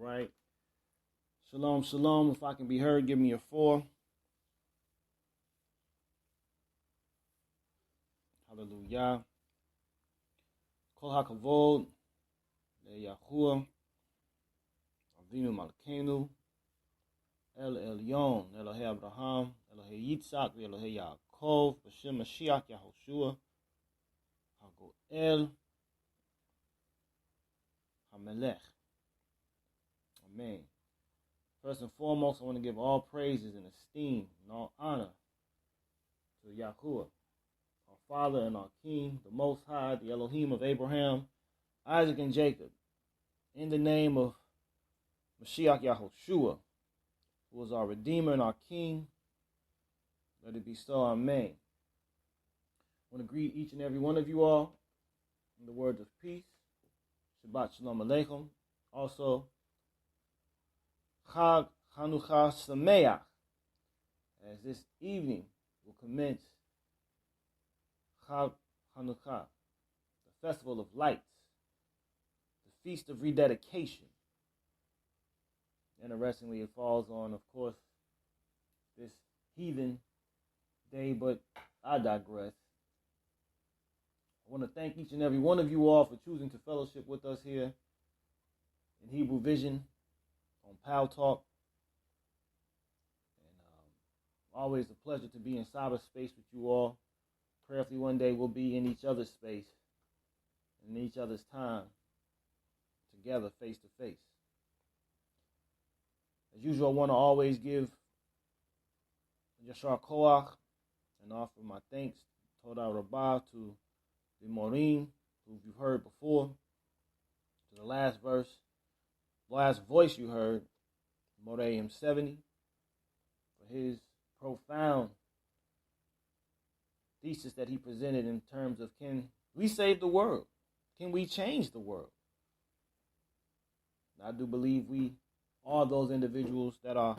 right. Shalom, shalom. If I can be heard, give me a 4. Hallelujah. Kol hakavod leYahuwah Avinu Malkeinu El Elyon Elohei Abraham Elohei Yitzhak Elohei Yaakov B'Shem Mashiach Yahushua HaGoel HaMelech. Amen. First and foremost, I want to give all praises and esteem and all honor to Yahuwah, our Father and our King, the Most High, the Elohim of Abraham, Isaac, and Jacob, in the name of Mashiach Yahushua, who is our Redeemer and our King. Let it be so, amen. I want to greet each and every one of you all in the words of peace. Shabbat Shalom Aleichem. Also, Chag Hanukkah Sameach, as this evening will commence Chag Hanukkah, the Festival of Lights, the Feast of Rededication. Interestingly, it falls on, of course, this heathen day, but I digress. I want to thank each and every one of you all for choosing to fellowship with us here in Hebrew Vision on Pal Talk. And always a pleasure to be in cyberspace with you all. Prayerfully one day we'll be in each other's space and in each other's time together face to face. As usual, I want to always give Yashar Koach and offer my thanks, Toda Rabbah, to the Morim, who you've heard before, to the last voice you heard, Moreh M70, for his profound thesis that he presented in terms of, can we save the world? Can we change the world? And I do believe we are those individuals that are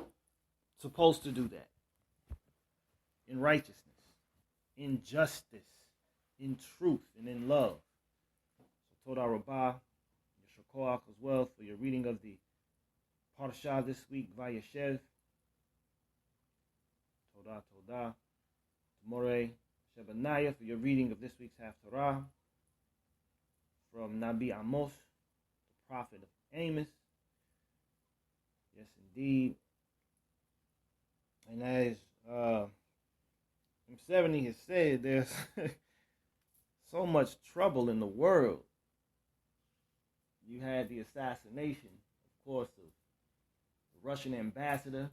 supposed to do that. In righteousness, in justice, in truth, and in love. So Toda Rabbah, Yashar Koach as well for your reading of the Parashah this week, Vayeshev. Toda. Moreh Shebaniah for your reading of this week's Haftarah from Nabi Amos, the prophet of Amos. Yes, indeed. And as M70 has said, there's so much trouble in the world. You had the assassination, of course, of the Russian ambassador.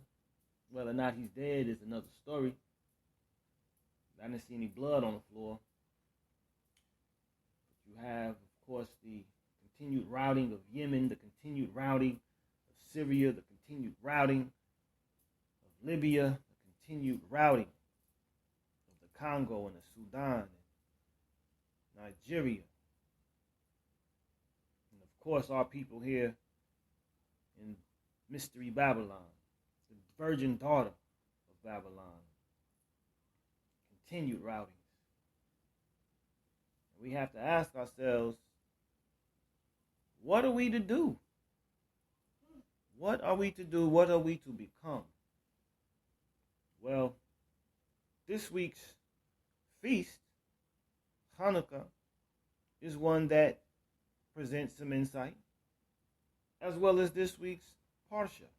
Whether or not he's dead is another story. I didn't see any blood on the floor. But you have, of course, the continued routing of Yemen, the continued routing of Syria, the continued routing of Libya, the continued routing of the Congo and the Sudan and Nigeria. And of course, our people here in Mystery Babylon, the virgin daughter of Babylon. Continued routings. We have to ask ourselves, what are we to do? What are we to do? What are we to become? Well, this week's feast, Hanukkah, is one that presents some insight, as well as this week's Parsha.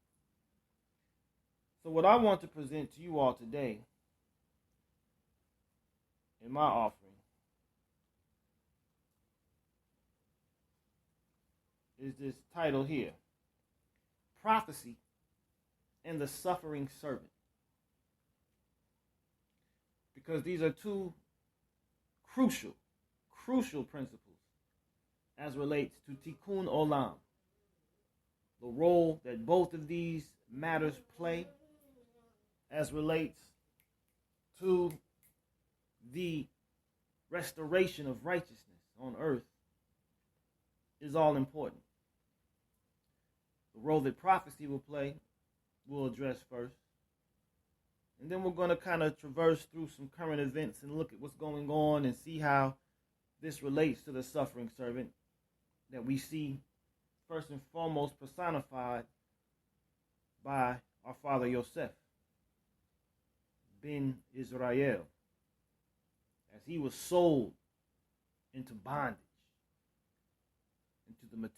So what I want to present to you all today in my offering is this title here, Prophecy and the Suffering Servant. Because these are two crucial principles as relates to Tikkun Olam. The role that both of these matters play as relates to the restoration of righteousness on earth is all important. The role that prophecy will play, we'll address first. And then we're going to kind of traverse through some current events and look at what's going on and see how this relates to the suffering servant that we see first and foremost personified by our father Yosef ben Israel, as he was sold into bondage, into the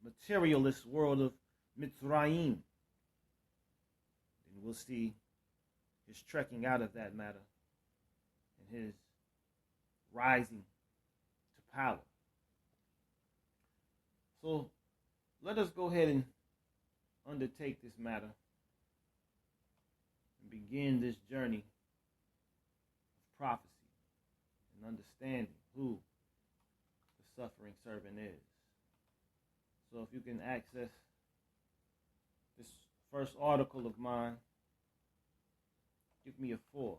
materialist world of Mitzrayim. And we'll see his trekking out of that matter and his rising to power. So let us go ahead and undertake this matter and begin this journey of prophecy and understanding who the suffering servant is. So if you can access this first article of mine, give me a 4.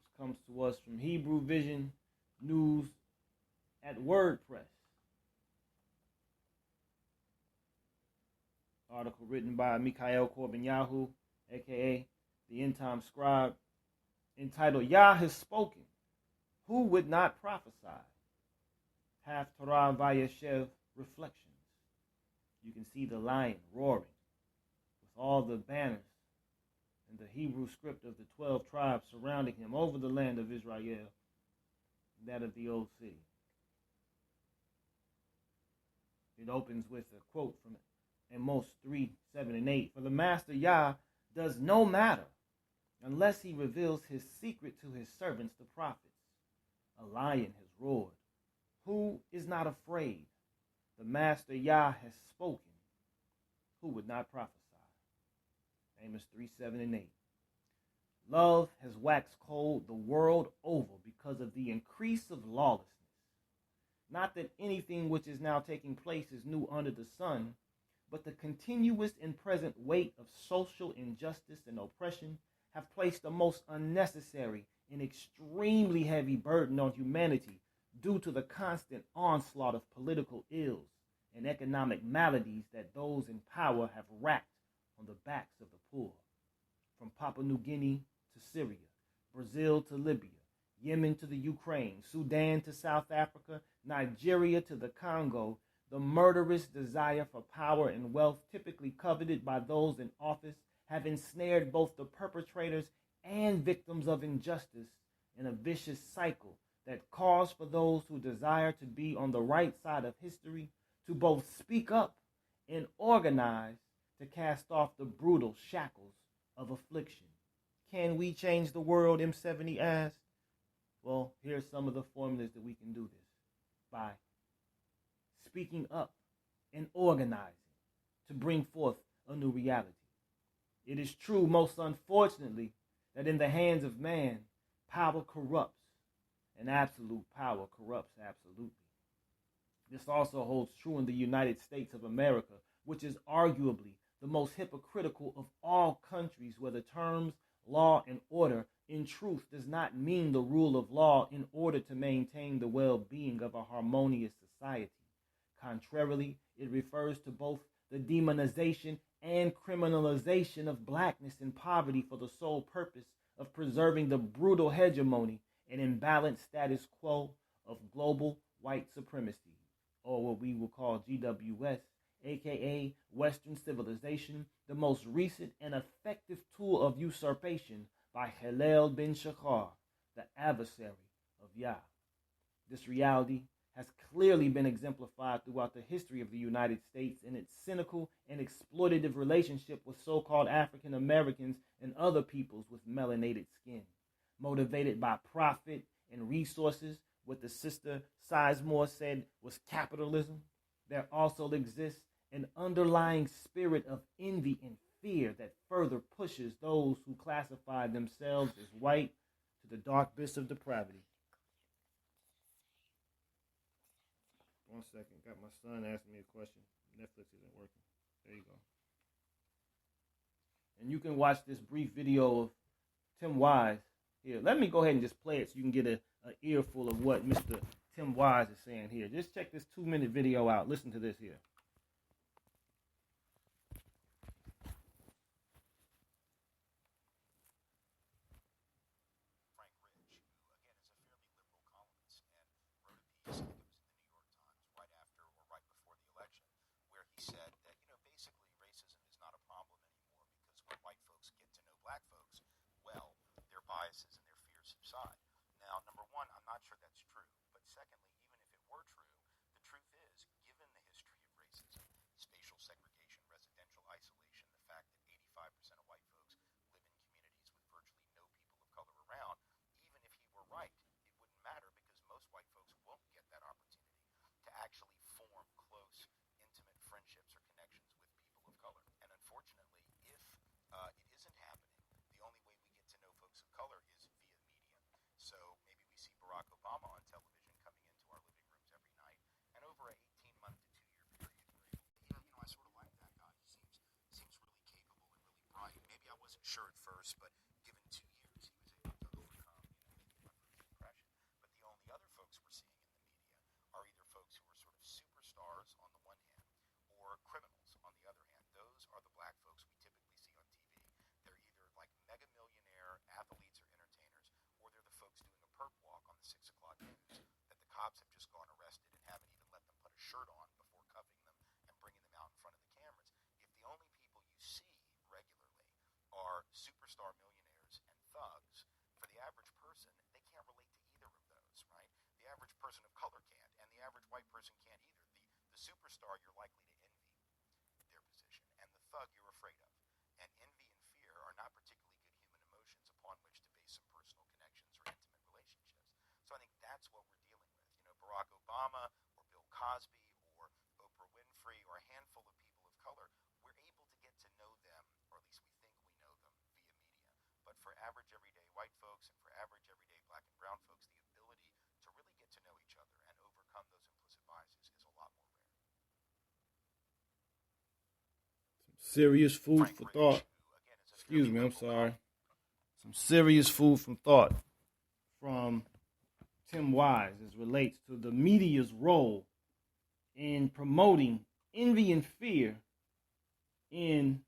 This comes to us from Hebrew Vision News at WordPress. Article written by Mikhail Korbanyahu, aka the End Time Scribe, entitled Yah has spoken. Who would not prophesy? Haftarah Vayeshev Reflections. You can see the lion roaring with all the banners and the Hebrew script of the 12 tribes surrounding him over the land of Israel, that of the old city. It opens with a quote from Amos 3, 7, and 8. For the Master Yah does no matter unless he reveals his secret to his servants, the prophets. A lion has roared. Who is not afraid? The Master Yah has spoken. Who would not prophesy? Amos 3, 7, and 8. Love has waxed cold the world over because of the increase of lawlessness. Not that anything which is now taking place is new under the sun, but the continuous and present weight of social injustice and oppression have placed a most unnecessary and extremely heavy burden on humanity due to the constant onslaught of political ills and economic maladies that those in power have racked on the backs of the poor. From Papua New Guinea to Syria, Brazil to Libya, Yemen to the Ukraine, Sudan to South Africa, Nigeria to the Congo, the murderous desire for power and wealth typically coveted by those in office have ensnared both the perpetrators and victims of injustice in a vicious cycle that calls for those who desire to be on the right side of history to both speak up and organize to cast off the brutal shackles of affliction. Can we change the world, M70 asked? Well, here's some of the formulas that we can do this by speaking up and organizing to bring forth a new reality. It is true, most unfortunately, that in the hands of man, power corrupts, and absolute power corrupts absolutely. This also holds true in the United States of America, which is arguably the most hypocritical of all countries where the terms law and order in truth does not mean the rule of law in order to maintain the well-being of a harmonious society. Contrarily, it refers to both the demonization and criminalization of blackness and poverty for the sole purpose of preserving the brutal hegemony and imbalanced status quo of global white supremacy, or what we will call GWS, aka Western civilization, the most recent and effective tool of usurpation by Hillel ben Shachar, the adversary of Yah. This reality has clearly been exemplified throughout the history of the United States in its cynical and exploitative relationship with so-called African Americans and other peoples with melanated skin. Motivated by profit and resources, what the sister Sizemore said was capitalism, there also exists an underlying spirit of envy and fear that further pushes those who classify themselves as white to the dark abyss of depravity. 1 second, got my son asking me a question. Netflix isn't working. There you go. And you can watch this brief video of Tim Wise here. Let me go ahead and just play it so you can get an earful of what Mr. Tim Wise is saying here. Just check this 2-minute video out. Listen to this here. said that, basically racism is not a problem anymore because when white folks get to know black folks, well, their biases and their fears subside. Now, number one, I'm not sure that's true. But secondly, even if it were true, the truth is, given the history of racism, spatial segregation, residential isolation, the fact that 85% of white folks live in communities with virtually no people of color around, even if he were right, it wouldn't matter because most white folks won't get that opportunity to actually form close, intimate friendships or connections with people of color. And unfortunately, if it isn't happening, the only way we get to know folks of color is via media. So maybe we see Barack Obama on television coming into our living rooms every night, and over an 18-month to 2-year period, we're able to, I sort of like that guy. He seems really capable and really bright. Maybe I wasn't sure at first, but given 2 years, he was able to overcome, maybe my first impression. But the only other folks we're seeing in the media are either folks who are sort of superstars on the one hand, or criminals on the other hand. Those are the black folks we typically see on TV. They're either like mega millionaire athletes or entertainers, or they're the folks doing a perp walk on the 6 o'clock news that the cops have just gone arrested and haven't even let them put a shirt on before cuffing them and bringing them out in front of the cameras. If the only people you see regularly are superstar millionaires and thugs, for the average person, they can't relate to either of those, right? The average person of color can't, and the average white person can't either. The superstar, you're likely to envy their position, and the thug you're afraid of. And envy and fear are not particularly good human emotions upon which to base some personal connections or intimate relationships. So I think that's what we're dealing with. Barack Obama or Bill Cosby or Oprah Winfrey or a handful of people of color, we're able to get to know them, or at least we think we know them, via media. But for average everyday white folks and for average everyday black and brown folks, the ability to really get to know each other and overcome those implicit biases is a lot more rare. Serious food Frank for Ridge, thought. who, again, is a Excuse fairly me, I'm liberal sorry. Some serious food for thought from Tim Wise as relates to the media's role in promoting envy and fear in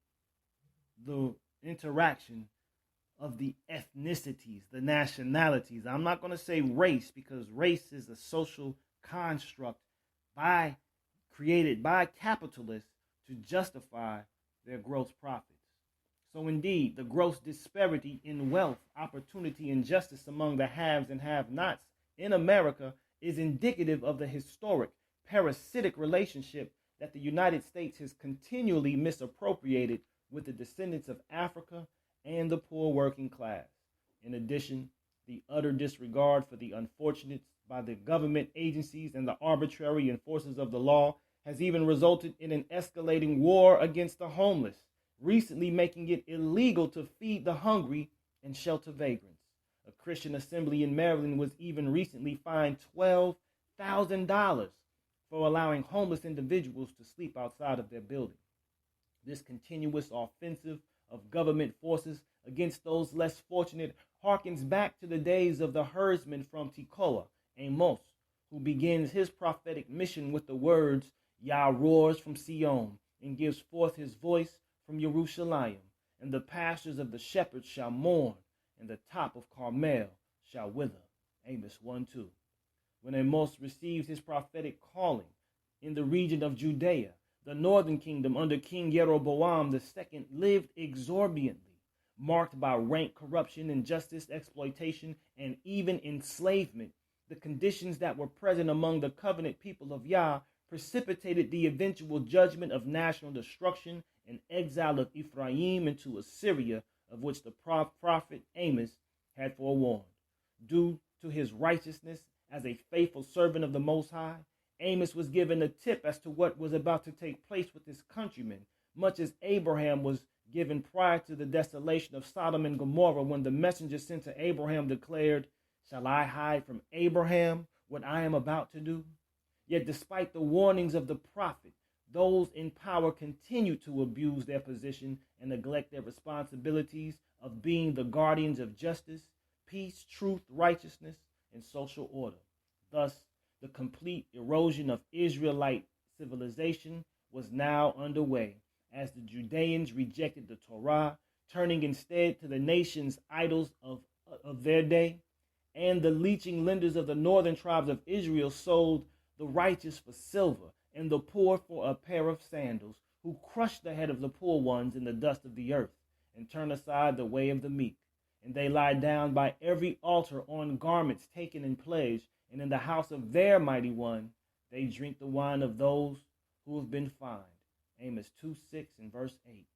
the interaction of the ethnicities, the nationalities. I'm not going to say race because race is a social construct created by capitalists to justify their gross profits. So indeed, the gross disparity in wealth, opportunity, and justice among the haves and have-nots in America is indicative of the historic parasitic relationship that the United States has continually misappropriated with the descendants of Africa and the poor working class. In addition, the utter disregard for the unfortunates by the government agencies and the arbitrary enforcers of the law has even resulted in an escalating war against the homeless, recently making it illegal to feed the hungry and shelter vagrants. A Christian assembly in Maryland was even recently fined $12,000 for allowing homeless individuals to sleep outside of their building. This continuous offensive of government forces against those less fortunate harkens back to the days of the herdsman from Tekoa, Amos, who begins his prophetic mission with the words, Yah roars from Sion and gives forth his voice from Jerusalem, and the pastures of the shepherds shall mourn, and the top of Carmel shall wither. Amos 1:2. When Amos received his prophetic calling in the region of Judea, the northern kingdom under King Jeroboam II lived exorbitantly, marked by rank corruption, injustice, exploitation, and even enslavement. The conditions that were present among the covenant people of Yah precipitated the eventual judgment of national destruction and exile of Ephraim into Assyria, of which the prophet Amos had forewarned. Due to his righteousness as a faithful servant of the Most High, Amos was given a tip as to what was about to take place with his countrymen, much as Abraham was given prior to the desolation of Sodom and Gomorrah, when the messenger sent to Abraham declared, "Shall I hide from Abraham what I am about to do?" Yet despite the warnings of the prophet, those in power continue to abuse their position and neglect their responsibilities of being the guardians of justice, peace, truth, righteousness, and social order. Thus, the complete erosion of Israelite civilization was now underway, as the Judeans rejected the Torah, turning instead to the nation's idols of their day, and the leeching lenders of the northern tribes of Israel sold the righteous for silver and the poor for a pair of sandals, who crush the head of the poor ones in the dust of the earth, and turn aside the way of the meek. And they lie down by every altar on garments taken in pledge, and in the house of their mighty one they drink the wine of those who have been fined. Amos 2:6 and verse 8.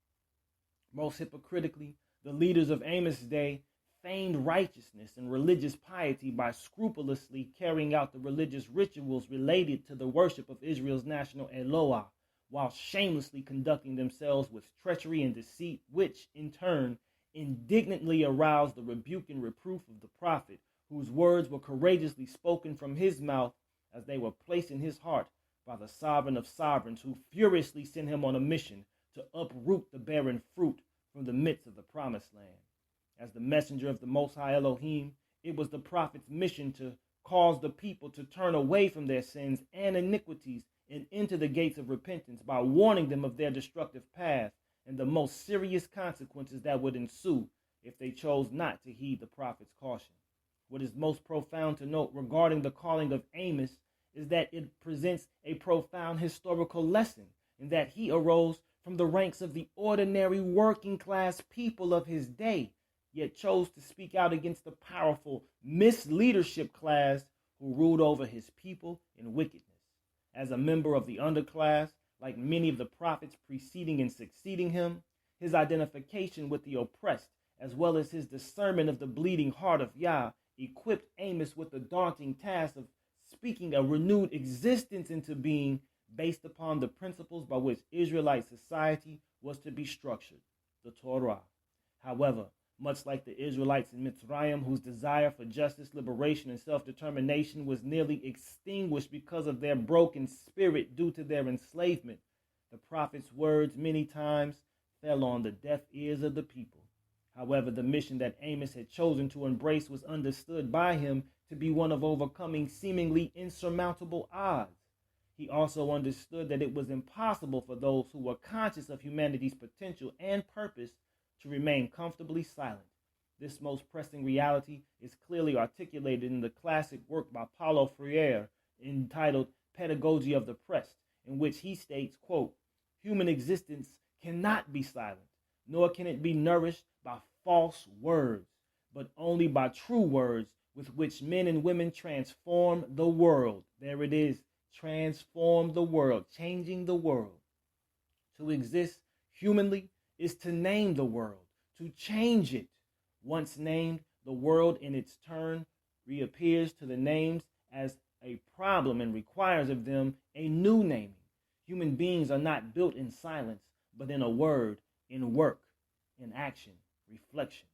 Most hypocritically, the leaders of Amos' day feigned righteousness and religious piety by scrupulously carrying out the religious rituals related to the worship of Israel's national Eloah, while shamelessly conducting themselves with treachery and deceit, which, in turn, indignantly aroused the rebuke and reproof of the prophet, whose words were courageously spoken from his mouth as they were placed in his heart by the sovereign of sovereigns, who furiously sent him on a mission to uproot the barren fruit from the midst of the promised land. As the messenger of the Most High Elohim, it was the prophet's mission to cause the people to turn away from their sins and iniquities and into the gates of repentance by warning them of their destructive path and the most serious consequences that would ensue if they chose not to heed the prophet's caution. What is most profound to note regarding the calling of Amos is that it presents a profound historical lesson in that he arose from the ranks of the ordinary working class people of his day, yet chose to speak out against the powerful misleadership class who ruled over his people in wickedness. As a member of the underclass, like many of the prophets preceding and succeeding him, his identification with the oppressed, as well as his discernment of the bleeding heart of Yah, equipped Amos with the daunting task of speaking a renewed existence into being based upon the principles by which Israelite society was to be structured, the Torah. However, much like the Israelites in Mitzrayim, whose desire for justice, liberation, and self-determination was nearly extinguished because of their broken spirit due to their enslavement, the prophet's words many times fell on the deaf ears of the people. However, the mission that Amos had chosen to embrace was understood by him to be one of overcoming seemingly insurmountable odds. He also understood that it was impossible for those who were conscious of humanity's potential and purpose to remain comfortably silent. This most pressing reality is clearly articulated in the classic work by Paulo Freire entitled Pedagogy of the Press, in which he states, quote, "Human existence cannot be silent, nor can it be nourished by false words, but only by true words with which men and women transform the world." There it is, transform the world, changing the world. To exist humanly is to name the world, to change it. Once named, the world in its turn reappears to the names as a problem and requires of them a new naming. Human beings are not built in silence, but in a word, in work, in action, reflection.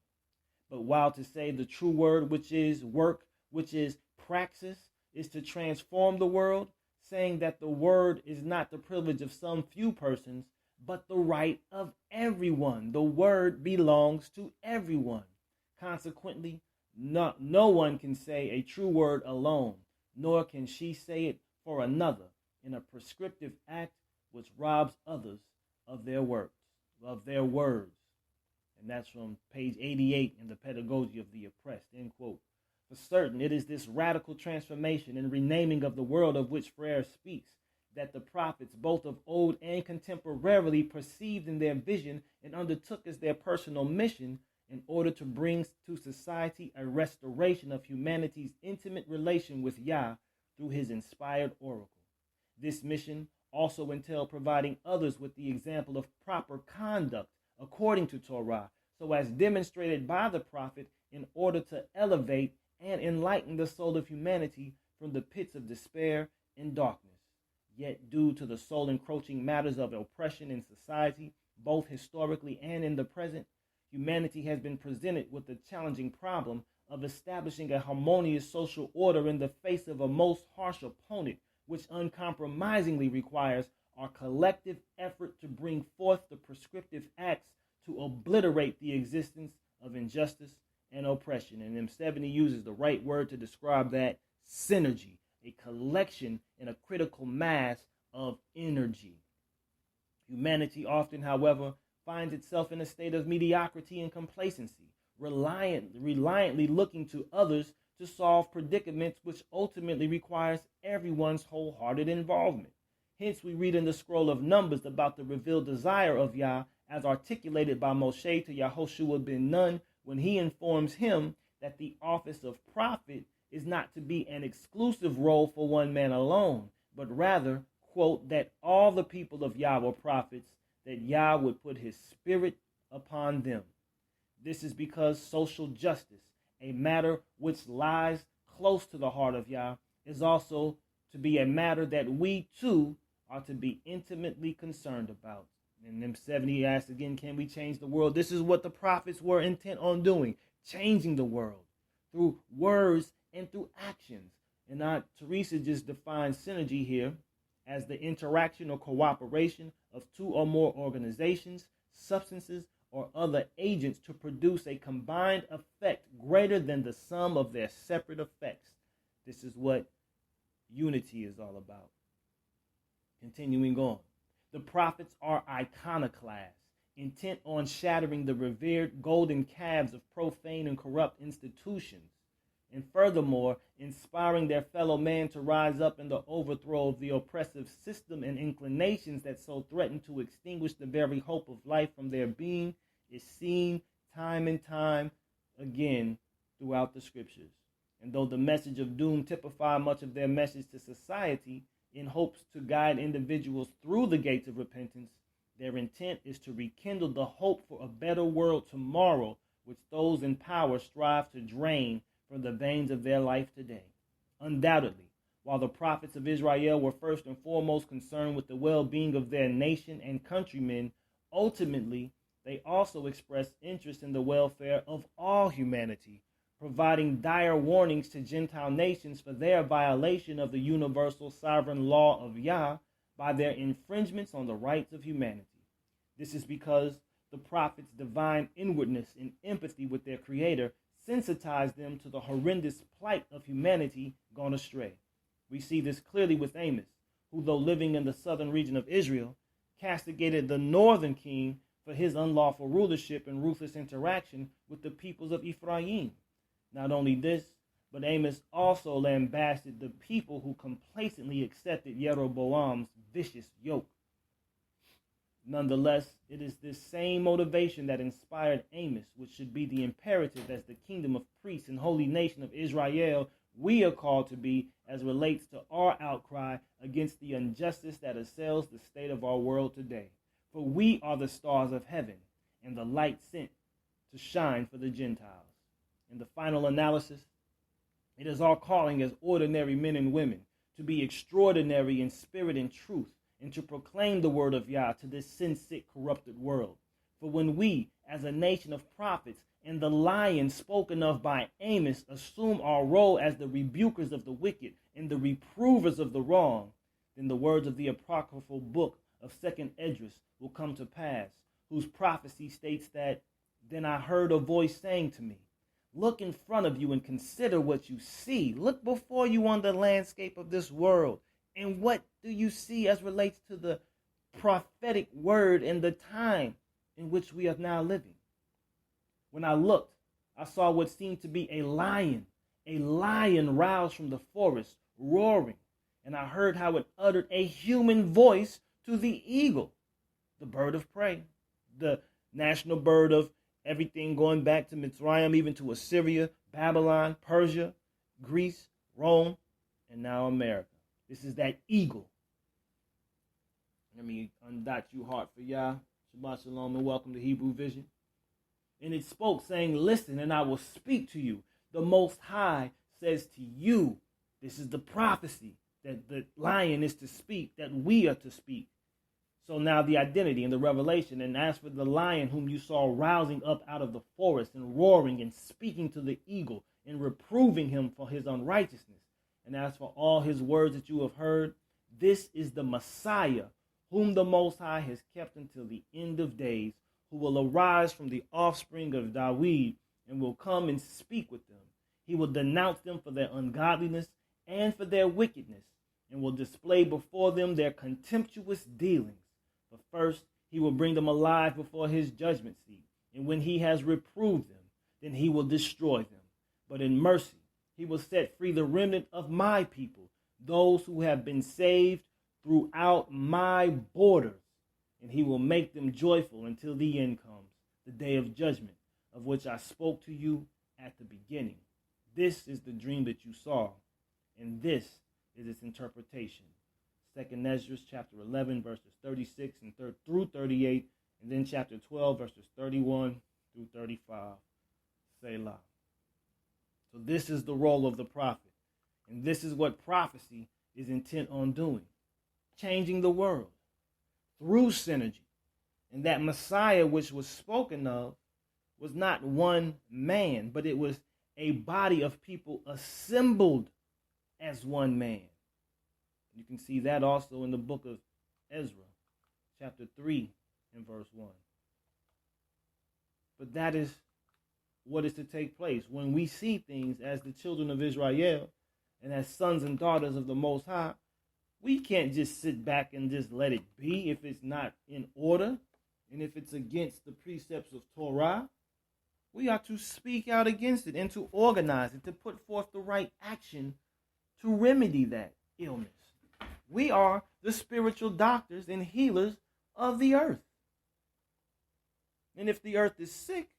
But while to say the true word, which is work, which is praxis, is to transform the world, saying that the word is not the privilege of some few persons, but the right of everyone. The word belongs to everyone. Consequently, no one can say a true word alone, nor can she say it for another in a prescriptive act which robs others of their works, of their words. And that's from page 88 in the Pedagogy of the Oppressed, end quote. For certain, it is this radical transformation and renaming of the world of which Freire speaks that the prophets, both of old and contemporarily, perceived in their vision and undertook as their personal mission in order to bring to society a restoration of humanity's intimate relation with Yah through his inspired oracle. This mission also entailed providing others with the example of proper conduct according to Torah, so as demonstrated by the prophet, in order to elevate and enlighten the soul of humanity from the pits of despair and darkness. Yet, due to the soul-encroaching matters of oppression in society, both historically and in the present, humanity has been presented with the challenging problem of establishing a harmonious social order in the face of a most harsh opponent, which uncompromisingly requires our collective effort to bring forth the prescriptive acts to obliterate the existence of injustice and oppression. And M70 uses the right word to describe that: synergy, a collection and a critical mass of energy. Humanity often, however, finds itself in a state of mediocrity and complacency, reliantly looking to others to solve predicaments which ultimately requires everyone's wholehearted involvement. Hence, we read in the scroll of Numbers about the revealed desire of Yah as articulated by Moshe to Yahoshua ben Nun when he informs him that the office of prophet is not to be an exclusive role for one man alone, but rather, quote, that all the people of Yah were prophets, that Yah would put his spirit upon them. This is because social justice, a matter which lies close to the heart of Yah, is also to be a matter that we too are to be intimately concerned about. And them 70 asked again, can we change the world? This is what the prophets were intent on doing, changing the world through words and through actions. And Teresa just defines synergy here as the interaction or cooperation of two or more organizations, substances, or other agents to produce a combined effect greater than the sum of their separate effects. This is what unity is all about. Continuing on. The prophets are iconoclasts, intent on shattering the revered golden calves of profane and corrupt institutions, and furthermore, inspiring their fellow man to rise up in the overthrow of the oppressive system and inclinations that so threaten to extinguish the very hope of life from their being, is seen time and time again throughout the scriptures. And though the message of doom typify much of their message to society in hopes to guide individuals through the gates of repentance, their intent is to rekindle the hope for a better world tomorrow, which those in power strive to drain from the veins of their life today. Undoubtedly, while the prophets of Israel were first and foremost concerned with the well-being of their nation and countrymen, ultimately, they also expressed interest in the welfare of all humanity, providing dire warnings to Gentile nations for their violation of the universal sovereign law of Yah by their infringements on the rights of humanity. This is because the prophets' divine inwardness and empathy with their Creator sensitized them to the horrendous plight of humanity gone astray. We see this clearly with Amos, who, though living in the southern region of Israel, castigated the northern king for his unlawful rulership and ruthless interaction with the peoples of Ephraim. Not only this, but Amos also lambasted the people who complacently accepted Jeroboam's vicious yoke. Nonetheless, it is this same motivation that inspired Amos, which should be the imperative as the kingdom of priests and holy nation of Israel we are called to be as relates to our outcry against the injustice that assails the state of our world today. For we are the stars of heaven and the light sent to shine for the Gentiles. In the final analysis, it is our calling as ordinary men and women to be extraordinary in spirit and truth, and to proclaim the word of Yah to this sin-sick, corrupted world. For when we, as a nation of prophets, and the lion spoken of by Amos, assume our role as the rebukers of the wicked and the reprovers of the wrong, then the words of the apocryphal book of 2nd Esdras will come to pass, whose prophecy states that, "Then I heard a voice saying to me, look in front of you and consider what you see. Look before you on the landscape of this world. And what do you see as relates to the prophetic word in the time in which we are now living?" When I looked, I saw what seemed to be a lion roused from the forest, roaring. And I heard how it uttered a human voice to the eagle, the bird of prey, the national bird of everything going back to Mitzrayim, even to Assyria, Babylon, Persia, Greece, Rome, and now America. This is that eagle. Let me undot you heart for Yah. Shabbat shalom and welcome to Hebrew Vision. And it spoke, saying, "Listen, and I will speak to you. The Most High says to you," this is the prophecy that the lion is to speak, that we are to speak. So now the identity and the revelation. "And as for the lion whom you saw rousing up out of the forest and roaring and speaking to the eagle and reproving him for his unrighteousness, and as for all his words that you have heard, this is the Messiah, whom the Most High has kept until the end of days, who will arise from the offspring of David and will come and speak with them. He will denounce them for their ungodliness and for their wickedness, and will display before them their contemptuous dealings. But first, he will bring them alive before his judgment seat. And when he has reproved them, then he will destroy them. But in mercy, he will set free the remnant of my people, those who have been saved throughout my borders, and he will make them joyful until the end comes, the day of judgment, of which I spoke to you at the beginning. This is the dream that you saw, and this is its interpretation. 2nd Ezra chapter 11, verses 36 and through 38, and then chapter 12, verses 31 through 35. Selah. So this is the role of the prophet, and this is what prophecy is intent on doing. Changing the world through synergy. And that Messiah which was spoken of was not one man, but it was a body of people assembled as one man. You can see that also in the book of Ezra, chapter 3 and verse 1. But that is what is to take place when we see things as the children of Israel and as sons and daughters of the Most High. We can't just sit back and just let it be if it's not in order and if it's against the precepts of Torah. We are to speak out against it and to organize it, to put forth the right action to remedy that illness. We are the spiritual doctors and healers of the earth. And if the earth is sick,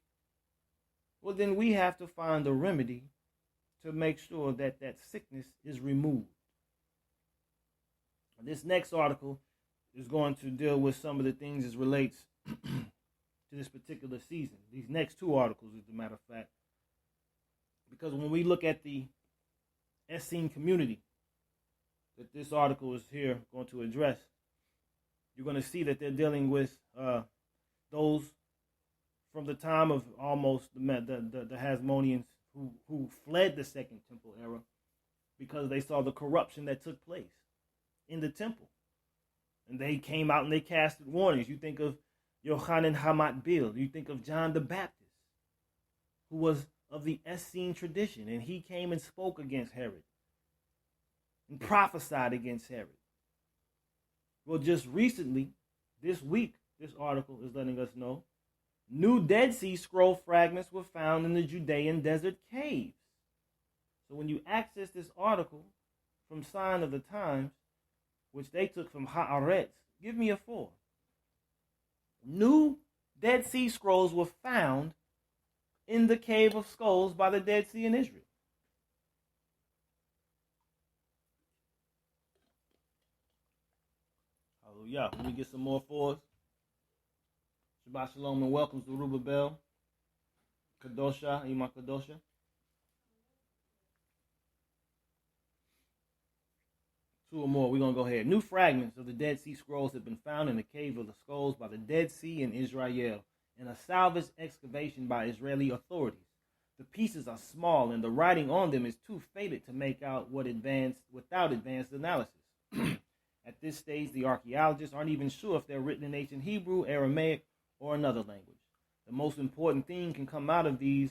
well, then we have to find a remedy to make sure that that sickness is removed. This next article is going to deal with some of the things as relates to this particular season. These next two articles, as a matter of fact. Because when we look at the Essene community that this article is here going to address, you're going to see that they're dealing with those from the time of almost the Hasmoneans who fled the Second Temple era because they saw the corruption that took place in the temple. And they came out and they casted warnings. You think of Yochanan Hamatbil. You think of John the Baptist, who was of the Essene tradition, and he came and spoke against Herod and prophesied against Herod. Well, just recently, this week, this article is letting us know, new Dead Sea Scroll fragments were found in the Judean desert caves. So when you access this article from Sign of the Times, which they took from Haaretz, give me a 4. New Dead Sea Scrolls were found in the Cave of Skulls by the Dead Sea in Israel. Hallelujah. Let me get some more 4s. Shabbat Shalom and welcome to Rubabel, Kadosha, Ima Kadosha. Two or more, we're going to go ahead. New fragments of the Dead Sea Scrolls have been found in the Cave of the Skulls by the Dead Sea in Israel in a salvage excavation by Israeli authorities. The pieces are small and the writing on them is too faded to make out without advanced analysis. At this stage, the archaeologists aren't even sure if they're written in ancient Hebrew, Aramaic, or another language. The most important thing can come out of these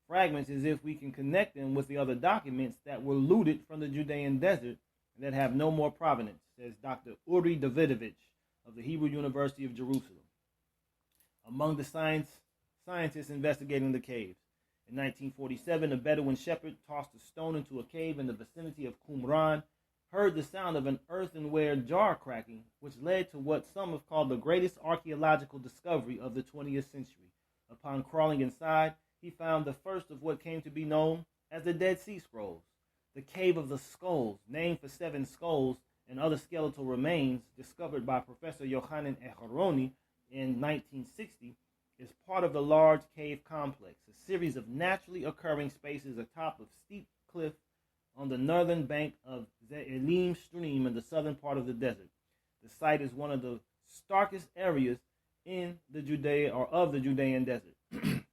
fragments is if we can connect them with the other documents that were looted from the Judean desert that have no more provenance, says Dr. Uri Davidovich of the Hebrew University of Jerusalem. Among the scientists investigating the caves, in 1947, a Bedouin shepherd tossed a stone into a cave in the vicinity of Qumran, heard the sound of an earthenware jar cracking, which led to what some have called the greatest archaeological discovery of the 20th century. Upon crawling inside, he found the first of what came to be known as the Dead Sea Scrolls. The Cave of the Skulls, named for 7 skulls and other skeletal remains discovered by Professor Yochanan Echaroni in 1960, is part of the large cave complex, a series of naturally occurring spaces atop of steep cliff on the northern bank of Ze'elim stream in the southern part of the desert. The site is one of the starkest areas in the Judean desert.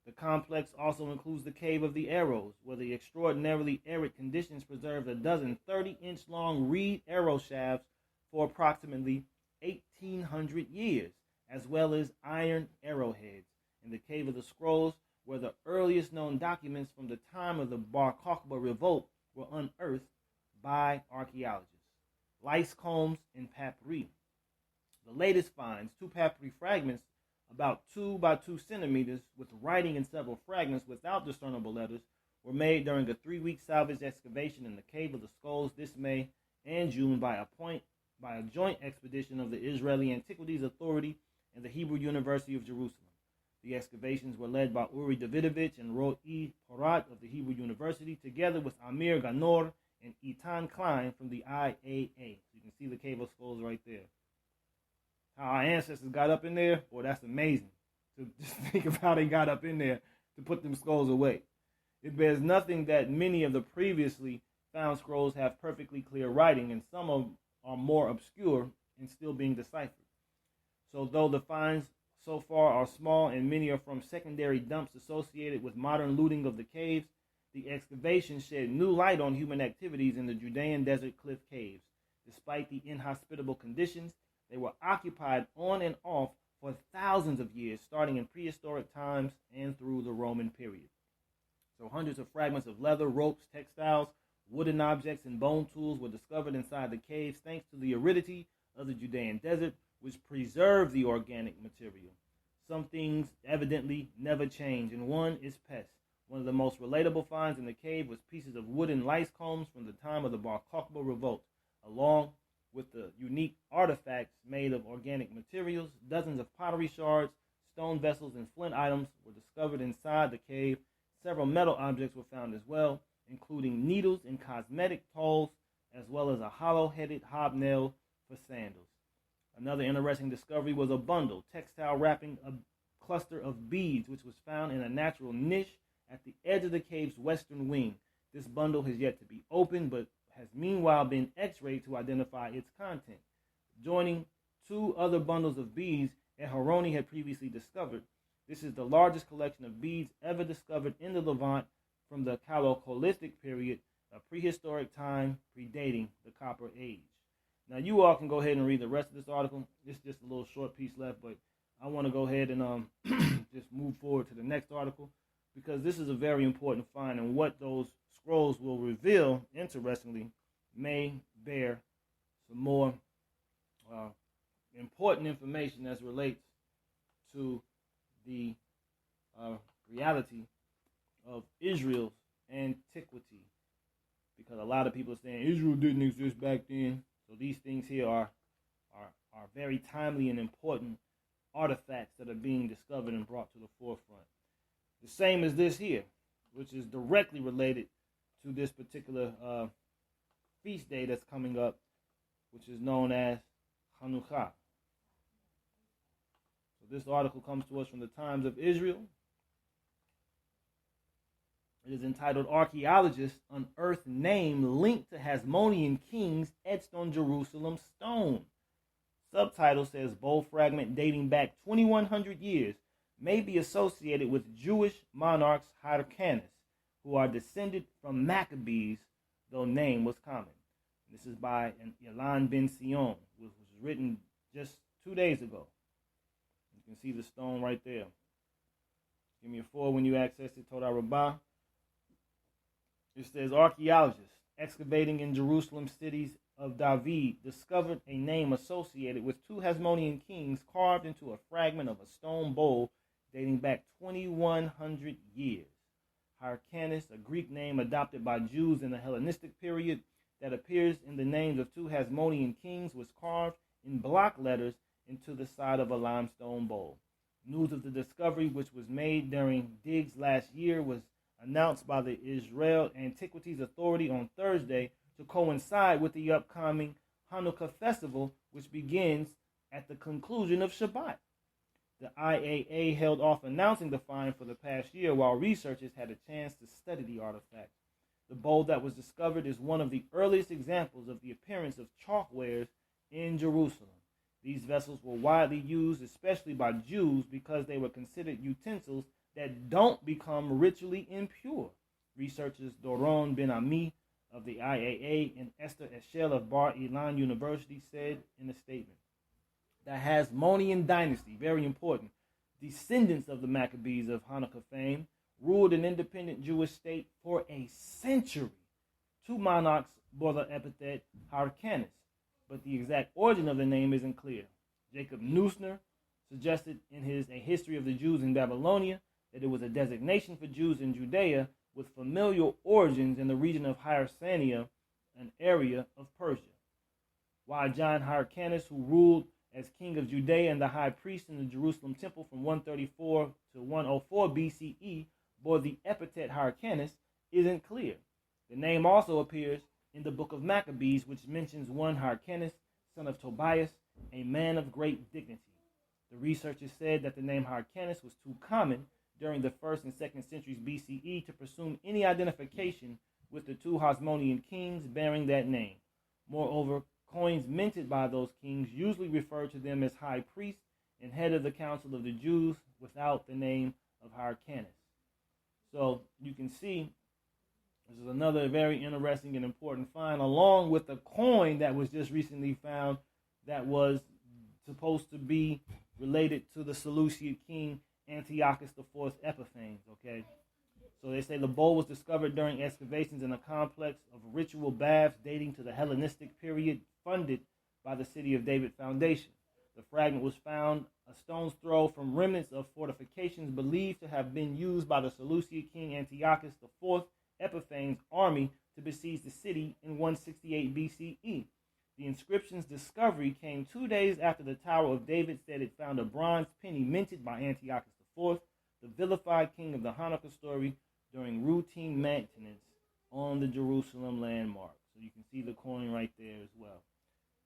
The complex also includes the Cave of the Arrows, where the extraordinarily arid conditions preserved a dozen 30-inch long reed arrow shafts for approximately 1,800 years, as well as iron arrowheads. In the Cave of the Scrolls, where the earliest known documents from the time of the Bar Kokhba revolt were unearthed by archaeologists. Lice combs and papyri. The latest finds, 2 papyri fragments about 2 by 2 centimeters with writing in several fragments without discernible letters, were made during a 3-week salvage excavation in the Cave of the Skulls this May and June by a point by a joint expedition of the Israeli Antiquities Authority and the Hebrew University of Jerusalem. The excavations were led by Uri Davidovich and Ro'i Porat of the Hebrew University, together with Amir Ganor and Eitan Klein from the IAA. So you can see the cave of skulls right there. How our ancestors got up in there, boy, that's amazing. To just think of how they got up in there to put them skulls away. It bears nothing that many of the previously found scrolls have perfectly clear writing, and some are more obscure and still being deciphered. So though the finds so far are small and many are from secondary dumps associated with modern looting of the caves, the excavations shed new light on human activities in the Judean desert cliff caves. Despite the inhospitable conditions, they were occupied on and off for thousands of years, starting in prehistoric times and through the Roman period. So hundreds of fragments of leather, ropes, textiles, wooden objects, and bone tools were discovered inside the caves thanks to the aridity of the Judean desert, which preserved the organic material. Some things evidently never change, and one is pests. One of the most relatable finds in the cave was pieces of wooden lice combs from the time of the Bar Kokhba revolt. Along with the unique artifacts made of organic materials, dozens of pottery shards, stone vessels, and flint items were discovered inside the cave. Several metal objects were found as well, including needles and cosmetic tools, as well as a hollow-headed hobnail for sandals. Another interesting discovery was a bundle, textile wrapping a cluster of beads, which was found in a natural niche at the edge of the cave's western wing. This bundle has yet to be opened, but has meanwhile been x-rayed to identify its content. Joining two other bundles of beads Eharoni had previously discovered, this is the largest collection of beads ever discovered in the Levant from the Chalcolithic period, a prehistoric time predating the Copper Age. Now, you all can go ahead and read the rest of this article. It's just a little short piece left, but I want to go ahead and just move forward to the next article, because this is a very important find, and what those scrolls will reveal, interestingly, may bear some more important information as relates to the reality of Israel's antiquity, because a lot of people are saying Israel didn't exist back then. So these things here are very timely and important artifacts that are being discovered and brought to the forefront. The same as this here, which is directly related to this particular feast day that's coming up, which is known as Hanukkah. So this article comes to us from the Times of Israel. It is entitled, "Archaeologists Unearth Name Linked to Hasmonean Kings Etched on Jerusalem Stone." Subtitle says, "Bold fragment dating back 2,100 years may be associated with Jewish monarchs Hyrcanus, who are descended from Maccabees, though name was common." This is by Ilan Ben Sion, which was written just 2 days ago. You can see the stone right there. Give me a 4 when you access it, Todah Rabbah. It says, archaeologists excavating in Jerusalem cities of David discovered a name associated with 2 Hasmonean kings carved into a fragment of a stone bowl dating back 2,100 years. Hyrcanus, a Greek name adopted by Jews in the Hellenistic period that appears in the names of 2 Hasmonean kings, was carved in block letters into the side of a limestone bowl. News of the discovery, which was made during digs last year, was announced by the Israel Antiquities Authority on Thursday to coincide with the upcoming Hanukkah festival, which begins at the conclusion of Shabbat. The IAA held off announcing the find for the past year while researchers had a chance to study the artifact. The bowl that was discovered is one of the earliest examples of the appearance of chalkwares in Jerusalem. These vessels were widely used, especially by Jews, because they were considered utensils that don't become ritually impure. Researchers Doron Ben Ami of the IAA and Esther Eshel of Bar Ilan University said in a statement, the Hasmonean dynasty, very important, descendants of the Maccabees of Hanukkah fame, ruled an independent Jewish state for a century. 2 monarchs bore the epithet Hyrcanus, but the exact origin of the name isn't clear. Jacob Neusner suggested in his A History of the Jews in Babylonia that it was a designation for Jews in Judea with familial origins in the region of Hyrsania, an area of Persia. while John Hyrcanus, who ruled as king of Judea and the high priest in the Jerusalem temple from 134 to 104 BCE, bore the epithet Hyrcanus, isn't clear. The name also appears in the book of Maccabees, which mentions one Hyrcanus, son of Tobias, a man of great dignity. The researchers said that the name Hyrcanus was too common during the 1st and 2nd centuries BCE to presume any identification with the two Hasmonean kings bearing that name. Moreover, coins minted by those kings usually refer to them as high priest and head of the council of the Jews without the name of Hyrcanus. So you can see this is another very interesting and important find, along with the coin that was just recently found that was supposed to be related to the Seleucid king Antiochus IV Epiphanes, okay? So they say the bowl was discovered during excavations in a complex of ritual baths dating to the Hellenistic period funded by the City of David Foundation. The fragment was found a stone's throw from remnants of fortifications believed to have been used by the Seleucid king Antiochus IV Epiphanes' army to besiege the city in 168 BCE. The inscription's discovery came 2 days after the Tower of David said it found a bronze penny minted by Antiochus IV, the vilified king of the Hanukkah story, during routine maintenance on the Jerusalem landmark. So you can see the coin right there as well.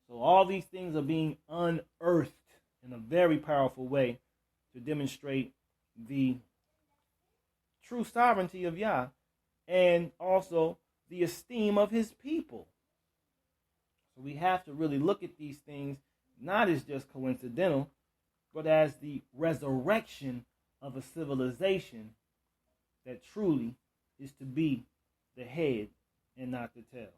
So all these things are being unearthed in a very powerful way to demonstrate the true sovereignty of Yah and also the esteem of his people. So we have to really look at these things not as just coincidental, but as the resurrection of a civilization that truly is to be the head and not the tail.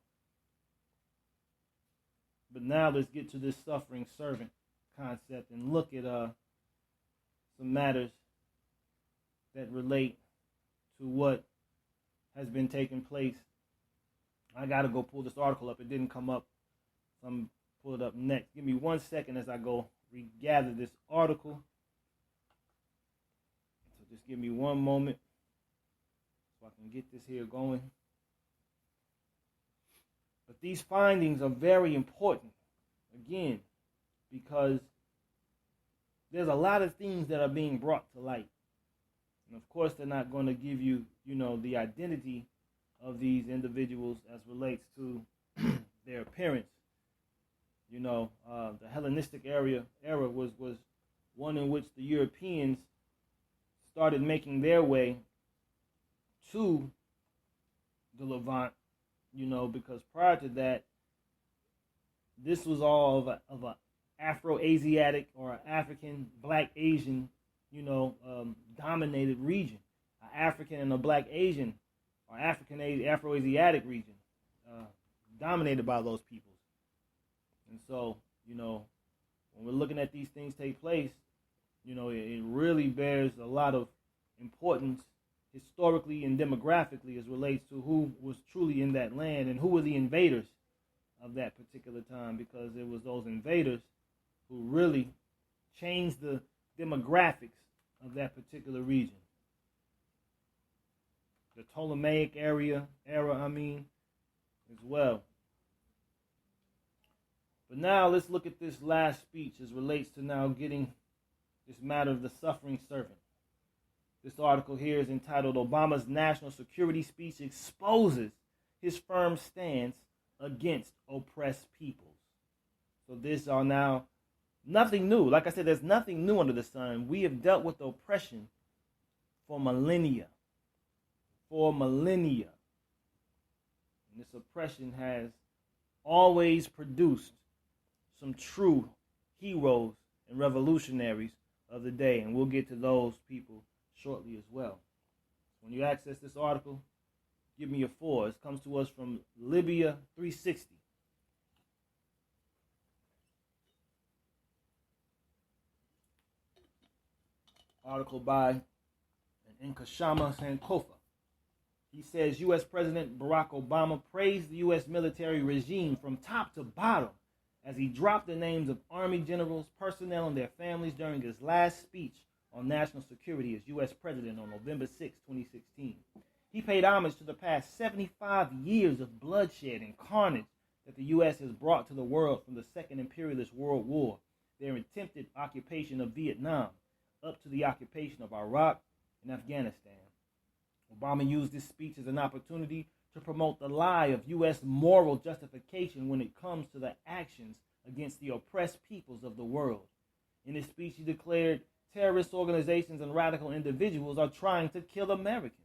But now let's get to this suffering servant concept and look at some matters that relate to what has been taking place. I got to go pull this article up. It didn't come up. So I'm pull it up next. Give me 1 second as I go regather this article. So just give me one moment so I can get this here going. But these findings are very important, again, because there's a lot of things that are being brought to light. And of course, they're not going to give you, the identity of these individuals as relates to their appearance. The Hellenistic era was one in which the Europeans started making their way to the Levant, because prior to that, this was all of a Afro-Asiatic or African, Black Asian, dominated region. An African and a Black Asian or Afro-Asiatic region dominated by those peoples. And so, when we're looking at these things take place, it really bears a lot of importance historically and demographically as relates to who was truly in that land and who were the invaders of that particular time, because it was those invaders who really changed the demographics of that particular region. The Ptolemaic era, as well. But now let's look at this last speech as relates to now getting this matter of the suffering servant. This article here is entitled Obama's National Security Speech Exposes His Firm Stance Against Oppressed Peoples. So these are now nothing new. Like I said, there's nothing new under the sun. We have dealt with oppression for millennia. And this oppression has always produced some true heroes and revolutionaries of the day. And we'll get to those people shortly as well. When you access this article, give me a 4. It comes to us from Libya 360. Article by Nkashama Sankofa. He says U.S. President Barack Obama praised the U.S. military regime from top to bottom as he dropped the names of Army generals, personnel, and their families during his last speech on national security as U.S. President on November 6, 2016. He paid homage to the past 75 years of bloodshed and carnage that the U.S. has brought to the world from the Second Imperialist World War, their attempted occupation of Vietnam, up to the occupation of Iraq and Afghanistan. Obama used this speech as an opportunity to promote the lie of U.S. moral justification when it comes to the actions against the oppressed peoples of the world. In his speech, he declared terrorist organizations and radical individuals are trying to kill Americans.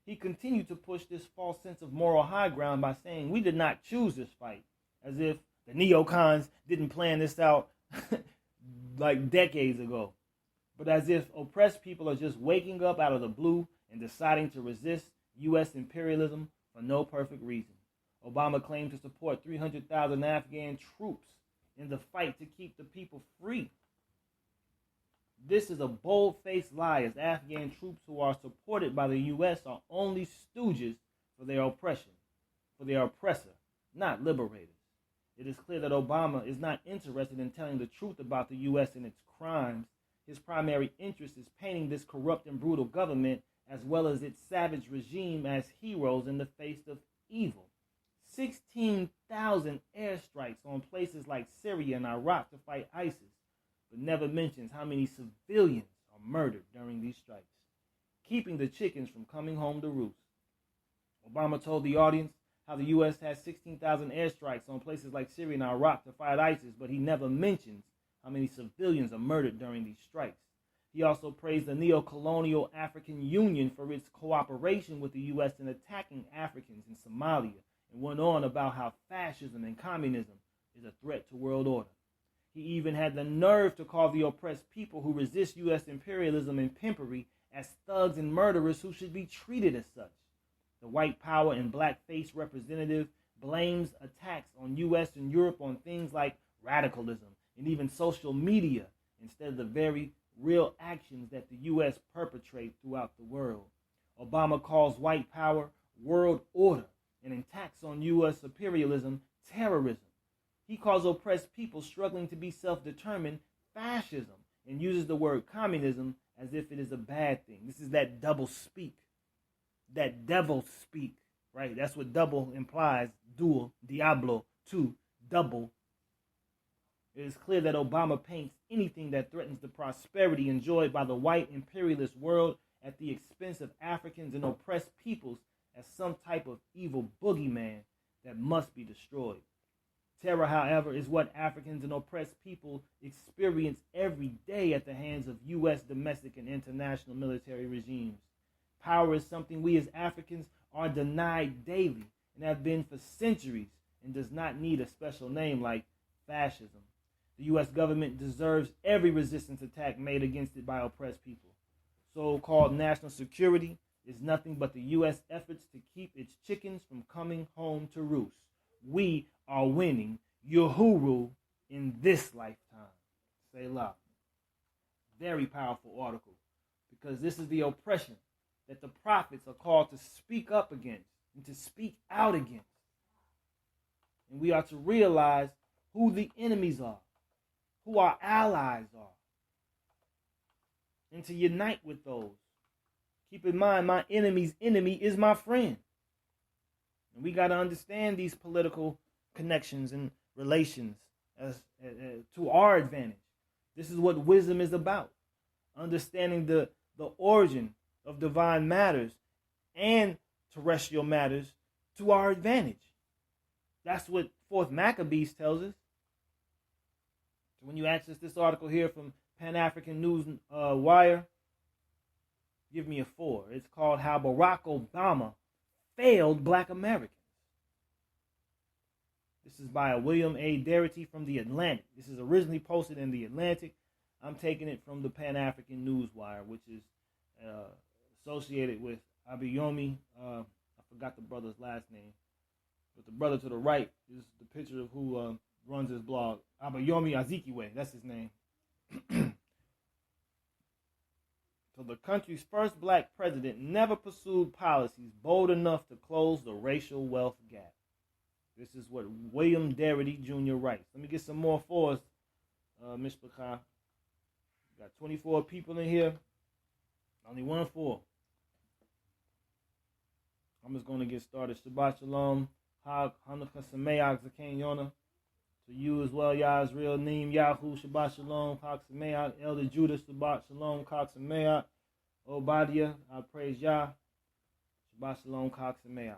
He continued to push this false sense of moral high ground by saying, we did not choose this fight, as if the neocons didn't plan this out like decades ago, but as if oppressed people are just waking up out of the blue and deciding to resist U.S. imperialism for no perfect reason. Obama claimed to support 300,000 Afghan troops in the fight to keep the people free. This is a bold-faced lie, as Afghan troops who are supported by the U.S. are only stooges for their oppression, for their oppressor, not liberators. It is clear that Obama is not interested in telling the truth about the U.S. and its crimes. His primary interest is painting this corrupt and brutal government, as well as its savage regime, as heroes in the face of evil. 16,000 airstrikes on places like Syria and Iraq to fight ISIS, but never mentions how many civilians are murdered during these strikes, keeping the chickens from coming home to roost. Obama told the audience how the U.S. has 16,000 airstrikes on places like Syria and Iraq to fight ISIS, but he never mentions how many civilians are murdered during these strikes. He also praised the neo-colonial African Union for its cooperation with the U.S. in attacking Africans in Somalia, and went on about how fascism and communism is a threat to world order. He even had the nerve to call the oppressed people who resist U.S. imperialism and pimpery as thugs and murderers who should be treated as such. The white power and blackface representative blames attacks on U.S. and Europe on things like radicalism and even social media instead of the very real actions that the U.S. perpetrate throughout the world. Obama calls white power world order and attacks on U.S. imperialism terrorism. He calls oppressed people struggling to be self-determined fascism and uses the word communism as if it is a bad thing. This is that double speak, that devil speak, right? That's what double implies, dual, diablo, two, double. It is clear that Obama paints anything that threatens the prosperity enjoyed by the white imperialist world at the expense of Africans and oppressed peoples as some type of evil boogeyman that must be destroyed. Terror, however, is what Africans and oppressed people experience every day at the hands of U.S. domestic and international military regimes. Power is something we as Africans are denied daily and have been for centuries, and does not need a special name like fascism. The U.S. government deserves every resistance attack made against it by oppressed people. So-called national security is nothing but the U.S. efforts to keep its chickens from coming home to roost. We are winning Uhuru in this lifetime. Selah. Very powerful article, because this is the oppression that the prophets are called to speak up against and to speak out against. And we are to realize who the enemies are, who our allies are, and to unite with those. Keep in mind, my enemy's enemy is my friend. And we got to understand these political connections and relations as to our advantage. This is what wisdom is about. Understanding the origin of divine matters and terrestrial matters to our advantage. That's what 4th Maccabees tells us. So when you access this article here from Pan-African News Wire, give me a 4. It's called How Barack Obama Failed Black Americans. This is by William A. Darity from The Atlantic. This is originally posted in The Atlantic. I'm taking it from the Pan-African News Wire, which is associated with Abayomi. I forgot the brother's last name. But the brother to the right is the picture of who runs his blog. Abayomi Azikiwe, that's his name. So the country's first black president never pursued policies bold enough to close the racial wealth gap. This is what William Darity Jr. writes. Let me get some more for us, Mishpachah. Got 24 people in here. Only 1 4. I'm just going to get started. Shabbat Shalom Hag Hanukkah Sameach Zaken Yona. To you as well, Yah's real name, Yahoo, Shabbat Shalom, Chag Sameach, Elder Judah, Shabbat Shalom, Chag Sameach, Obadiah, I praise Yah, Shabbat Shalom, Chag Sameach.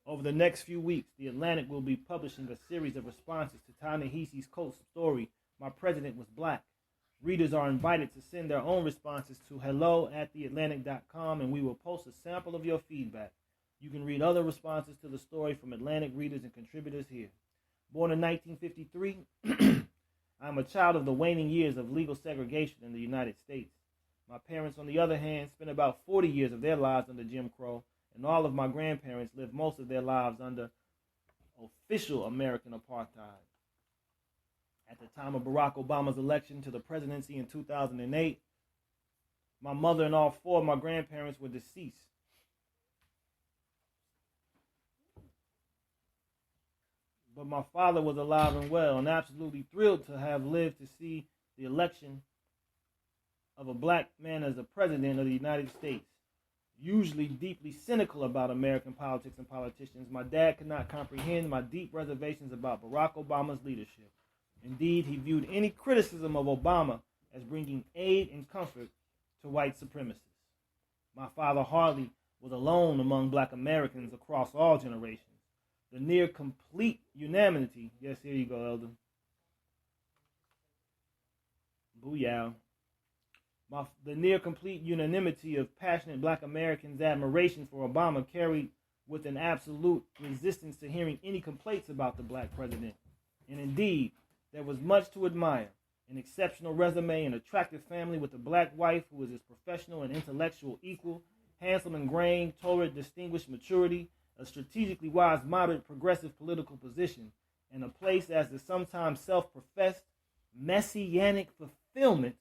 Over the next few weeks, The Atlantic will be publishing a series of responses to Ta-Nehisi's Coast story, My President Was Black. Readers are invited to send their own responses to hello@theatlantic.com, and we will post a sample of your feedback. You can read other responses to the story from Atlantic readers and contributors here. Born in 1953, I'm a child of the waning years of legal segregation in the United States. My parents, on the other hand, spent about 40 years of their lives under Jim Crow, and all of my grandparents lived most of their lives under official American apartheid. At the time of Barack Obama's election to the presidency in 2008, my mother and all four of my grandparents were deceased. But my father was alive and well, and absolutely thrilled to have lived to see the election of a black man as the president of the United States. Usually deeply cynical about American politics and politicians, my dad could not comprehend my deep reservations about Barack Obama's leadership. Indeed, he viewed any criticism of Obama as bringing aid and comfort to white supremacists. My father hardly was alone among black Americans across all generations. The near complete unanimity, yes, here you go, Elder. Booyah. The near complete unanimity of passionate black Americans' admiration for Obama carried with an absolute resistance to hearing any complaints about the black president. And indeed, there was much to admire. An exceptional resume, an attractive family with a black wife who was his professional and intellectual equal, handsome and grained, tolerant, distinguished maturity, a strategically wise, moderate, progressive political position, and a place as the sometimes self-professed messianic fulfillment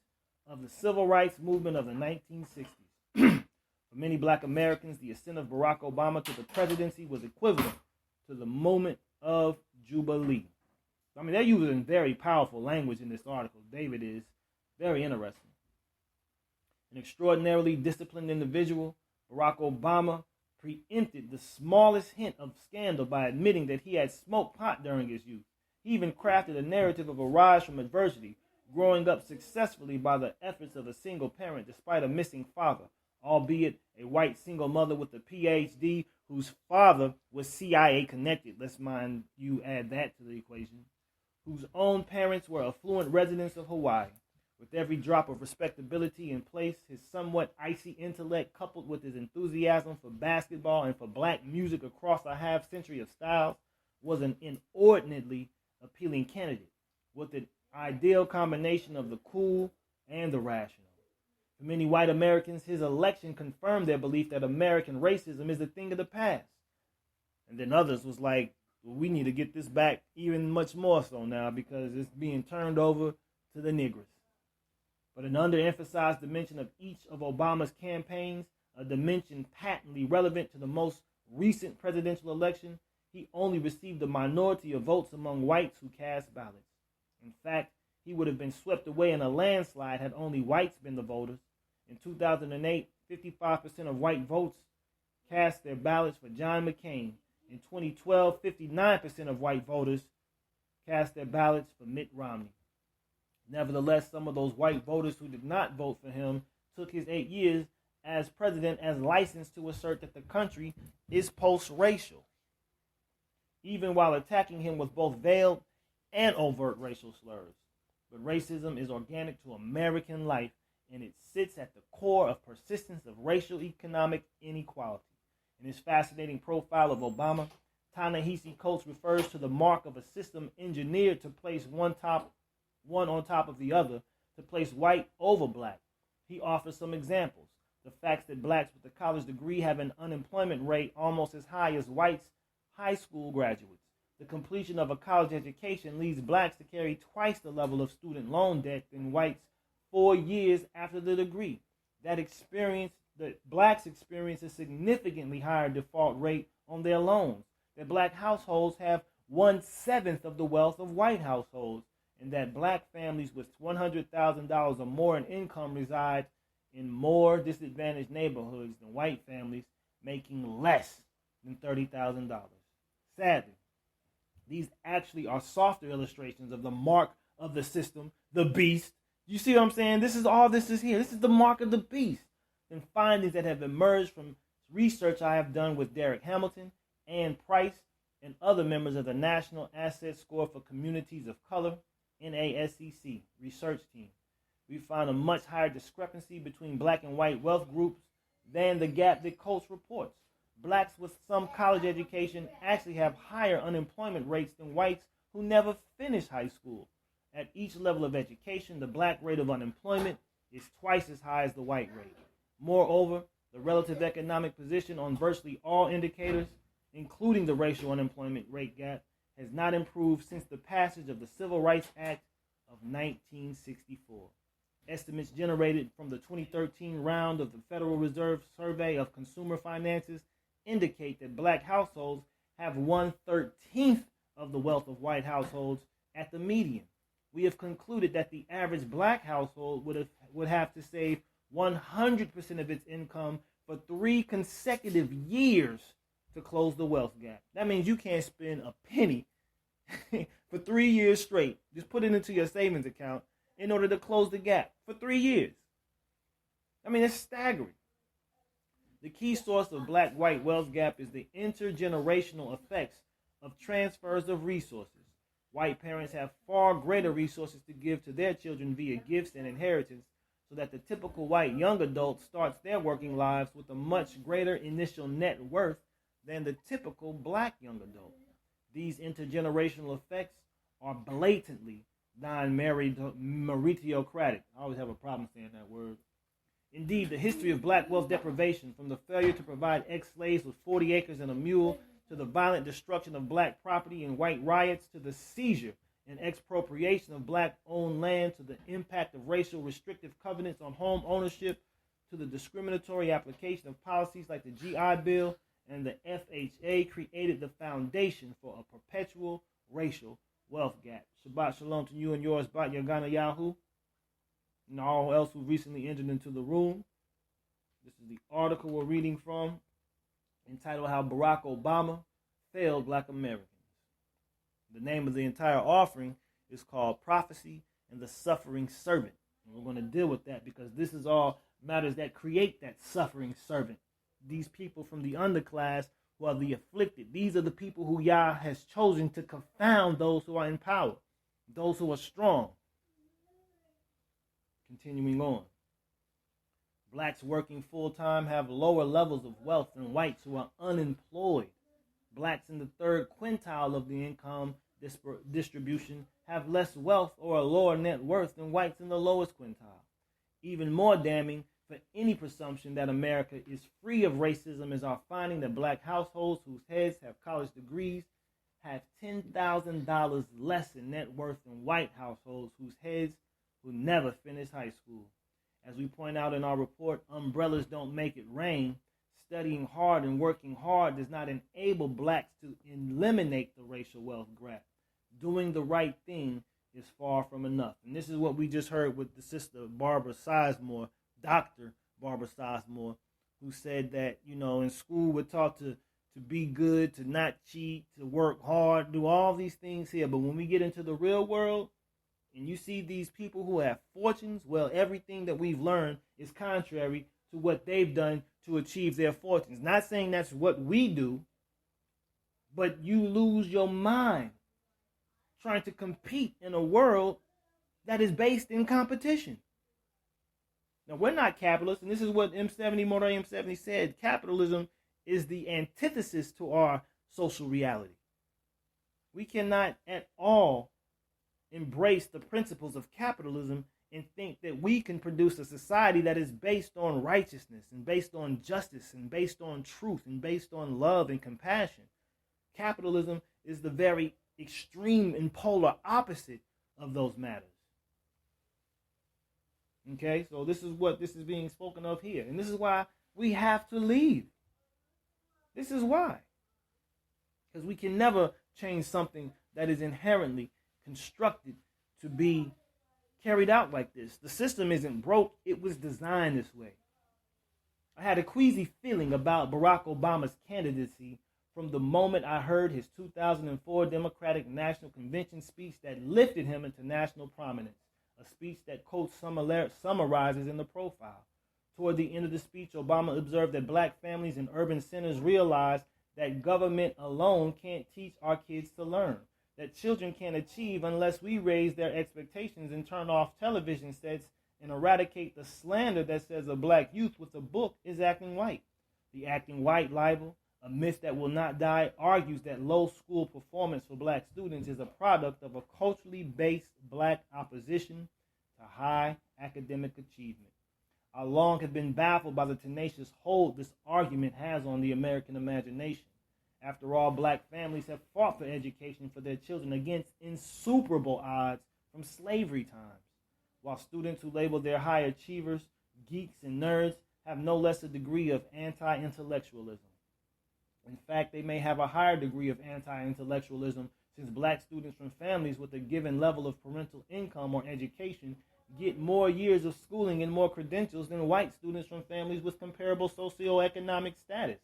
of the civil rights movement of the 1960s. For many black Americans, the ascent of Barack Obama to the presidency was equivalent to the moment of Jubilee. I mean, they're using very powerful language in this article. David is very interesting. An extraordinarily disciplined individual, Barack Obama preempted the smallest hint of scandal by admitting that he had smoked pot during his youth. He even crafted a narrative of a rise from adversity, growing up successfully by the efforts of a single parent despite a missing father, albeit a white single mother with a PhD whose father was CIA connected. Let's mind you add that to the equation. Whose own parents were affluent residents of Hawaii. With every drop of respectability in place, his somewhat icy intellect coupled with his enthusiasm for basketball and for black music across a half-century of styles was an inordinately appealing candidate with an ideal combination of the cool and the rational. For many white Americans, his election confirmed their belief that American racism is a thing of the past. And then others was like, well, we need to get this back even much more so now because it's being turned over to the niggers. But an underemphasized dimension of each of Obama's campaigns, a dimension patently relevant to the most recent presidential election, he only received a minority of votes among whites who cast ballots. In fact, he would have been swept away in a landslide had only whites been the voters. In 2008, 55% of white votes cast their ballots for John McCain. In 2012, 59% of white voters cast their ballots for Mitt Romney. Nevertheless, some of those white voters who did not vote for him took his 8 years as president as license to assert that the country is post-racial, even while attacking him with both veiled and overt racial slurs. But racism is organic to American life, and it sits at the core of persistence of racial economic inequality. In his fascinating profile of Obama, Ta-Nehisi Coates refers to the mark of a system engineered to place one on top of the other, to place white over black. He offers some examples. The facts that blacks with a college degree have an unemployment rate almost as high as whites' high school graduates. The completion of a college education leads blacks to carry twice the level of student loan debt than whites 4 years after the degree. That blacks experience a significantly higher default rate on their loans. That black households have 1/7 of the wealth of white households, and that black families with $100,000 or more in income reside in more disadvantaged neighborhoods than white families making less than $30,000. sadly, these actually are softer illustrations of the mark of the system, the beast. You see what I'm saying? This is here. This is the mark of the beast. And findings that have emerged from research I have done with Derek Hamilton, Ann Price, and other members of the National Asset Score for Communities of Color, NASCC, research team. We found a much higher discrepancy between black and white wealth groups than the gap that Coates reports. Blacks with some college education actually have higher unemployment rates than whites who never finished high school. At each level of education, the black rate of unemployment is twice as high as the white rate. Moreover, the relative economic position on virtually all indicators, including the racial unemployment rate gap, has not improved since the passage of the Civil Rights Act of 1964. Estimates generated from the 2013 round of the Federal Reserve Survey of Consumer Finances indicate that black households have 1/13 of the wealth of white households at the median. We have concluded that the average black household would have to save 100% of its income for 3 consecutive years to close the wealth gap. That means you can't spend a penny for 3 years straight. Just put it into your savings account in order to close the gap for 3 years. I mean, it's staggering. The key source of black-white wealth gap is the intergenerational effects of transfers of resources. White parents have far greater resources to give to their children via gifts and inheritance, so that the typical white young adult starts their working lives with a much greater initial net worth than the typical black young adult. These intergenerational effects are blatantly non-meritocratic. I always have a problem saying that word. Indeed, the history of black wealth deprivation, from the failure to provide ex-slaves with 40 acres and a mule, to the violent destruction of black property in white riots, to the seizure and expropriation of black-owned land, to the impact of racial restrictive covenants on home ownership, to the discriminatory application of policies like the GI Bill and the FHA, created the foundation for a perpetual racial wealth gap. Shabbat shalom to you and yours, Bat Yagana Yahoo, and all else who recently entered into the room. This is the article we're reading from, entitled How Barack Obama Failed Black Americans. The name of the entire offering is called Prophecy and the Suffering Servant. And we're going to deal with that because this is all matters that create that suffering servant. These people from the underclass who are the afflicted. These are the people who Yah has chosen to confound those who are in power, those who are strong. Continuing on. Blacks working full-time have lower levels of wealth than whites who are unemployed. Blacks in the third quintile of the income distribution have less wealth or a lower net worth than whites in the lowest quintile. Even more damning for any presumption that America is free of racism is our finding that black households whose heads have college degrees have $10,000 less in net worth than white households whose heads who never finished high school. As we point out in our report, umbrellas don't make it rain. Studying hard and working hard does not enable blacks to eliminate the racial wealth gap. Doing the right thing is far from enough. And this is what we just heard with the sister Barbara Sizemore, Dr. Barbara Sizemore, who said that, in school we're taught to be good, to not cheat, to work hard, do all these things here. But when we get into the real world, and you see these people who have fortunes, well, everything that we've learned is contrary to what they've done to achieve their fortunes. Not saying that's what we do, but you lose your mind trying to compete in a world that is based in competition. Now, we're not capitalists, and this is what Motor M70 said. Capitalism is the antithesis to our social reality. We cannot at all embrace the principles of capitalism and think that we can produce a society that is based on righteousness and based on justice and based on truth and based on love and compassion. Capitalism is the very extreme and polar opposite of those matters. Okay, so this is what this is being spoken of here. And this is why we have to leave. This is why. Because we can never change something that is inherently constructed to be carried out like this. The system isn't broke, it was designed this way. I had a queasy feeling about Barack Obama's candidacy from the moment I heard his 2004 Democratic National Convention speech that lifted him into national prominence, a speech that, quote, summarizes in the profile. Toward the end of the speech, Obama observed that black families in urban centers realize that government alone can't teach our kids to learn, that children can't achieve unless we raise their expectations and turn off television sets and eradicate the slander that says a black youth with a book is acting white. The acting white libel, a myth that will not die, argues that low school performance for black students is a product of a culturally based black opposition to high academic achievement. I long have been baffled by the tenacious hold this argument has on the American imagination. After all, black families have fought for education for their children against insuperable odds from slavery times, while students who label their high achievers, geeks, and nerds have no less a degree of anti-intellectualism. In fact, they may have a higher degree of anti-intellectualism since black students from families with a given level of parental income or education get more years of schooling and more credentials than white students from families with comparable socioeconomic status.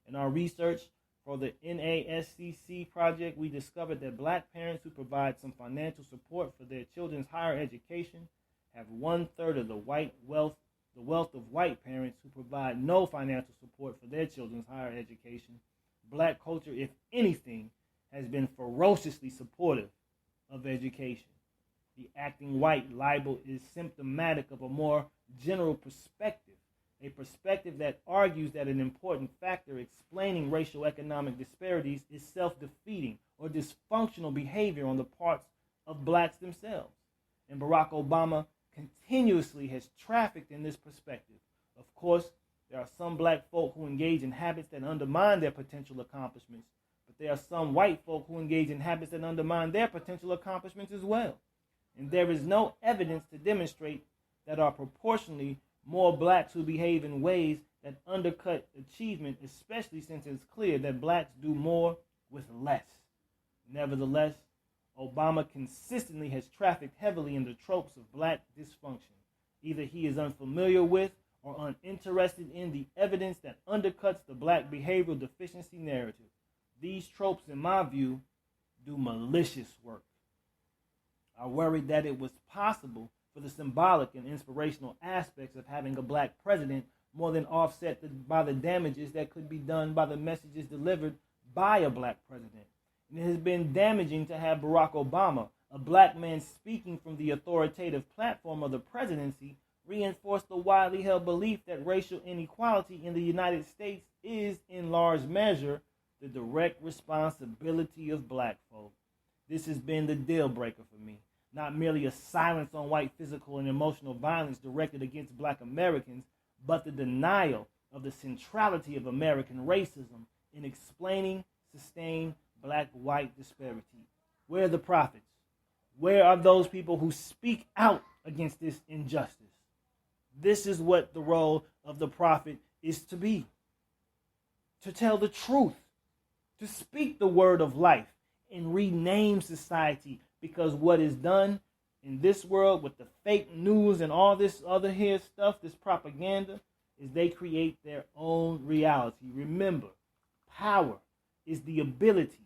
In our research for the NASCC project, we discovered that black parents who provide some financial support for their children's higher education have 1/3 of the wealth of white parents who provide no financial support for their children's higher education. Black culture, if anything, has been ferociously supportive of education. The acting white libel is symptomatic of a more general perspective, a perspective that argues that an important factor explaining racial economic disparities is self-defeating or dysfunctional behavior on the parts of blacks themselves. And Barack Obama continuously has trafficked in this perspective. Of course, there are some black folk who engage in habits that undermine their potential accomplishments, but there are some white folk who engage in habits that undermine their potential accomplishments as well. And there is no evidence to demonstrate that are proportionally more blacks who behave in ways that undercut achievement, especially since it's clear that blacks do more with less. Nevertheless, Obama consistently has trafficked heavily in the tropes of black dysfunction. Either he is unfamiliar with or uninterested in the evidence that undercuts the black behavioral deficiency narrative. These tropes, in my view, do malicious work. I worried that it was possible for the symbolic and inspirational aspects of having a black president more than offset by the damages that could be done by the messages delivered by a black president. And it has been damaging to have Barack Obama, a black man speaking from the authoritative platform of the presidency, reinforce the widely held belief that racial inequality in the United States is, in large measure, the direct responsibility of black folk. This has been the deal breaker for me. Not merely a silence on white physical and emotional violence directed against black Americans, but the denial of the centrality of American racism in explaining sustained black-white disparity. Where are the prophets? Where are those people who speak out against this injustice? This is what the role of the prophet is to be. To tell the truth, to speak the word of life and rename society, because what is done in this world with the fake news and all this other here stuff, this propaganda, is they create their own reality. Remember, power is the ability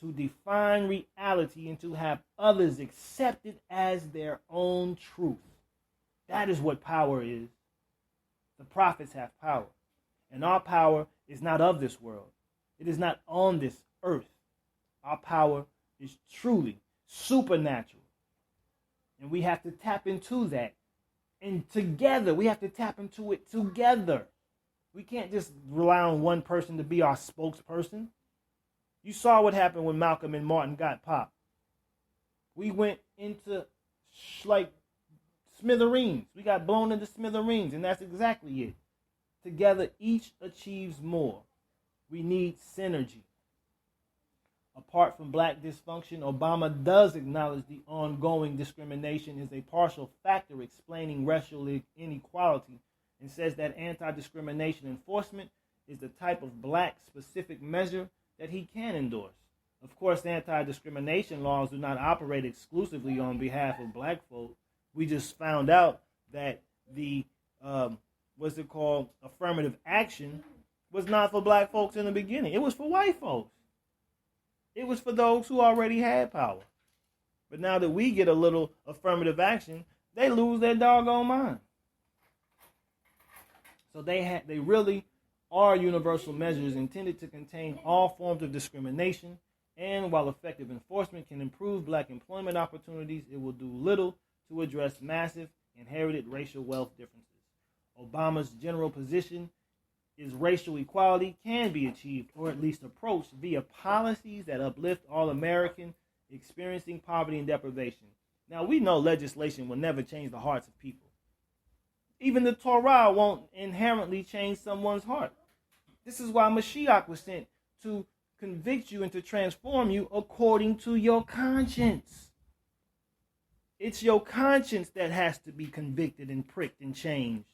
to define reality and to have others accept it as their own truth. That is what power is. The prophets have power. And our power is not of this world. It is not on this earth. Our power is truly supernatural. And we have to tap into that. And together, we have to tap into it together. We can't just rely on one person to be our spokesperson. You saw what happened when Malcolm and Martin got popped. We went into like smithereens. We got blown into smithereens, and that's exactly it. Together, each achieves more. We need synergy. Apart from black dysfunction, Obama does acknowledge the ongoing discrimination is a partial factor explaining racial inequality and says that anti-discrimination enforcement is the type of black-specific measure that he can endorse. Of course, anti-discrimination laws do not operate exclusively on behalf of black folk. We just found out that the, affirmative action was not for black folks in the beginning. It was for white folks. It was for those who already had power. But now that we get a little affirmative action, they lose their doggone mind. So they really are universal measures intended to contain all forms of discrimination, and while effective enforcement can improve black employment opportunities, it will do little to address massive inherited racial wealth differences. Obama's general position is racial equality can be achieved, or at least approached, via policies that uplift all Americans experiencing poverty and deprivation. Now, we know legislation will never change the hearts of people. Even the Torah won't inherently change someone's heart. This is why Mashiach was sent, to convict you and to transform you according to your conscience. It's your conscience that has to be convicted and pricked and changed.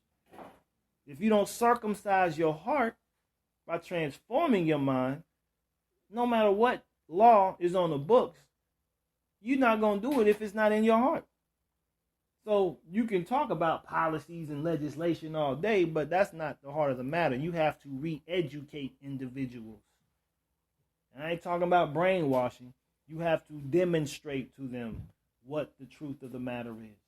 If you don't circumcise your heart by transforming your mind, no matter what law is on the books, you're not going to do it if it's not in your heart. So you can talk about policies and legislation all day, but that's not the heart of the matter. You have to re-educate individuals. And I ain't talking about brainwashing. You have to demonstrate to them what the truth of the matter is.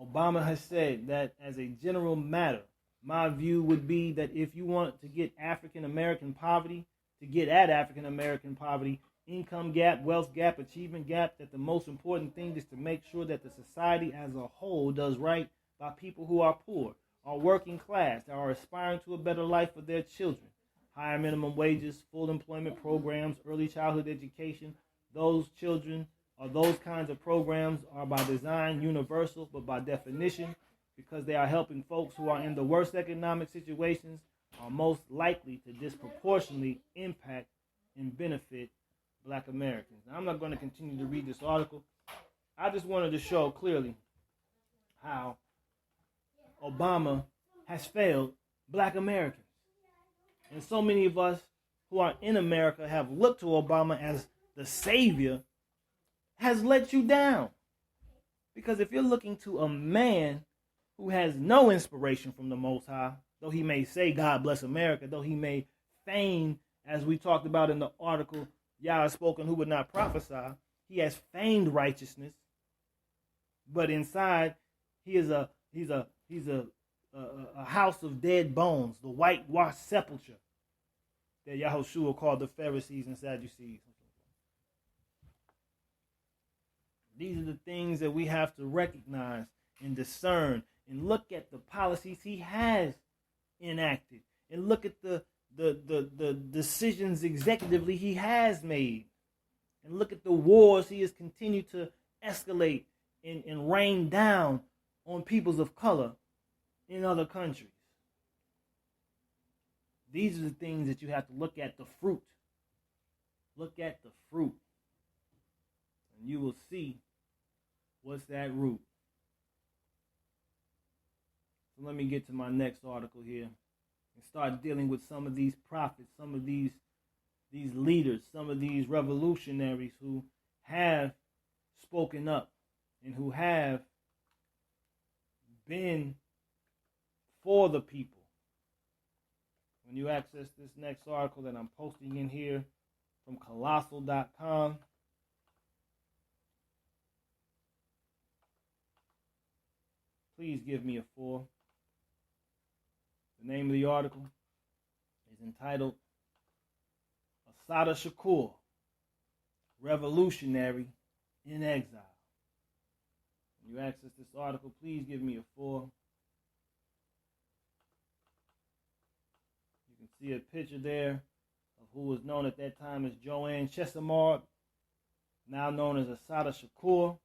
Obama has said that as a general matter, my view would be that if you want to get African American poverty, to get at African American poverty, income gap, wealth gap, achievement gap, that the most important thing is to make sure that the society as a whole does right by people who are poor, are working class, that are aspiring to a better life for their children. Higher minimum wages, full employment programs, early childhood education. Those children or those kinds of programs are by design universal, but by definition, because they are helping folks who are in the worst economic situations, are most likely to disproportionately impact and benefit black Americans. Now, I'm not going to continue to read this article. I just wanted to show clearly how Obama has failed black Americans. And so many of us who are in America have looked to Obama as the savior, has let you down. Because if you're looking to a man who has no inspiration from the Most High, though he may say God bless America, though he may feign, as we talked about in the article, Yah has spoken who would not prophesy, he has feigned righteousness, but inside he's a house of dead bones, the whitewashed sepulcher that Yahushua called the Pharisees and Sadducees. These are the things that we have to recognize and discern and look at the policies he has enacted and look at the decisions executively he has made and look at the wars he has continued to escalate and rain down on peoples of color in other countries. These are the things that you have to look at, the fruit. Look at the fruit. And you will see what's that root. So let me get to my next article here and start dealing with some of these prophets, some of these leaders, some of these revolutionaries who have spoken up and who have been for the people. When you access this next article that I'm posting in here from colossal.com, please give me a 4. The name of the article is entitled Assata Shakur, Revolutionary in Exile. When you access this article, please give me a 4. You can see a picture there of who was known at that time as Joanne Chesimard, now known as Assata Shakur.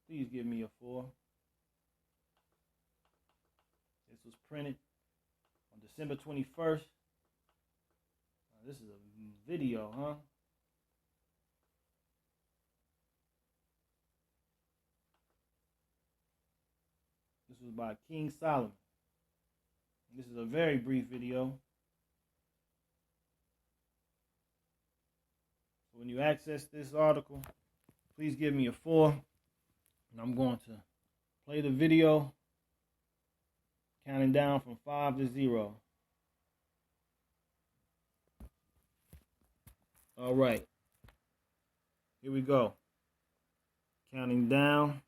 Please give me a 4. This was printed on December 21st. This is a video, huh? This was by King Solomon. This is a very brief video. So when you access this article, please give me a 4. And I'm going to play the video. Counting down from 5 to 0. All right. Here we go. Counting down.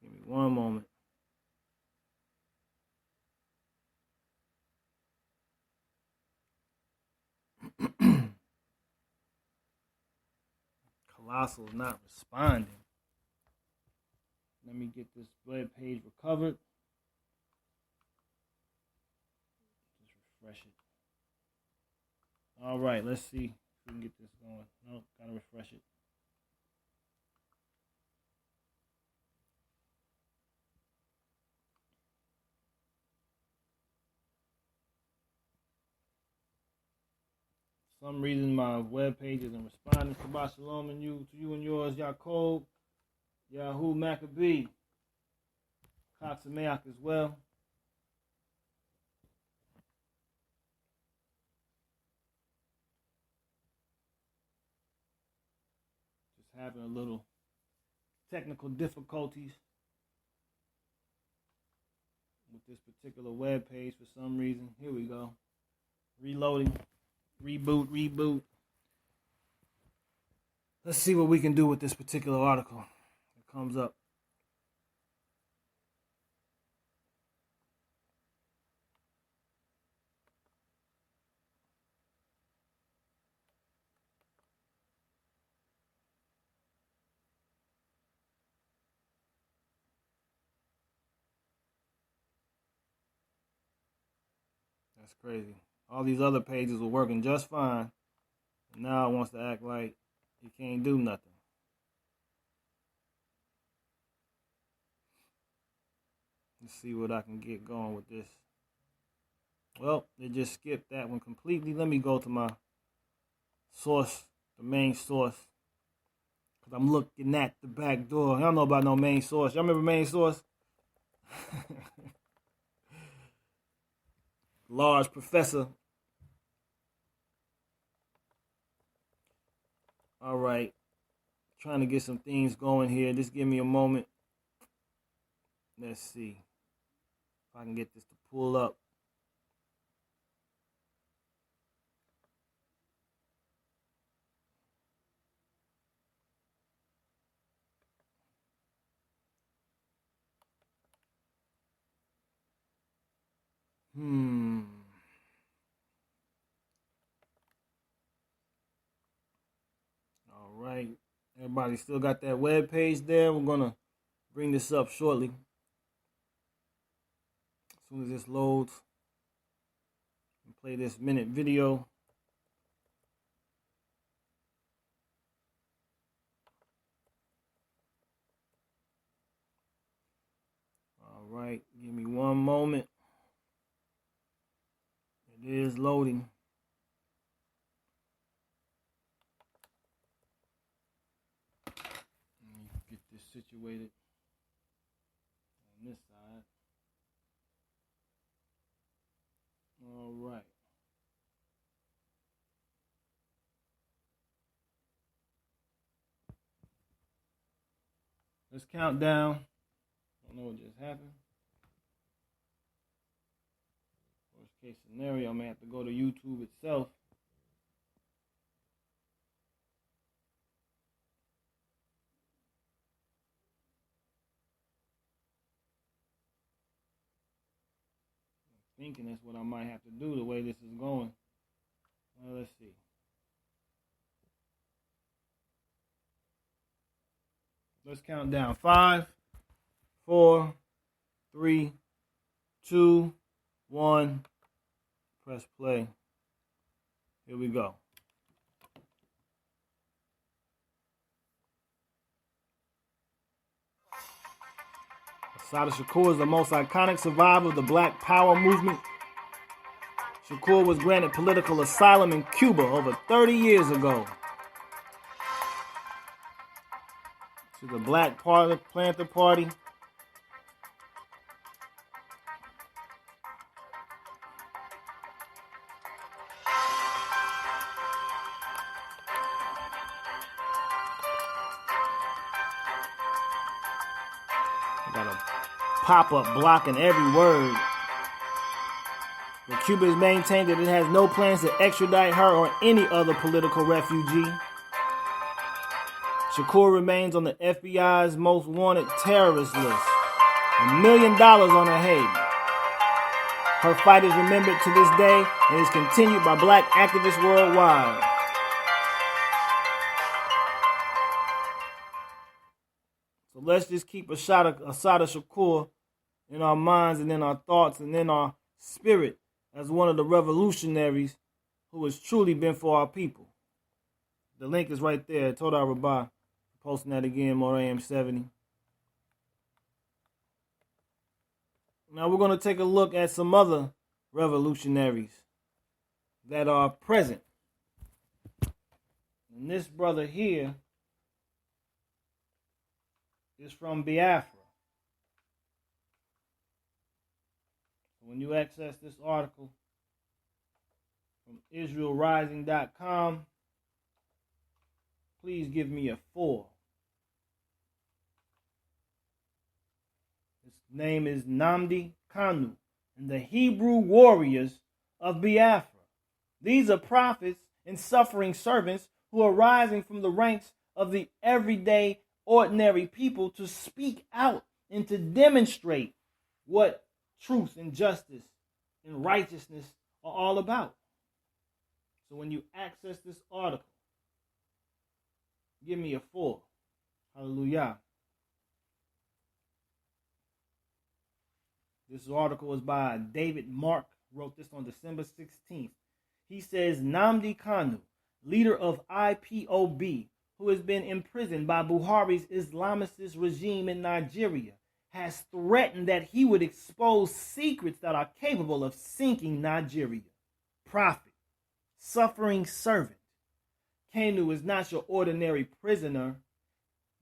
Give me one moment. Colossal's not responding. Let me get this web page recovered. Just refresh it. All right, let's see if we can get this going. Nope, gotta refresh it. For some reason my web page isn't responding. Shabbat shalom and to you and yours, Yaakov, Yahoo Maccabee, Chag Sameach as well. Just having a little technical difficulties with this particular web page for some reason. Here we go. Reloading. Reboot. Let's see what we can do with this particular article that comes up. That's crazy. All these other pages were working just fine. And now it wants to act like you can't do nothing. Let's see what I can get going with this. Well, they just skipped that one completely. Let me go to my source, the main source. Because I'm looking at the back door. I don't know about no main source. Y'all remember main source? Large professor. All right. Trying to get some things going here. Just give me a moment. Let's see if I can get this to pull up. All right. Everybody still got that web page there. We're going to bring this up shortly. As soon as this loads, and play this minute video. All right. Give me one moment. It is loading. Let me get this situated on this side. All right. Let's count down. I don't know what just happened. Worst case scenario, I may have to go to YouTube itself. I'm thinking that's what I might have to do the way this is going. Well, let's see. Let's count down. 5, 4, 3, 2, 1. Press play. Here we go. Assata Shakur is the most iconic survivor of the Black Power movement. Shakur was granted political asylum in Cuba over 30 years ago. To the Black Panther Party. Got a pop-up blocking every word. But Cuba has maintained that it has no plans to extradite her or any other political refugee. Shakur remains on the FBI's most wanted terrorist list. $1 million on her head. Her fight is remembered to this day and is continued by black activists worldwide. So let's just keep Assata Shakur in our minds and in our thoughts and in our spirit as one of the revolutionaries who has truly been for our people. The link is right there. Toda Rabbah. Posting that again, more AM70. Now we're going to take a look at some other revolutionaries that are present. And this brother here is from Biafra. When you access this article from IsraelRising.com, please give me a 4. His name is Nnamdi Kanu and the Hebrew warriors of Biafra. These are prophets and suffering servants who are rising from the ranks of the everyday, ordinary people to speak out and to demonstrate what truth and justice and righteousness are all about. So when you access this article, give me a 4. Hallelujah. This article is by David Mark, wrote this on December 16th. He says, Nnamdi Kanu, leader of IPOB, who has been imprisoned by Buhari's Islamist regime in Nigeria, has threatened that he would expose secrets that are capable of sinking Nigeria. Prophet, suffering servant. Kanu is not your ordinary prisoner.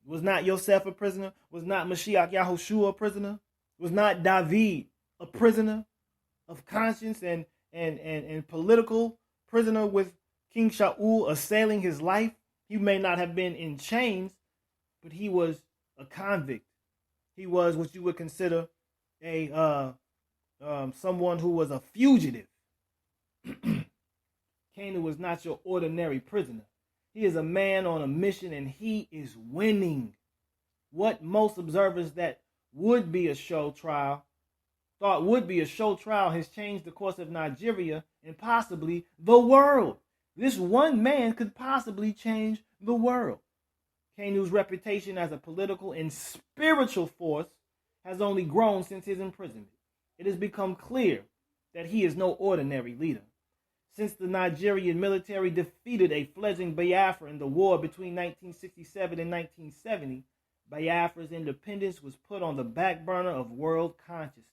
Was not Yosef a prisoner? Was not Mashiach Yahushua a prisoner? Was not David a prisoner of conscience and political prisoner with King Shaul assailing his life? He may not have been in chains, but he was a convict. He was what you would consider a someone who was a fugitive. Kanu was not your ordinary prisoner. He is a man on a mission and he is winning. What most observers that would be a show trial thought would be a show trial has changed the course of Nigeria and possibly the world. This one man could possibly change the world. Kanu's reputation as a political and spiritual force has only grown since his imprisonment. It has become clear that he is no ordinary leader. Since the Nigerian military defeated a fledgling Biafra in the war between 1967 and 1970, Biafra's independence was put on the back burner of world consciousness.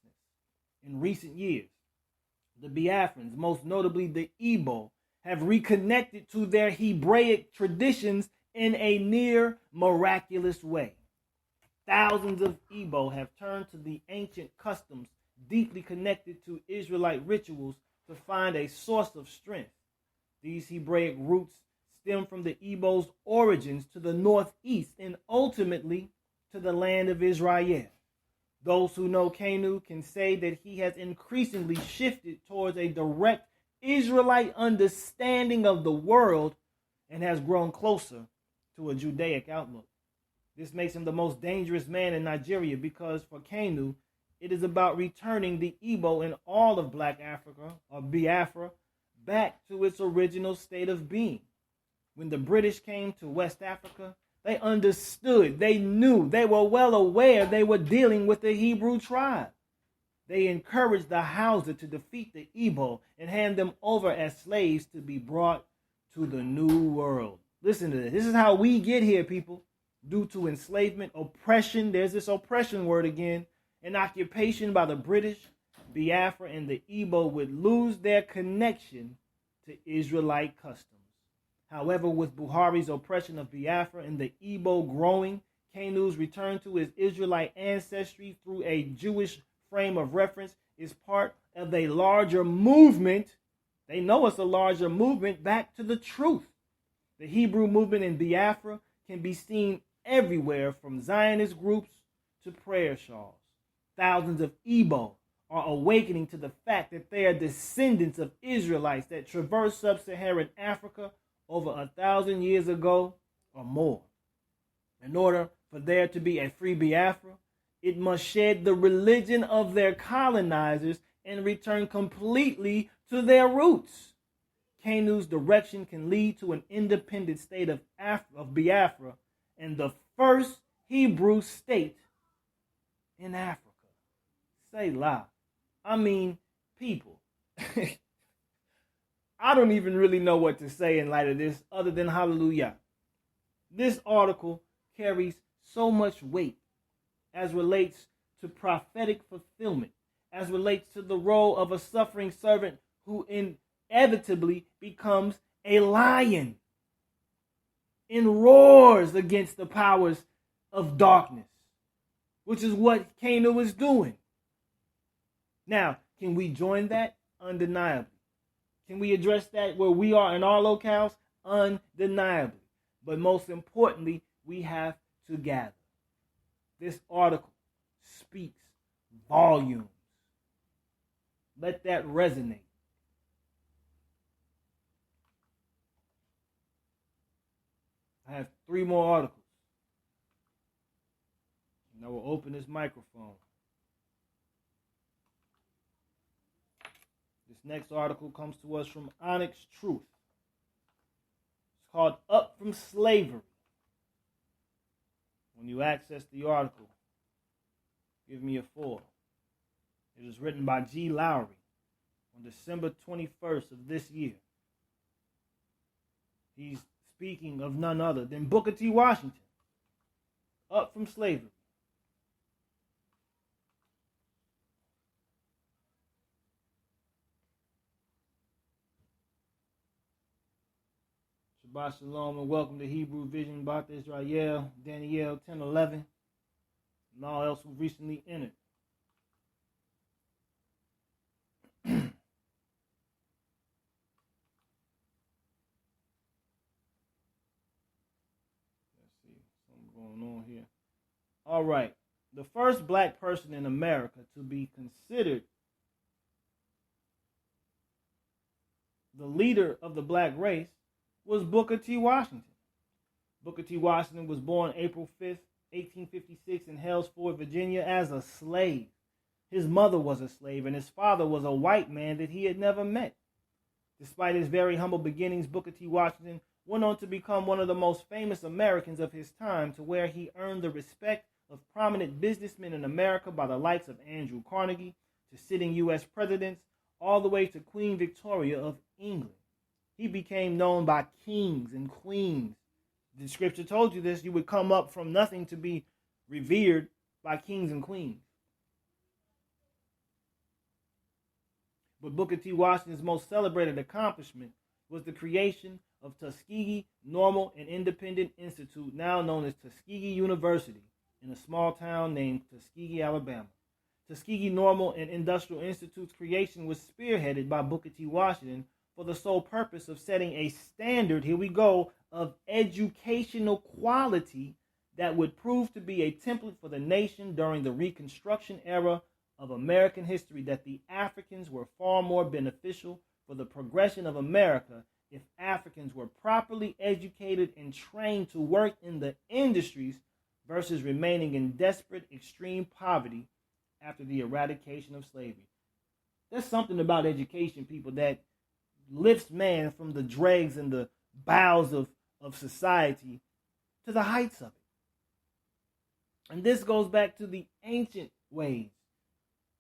In recent years, the Biafrans, most notably the Igbo, have reconnected to their Hebraic traditions in a near miraculous way. Thousands of Igbo have turned to the ancient customs deeply connected to Israelite rituals to find a source of strength. These Hebraic roots stem from the Igbo's origins to the northeast and ultimately to the land of Israel. Those who know Kanu can say that he has increasingly shifted towards a direct Israelite understanding of the world and has grown closer to a Judaic outlook. This makes him the most dangerous man in Nigeria because for Kanu, it is about returning the Igbo and all of Black Africa, or Biafra, back to its original state of being. When the British came to West Africa, they understood, they knew, they were well aware they were dealing with the Hebrew tribe. They encouraged the Hausa to defeat the Igbo and hand them over as slaves to be brought to the New World. Listen to this. This is how we get here, people. Due to enslavement, oppression, there's this oppression word again, and occupation by the British, Biafra and the Igbo would lose their connection to Israelite customs. However, with Buhari's oppression of Biafra and the Igbo growing, Kanu's return to his Israelite ancestry through a Jewish frame of reference is part of a larger movement. They know it's a larger movement back to the truth. The Hebrew movement in Biafra can be seen everywhere from Zionist groups to prayer shawls. Thousands of Igbo are awakening to the fact that they are descendants of Israelites that traversed sub-Saharan Africa over 1,000 years ago or more. In order for there to be a free Biafra, it must shed the religion of their colonizers and return completely to their roots. Kanu's direction can lead to an independent state of Biafra and the first Hebrew state in Africa. Say la. I mean, people. I don't even really know what to say in light of this other than hallelujah. This article carries so much weight as relates to prophetic fulfillment, as relates to the role of a suffering servant who inevitably becomes a lion and roars against the powers of darkness, which is what Kanu was doing. Now, can we join that? Undeniably. Can we address that where we are in our locales? Undeniably. But most importantly, we have to gather. This article speaks volumes. Let that resonate. I have 3 more articles. And I will open this microphone. This next article comes to us from Onyx Truth. It's called Up from Slavery. When you access the article, give me a 4. It is written by G. Lowry on December 21st of this year. He's speaking of none other than Booker T. Washington. Up from Slavery. Shabbat Shalom and welcome to Hebrew Vision, Bart Israel, Daniel 10:11, and all else who recently entered. Let's see, something going on here. All right, the first black person in America to be considered the leader of the black race was Booker T. Washington. Booker T. Washington was born April 5th, 1856 in Hell's Ford, Virginia as a slave. His mother was a slave and his father was a white man that he had never met. Despite his very humble beginnings, Booker T. Washington went on to become one of the most famous Americans of his time, to where he earned the respect of prominent businessmen in America by the likes of Andrew Carnegie, to sitting U.S. presidents, all the way to Queen Victoria of England. He became known by kings and queens. The scripture told you this. You would come up from nothing to be revered by kings and queens. But Booker T. Washington's most celebrated accomplishment was the creation of Tuskegee Normal and Independent Institute, now known as Tuskegee University, in a small town named Tuskegee, Alabama. Tuskegee Normal and Industrial Institute's creation was spearheaded by Booker T. Washington for the sole purpose of setting a standard, here we go, of educational quality that would prove to be a template for the nation during the Reconstruction era of American history, that the Africans were far more beneficial for the progression of America if Africans were properly educated and trained to work in the industries versus remaining in desperate, extreme poverty after the eradication of slavery. There's something about education, people, that lifts man from the dregs and the bowels of society to the heights of it. And this goes back to the ancient ways.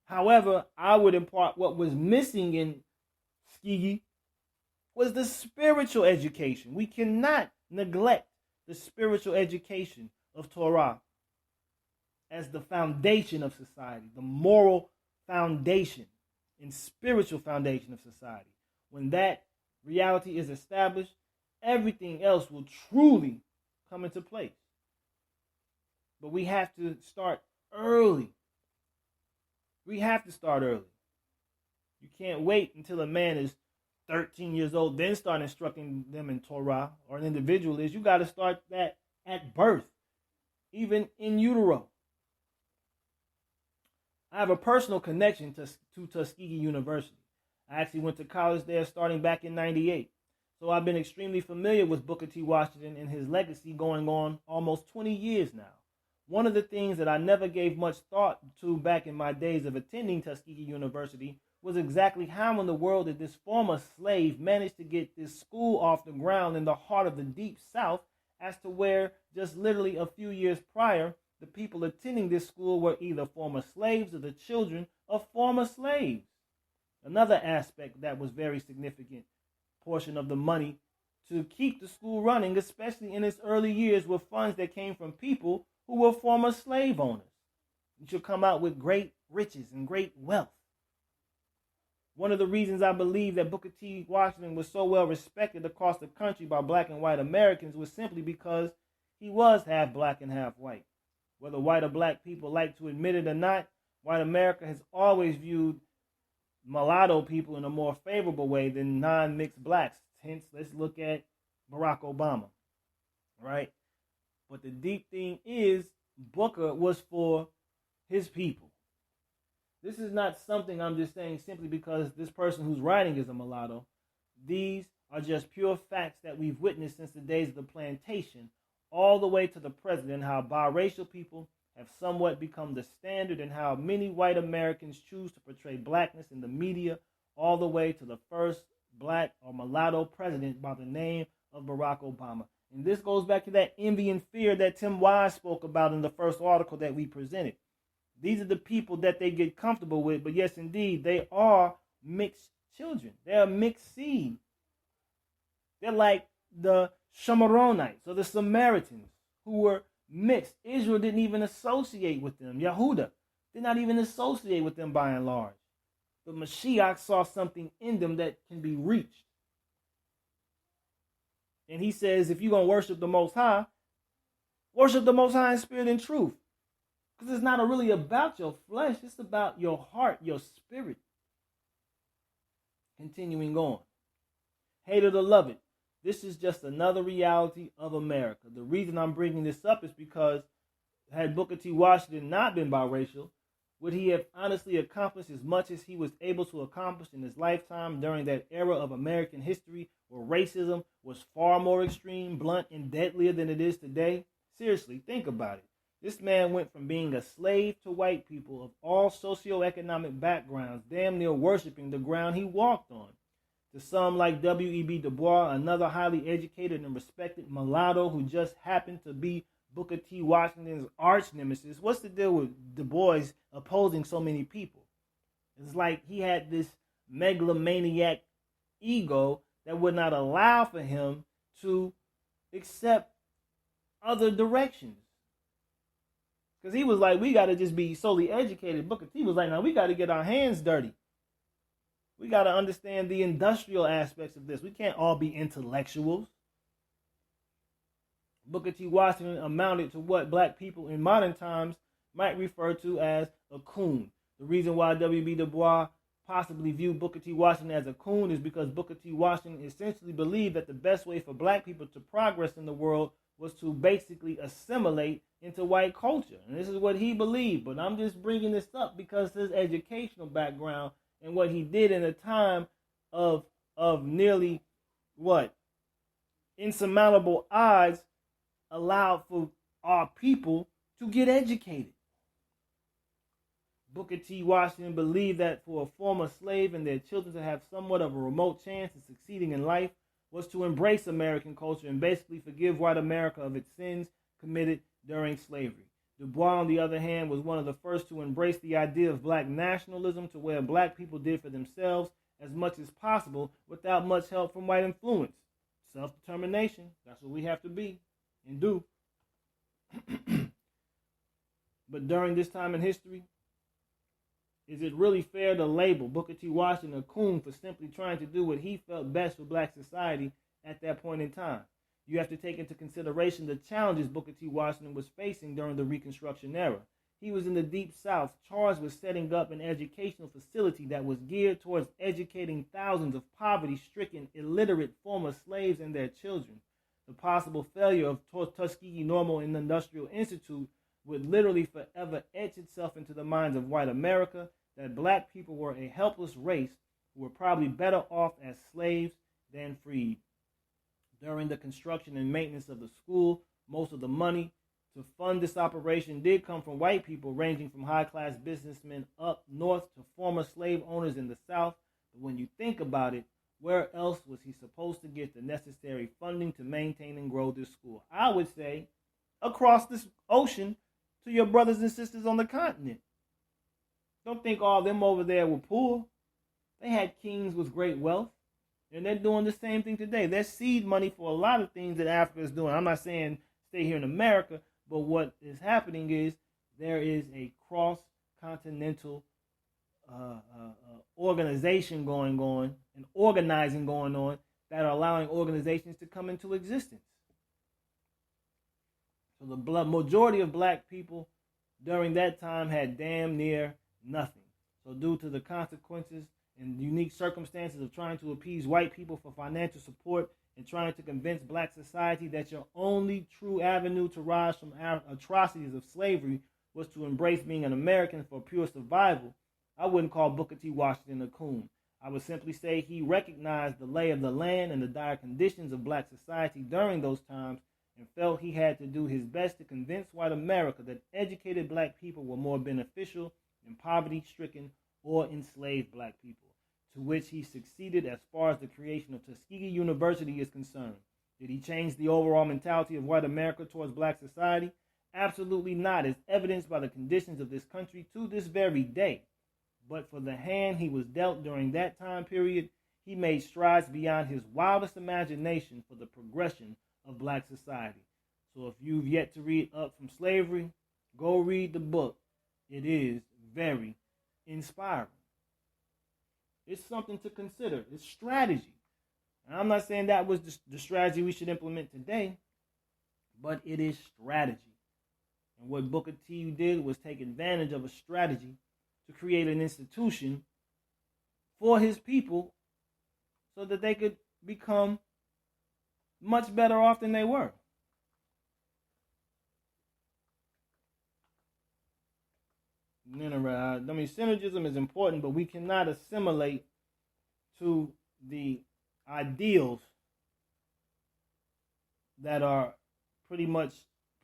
However, I would impart what was missing in Tuskegee was the spiritual education. We cannot neglect the spiritual education of Torah as the foundation of society, the moral foundation and spiritual foundation of society. When that reality is established, everything else will truly come into place. But we have to start early. We have to start early. You can't wait until a man is 13 years old, then start instructing them in Torah, or an individual is. You got to start that at birth, even in utero. I have a personal connection to Tuskegee University. I actually went to college there starting back in '98. So I've been extremely familiar with Booker T. Washington and his legacy going on almost 20 years now. One of the things that I never gave much thought to back in my days of attending Tuskegee University was exactly how in the world did this former slave manage to get this school off the ground in the heart of the Deep South, as to where just literally a few years prior, the people attending this school were either former slaves or the children of former slaves. Another aspect that was very significant portion of the money to keep the school running, especially in its early years, were funds that came from people who were former slave owners. You should come out with great riches and great wealth. One of the reasons I believe that Booker T. Washington was so well respected across the country by black and white Americans was simply because he was half black and half white. Whether white or black people like to admit it or not, white America has always viewed mulatto people in a more favorable way than non-mixed blacks. Hence, let's look at Barack Obama, right? But the deep thing is, Booker was for his people. This is not something I'm just saying simply because this person who's writing is a mulatto. These are just pure facts that we've witnessed since the days of the plantation, all the way to the present, and how biracial people have somewhat become the standard, and how many white Americans choose to portray blackness in the media, all the way to the first black or mulatto president by the name of Barack Obama. And this goes back to that envy and fear that Tim Wise spoke about in the first article that we presented. These are the people that they get comfortable with, but yes, indeed, they are mixed children. They are mixed seed. They're like the Shomronites or the Samaritans who were mixed. Israel didn't even associate with them. Yehuda did not even associate with them by and large. But Mashiach saw something in them that can be reached. And he says, if you're going to worship the Most High in spirit and truth. Because it's not really about your flesh. It's about your heart, your spirit. Continuing on. Hated or love it. This is just another reality of America. The reason I'm bringing this up is because had Booker T. Washington not been biracial, would he have honestly accomplished as much as he was able to accomplish in his lifetime during that era of American history where racism was far more extreme, blunt, and deadlier than it is today? Seriously, think about it. This man went from being a slave to white people of all socioeconomic backgrounds, damn near worshiping the ground he walked on. To some like W.E.B. Du Bois, another highly educated and respected mulatto who just happened to be Booker T. Washington's arch nemesis. What's the deal with Du Bois opposing so many people? It's like he had this megalomaniac ego that would not allow for him to accept other directions. Because he was like, we got to just be solely educated. Booker T was like, no, we got to get our hands dirty. We got to understand the industrial aspects of this. We can't all be intellectuals. Booker T. Washington amounted to what black people in modern times might refer to as a coon. The reason why W.B. Du Bois possibly viewed Booker T. Washington as a coon is because Booker T. Washington essentially believed that the best way for black people to progress in the world was to basically assimilate into white culture. And this is what he believed. But I'm just bringing this up because his educational background and what he did in a time of nearly, insurmountable odds allowed for our people to get educated. Booker T. Washington believed that for a former slave and their children to have somewhat of a remote chance of succeeding in life was to embrace American culture and basically forgive white America of its sins committed during slavery. Du Bois, on the other hand, was one of the first to embrace the idea of black nationalism, to where black people did for themselves as much as possible without much help from white influence. Self-determination, that's what we have to be and do. But during this time in history, is it really fair to label Booker T. Washington a coon for simply trying to do what he felt best for black society at that point in time? You have to take into consideration the challenges Booker T. Washington was facing during the Reconstruction era. He was in the Deep South, charged with setting up an educational facility that was geared towards educating thousands of poverty-stricken, illiterate former slaves and their children. The possible failure of Tuskegee Normal and Industrial Institute would literally forever etch itself into the minds of white America that black people were a helpless race who were probably better off as slaves than freed. During the construction and maintenance of the school, most of the money to fund this operation did come from white people, ranging from high-class businessmen up north to former slave owners in the South. But when you think about it, where else was he supposed to get the necessary funding to maintain and grow this school? I would say across this ocean to your brothers and sisters on the continent. Don't think all them over there were poor. They had kings with great wealth, and they're doing the same thing today. There's seed money for a lot of things that Africa is doing. I'm not saying stay here in America, but what is happening is there is a cross-continental organization going on and organizing going on that are allowing organizations to come into existence. So the majority of black people during that time had damn near nothing. So due to the consequences and unique circumstances of trying to appease white people for financial support and trying to convince black society that your only true avenue to rise from atrocities of slavery was to embrace being an American for pure survival, I wouldn't call Booker T. Washington a coon. I would simply say he recognized the lay of the land and the dire conditions of black society during those times and felt he had to do his best to convince white America that educated black people were more beneficial than poverty-stricken or enslaved black people, to which he succeeded as far as the creation of Tuskegee University is concerned. Did he change the overall mentality of white America towards black society? Absolutely not, as evidenced by the conditions of this country to this very day. But for the hand he was dealt during that time period, he made strides beyond his wildest imagination for the progression of black society. So if you've yet to read Up From Slavery, go read the book. It is very inspiring. It's something to consider. It's strategy. And I'm not saying that was the strategy we should implement today, but it is strategy. And what Booker T did was take advantage of a strategy to create an institution for his people so that they could become much better off than they were. Synergism is important, but we cannot assimilate to the ideals that are pretty much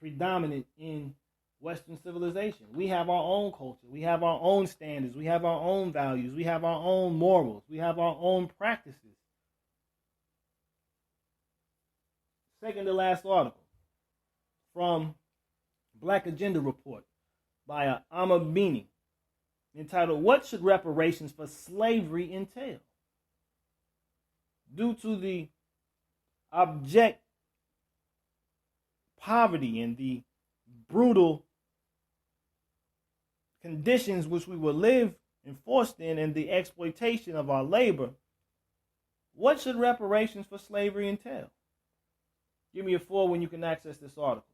predominant in Western civilization. We have our own culture. We have our own standards. We have our own values. We have our own morals. We have our own practices. Second to last article from Black Agenda Report by Amma Bini, entitled, "What Should Reparations for Slavery Entail?" Due to the abject poverty and the brutal conditions which we will live enforced in and the exploitation of our labor, what should reparations for slavery entail? Give me a 4 when you can access this article.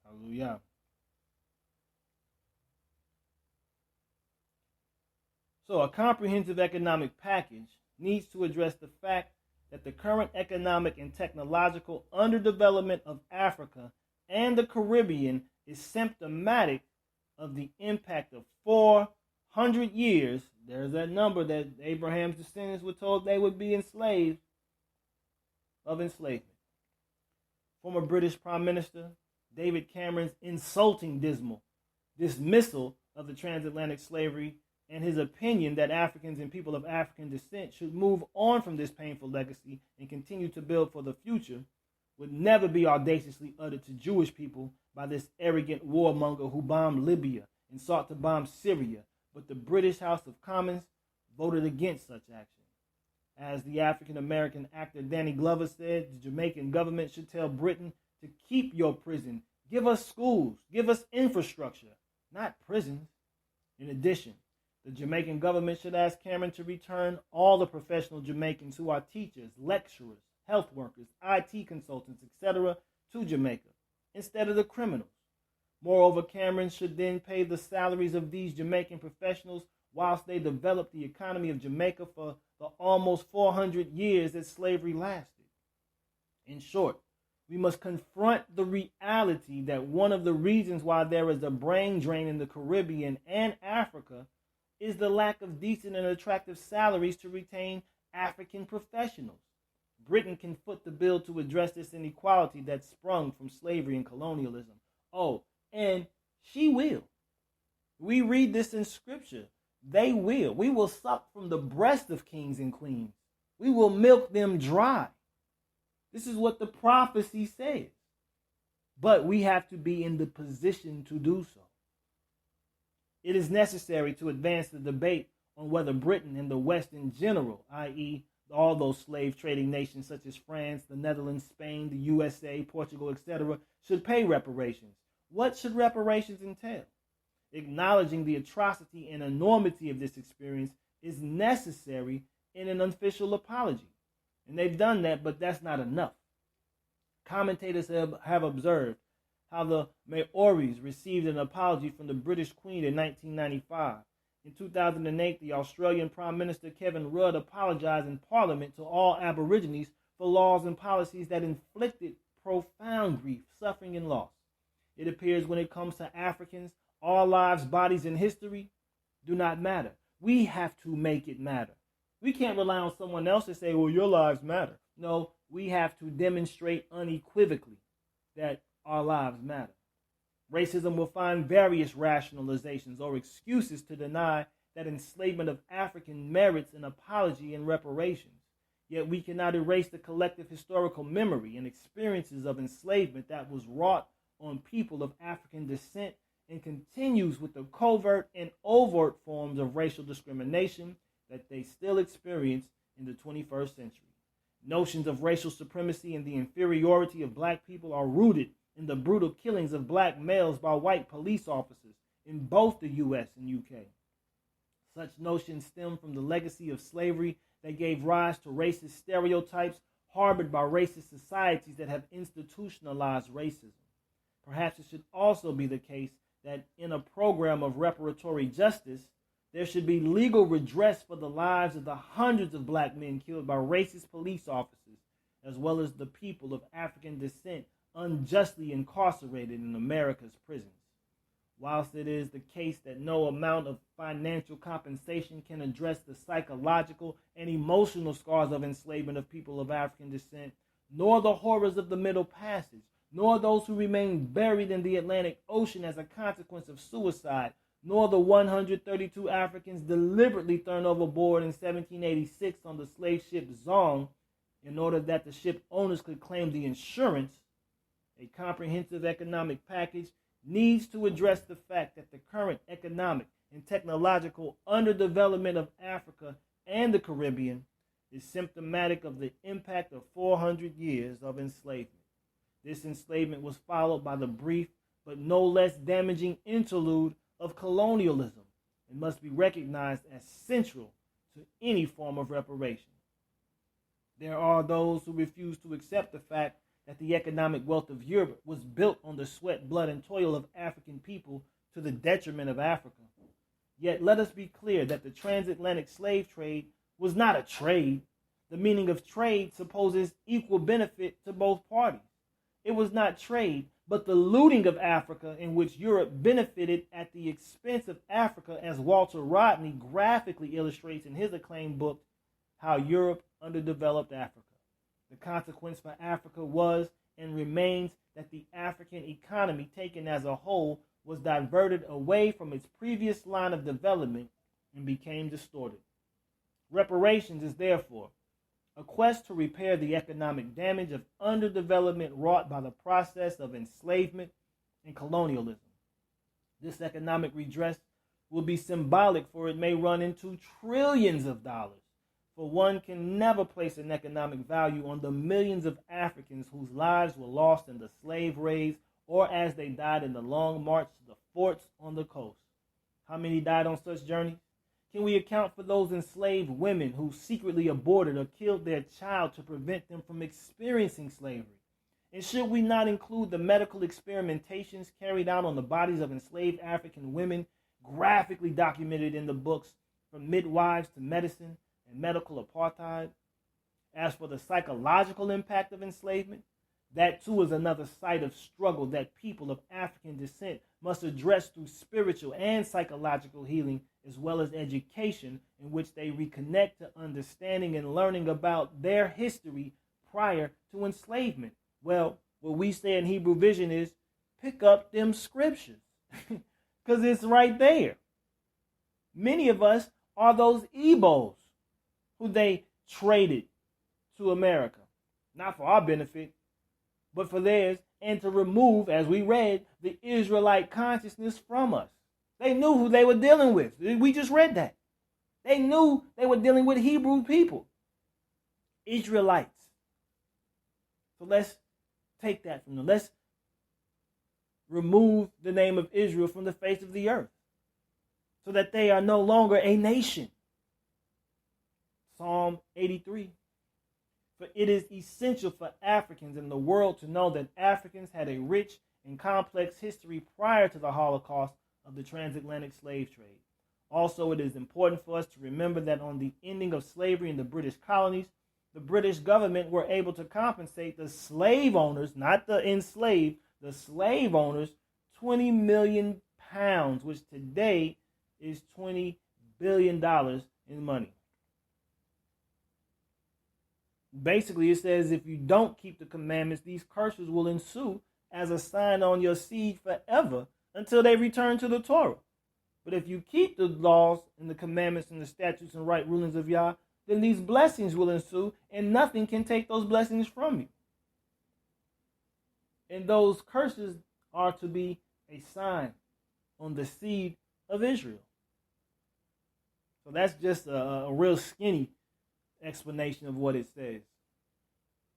Hallelujah. So a comprehensive economic package needs to address the fact that the current economic and technological underdevelopment of Africa and the Caribbean is symptomatic of the impact of 400 years. There's that number that Abraham's descendants were told they would be enslaved, of enslavement. Former British Prime Minister David Cameron's insulting dismissal of the transatlantic slavery and his opinion that Africans and people of African descent should move on from this painful legacy and continue to build for the future would never be audaciously uttered to Jewish people by this arrogant warmonger who bombed Libya and sought to bomb Syria, but the British House of Commons voted against such action. As the African-American actor Danny Glover said, the Jamaican government should tell Britain to keep your prison, give us schools, give us infrastructure, not prisons. In addition, the Jamaican government should ask Cameron to return all the professional Jamaicans who are teachers, lecturers, health workers, IT consultants, etc. to Jamaica, instead of the criminals. Moreover, Cameron should then pay the salaries of these Jamaican professionals whilst they develop the economy of Jamaica for the almost 400 years that slavery lasted. In short, we must confront the reality that one of the reasons why there is a brain drain in the Caribbean and Africa is the lack of decent and attractive salaries to retain African professionals. Britain can foot the bill to address this inequality that sprung from slavery and colonialism. Oh, and she will. We read this in scripture. They will. We will suck from the breast of kings and queens. We will milk them dry. This is what the prophecy says. But we have to be in the position to do so. It is necessary to advance the debate on whether Britain and the West in general, i.e., all those slave trading nations such as France, the Netherlands, Spain, the USA, Portugal, etc., should pay reparations. What should reparations entail? Acknowledging the atrocity and enormity of this experience is necessary in an official apology. And they've done that, but that's not enough. Commentators have observed how the Maoris received an apology from the British Queen in 1995. In 2008, the Australian Prime Minister Kevin Rudd apologized in Parliament to all Aborigines for laws and policies that inflicted profound grief, suffering, and loss. It appears when it comes to Africans, all lives, bodies, and history do not matter. We have to make it matter. We can't rely on someone else to say, well, your lives matter. No, we have to demonstrate unequivocally that our lives matter. Racism will find various rationalizations or excuses to deny that enslavement of African merits an apology and reparations. Yet we cannot erase the collective historical memory and experiences of enslavement that was wrought on people of African descent and continues with the covert and overt forms of racial discrimination that they still experience in the 21st century. Notions of racial supremacy and the inferiority of black people are rooted in the brutal killings of black males by white police officers in both the U.S. and U.K. Such notions stem from the legacy of slavery that gave rise to racist stereotypes harbored by racist societies that have institutionalized racism. Perhaps it should also be the case that in a program of reparatory justice, there should be legal redress for the lives of the hundreds of black men killed by racist police officers, as well as the people of African descent unjustly incarcerated in America's prisons. Whilst it is the case that no amount of financial compensation can address the psychological and emotional scars of enslavement of people of African descent, nor the horrors of the Middle Passage, nor those who remain buried in the Atlantic Ocean as a consequence of suicide, nor the 132 Africans deliberately thrown overboard in 1786 on the slave ship Zong in order that the ship owners could claim the insurance, a comprehensive economic package needs to address the fact that the current economic and technological underdevelopment of Africa and the Caribbean is symptomatic of the impact of 400 years of enslavement. This enslavement was followed by the brief but no less damaging interlude of colonialism and must be recognized as central to any form of reparation. There are those who refuse to accept the fact that the economic wealth of Europe was built on the sweat, blood, and toil of African people to the detriment of Africa. Yet let us be clear that the transatlantic slave trade was not a trade. The meaning of trade supposes equal benefit to both parties. It was not trade, but the looting of Africa in which Europe benefited at the expense of Africa, as Walter Rodney graphically illustrates in his acclaimed book, How Europe Underdeveloped Africa. The consequence for Africa was and remains that the African economy, taken as a whole, was diverted away from its previous line of development and became distorted. Reparations is therefore a quest to repair the economic damage of underdevelopment wrought by the process of enslavement and colonialism. This economic redress will be symbolic, for it may run into trillions of dollars. For one can never place an economic value on the millions of Africans whose lives were lost in the slave raids or as they died in the long march to the forts on the coast. How many died on such journeys? Can we account for those enslaved women who secretly aborted or killed their child to prevent them from experiencing slavery? And should we not include the medical experimentations carried out on the bodies of enslaved African women, graphically documented in the books From Midwives to Medicine, and medical apartheid. As for the psychological impact of enslavement, that too is another site of struggle that people of African descent must address through spiritual and psychological healing, as well as education, in which they reconnect to understanding and learning about their history prior to enslavement. Well, what we say in Hebrew Vision is pick up them scriptures, because it's right there. Many of us are those Igbos who they traded to America, not for our benefit, but for theirs, and to remove, as we read, the Israelite consciousness from us. They knew who they were dealing with. We just read that. They knew they were dealing with Hebrew people, Israelites. So let's take that from them. Let's remove the name of Israel from the face of the earth so that they are no longer a nation. Psalm 83. For it is essential for Africans in the world to know that Africans had a rich and complex history prior to the Holocaust of the transatlantic slave trade. Also, it is important for us to remember that on the ending of slavery in the British colonies, the British government were able to compensate the slave owners, not the enslaved, the slave owners, 20 million pounds, which today is $20 billion in money. Basically, it says if you don't keep the commandments, these curses will ensue as a sign on your seed forever until they return to the Torah. But if you keep the laws and the commandments and the statutes and right rulings of Yah, then these blessings will ensue, and nothing can take those blessings from you. And those curses are to be a sign on the seed of Israel. So that's just a real skinny explanation of what it says.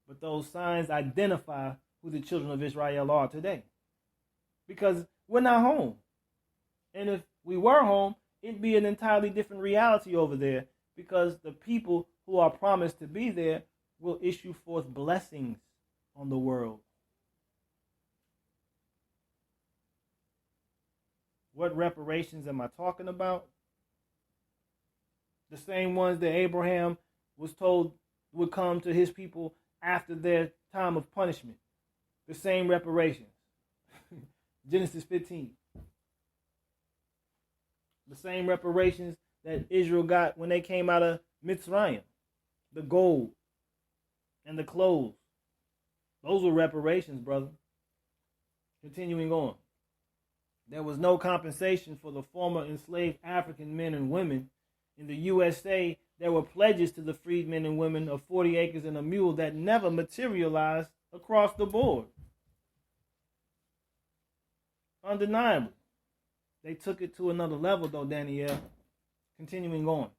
But those signs identify who the children of Israel are today. Because we're not home. And if we were home, it'd be an entirely different reality over there, because the people who are promised to be there will issue forth blessings on the world. What reparations am I talking about? The same ones that Abraham was told would come to his people after their time of punishment. The same reparations. Genesis 15. The same reparations that Israel got when they came out of Mitzrayim. The gold and the clothes. Those were reparations, brother. Continuing on. There was no compensation for the former enslaved African men and women. In the USA, there were pledges to the freedmen and women of 40 acres and a mule that never materialized across the board. Undeniably. They took it to another level, though, Danielle. Continuing on.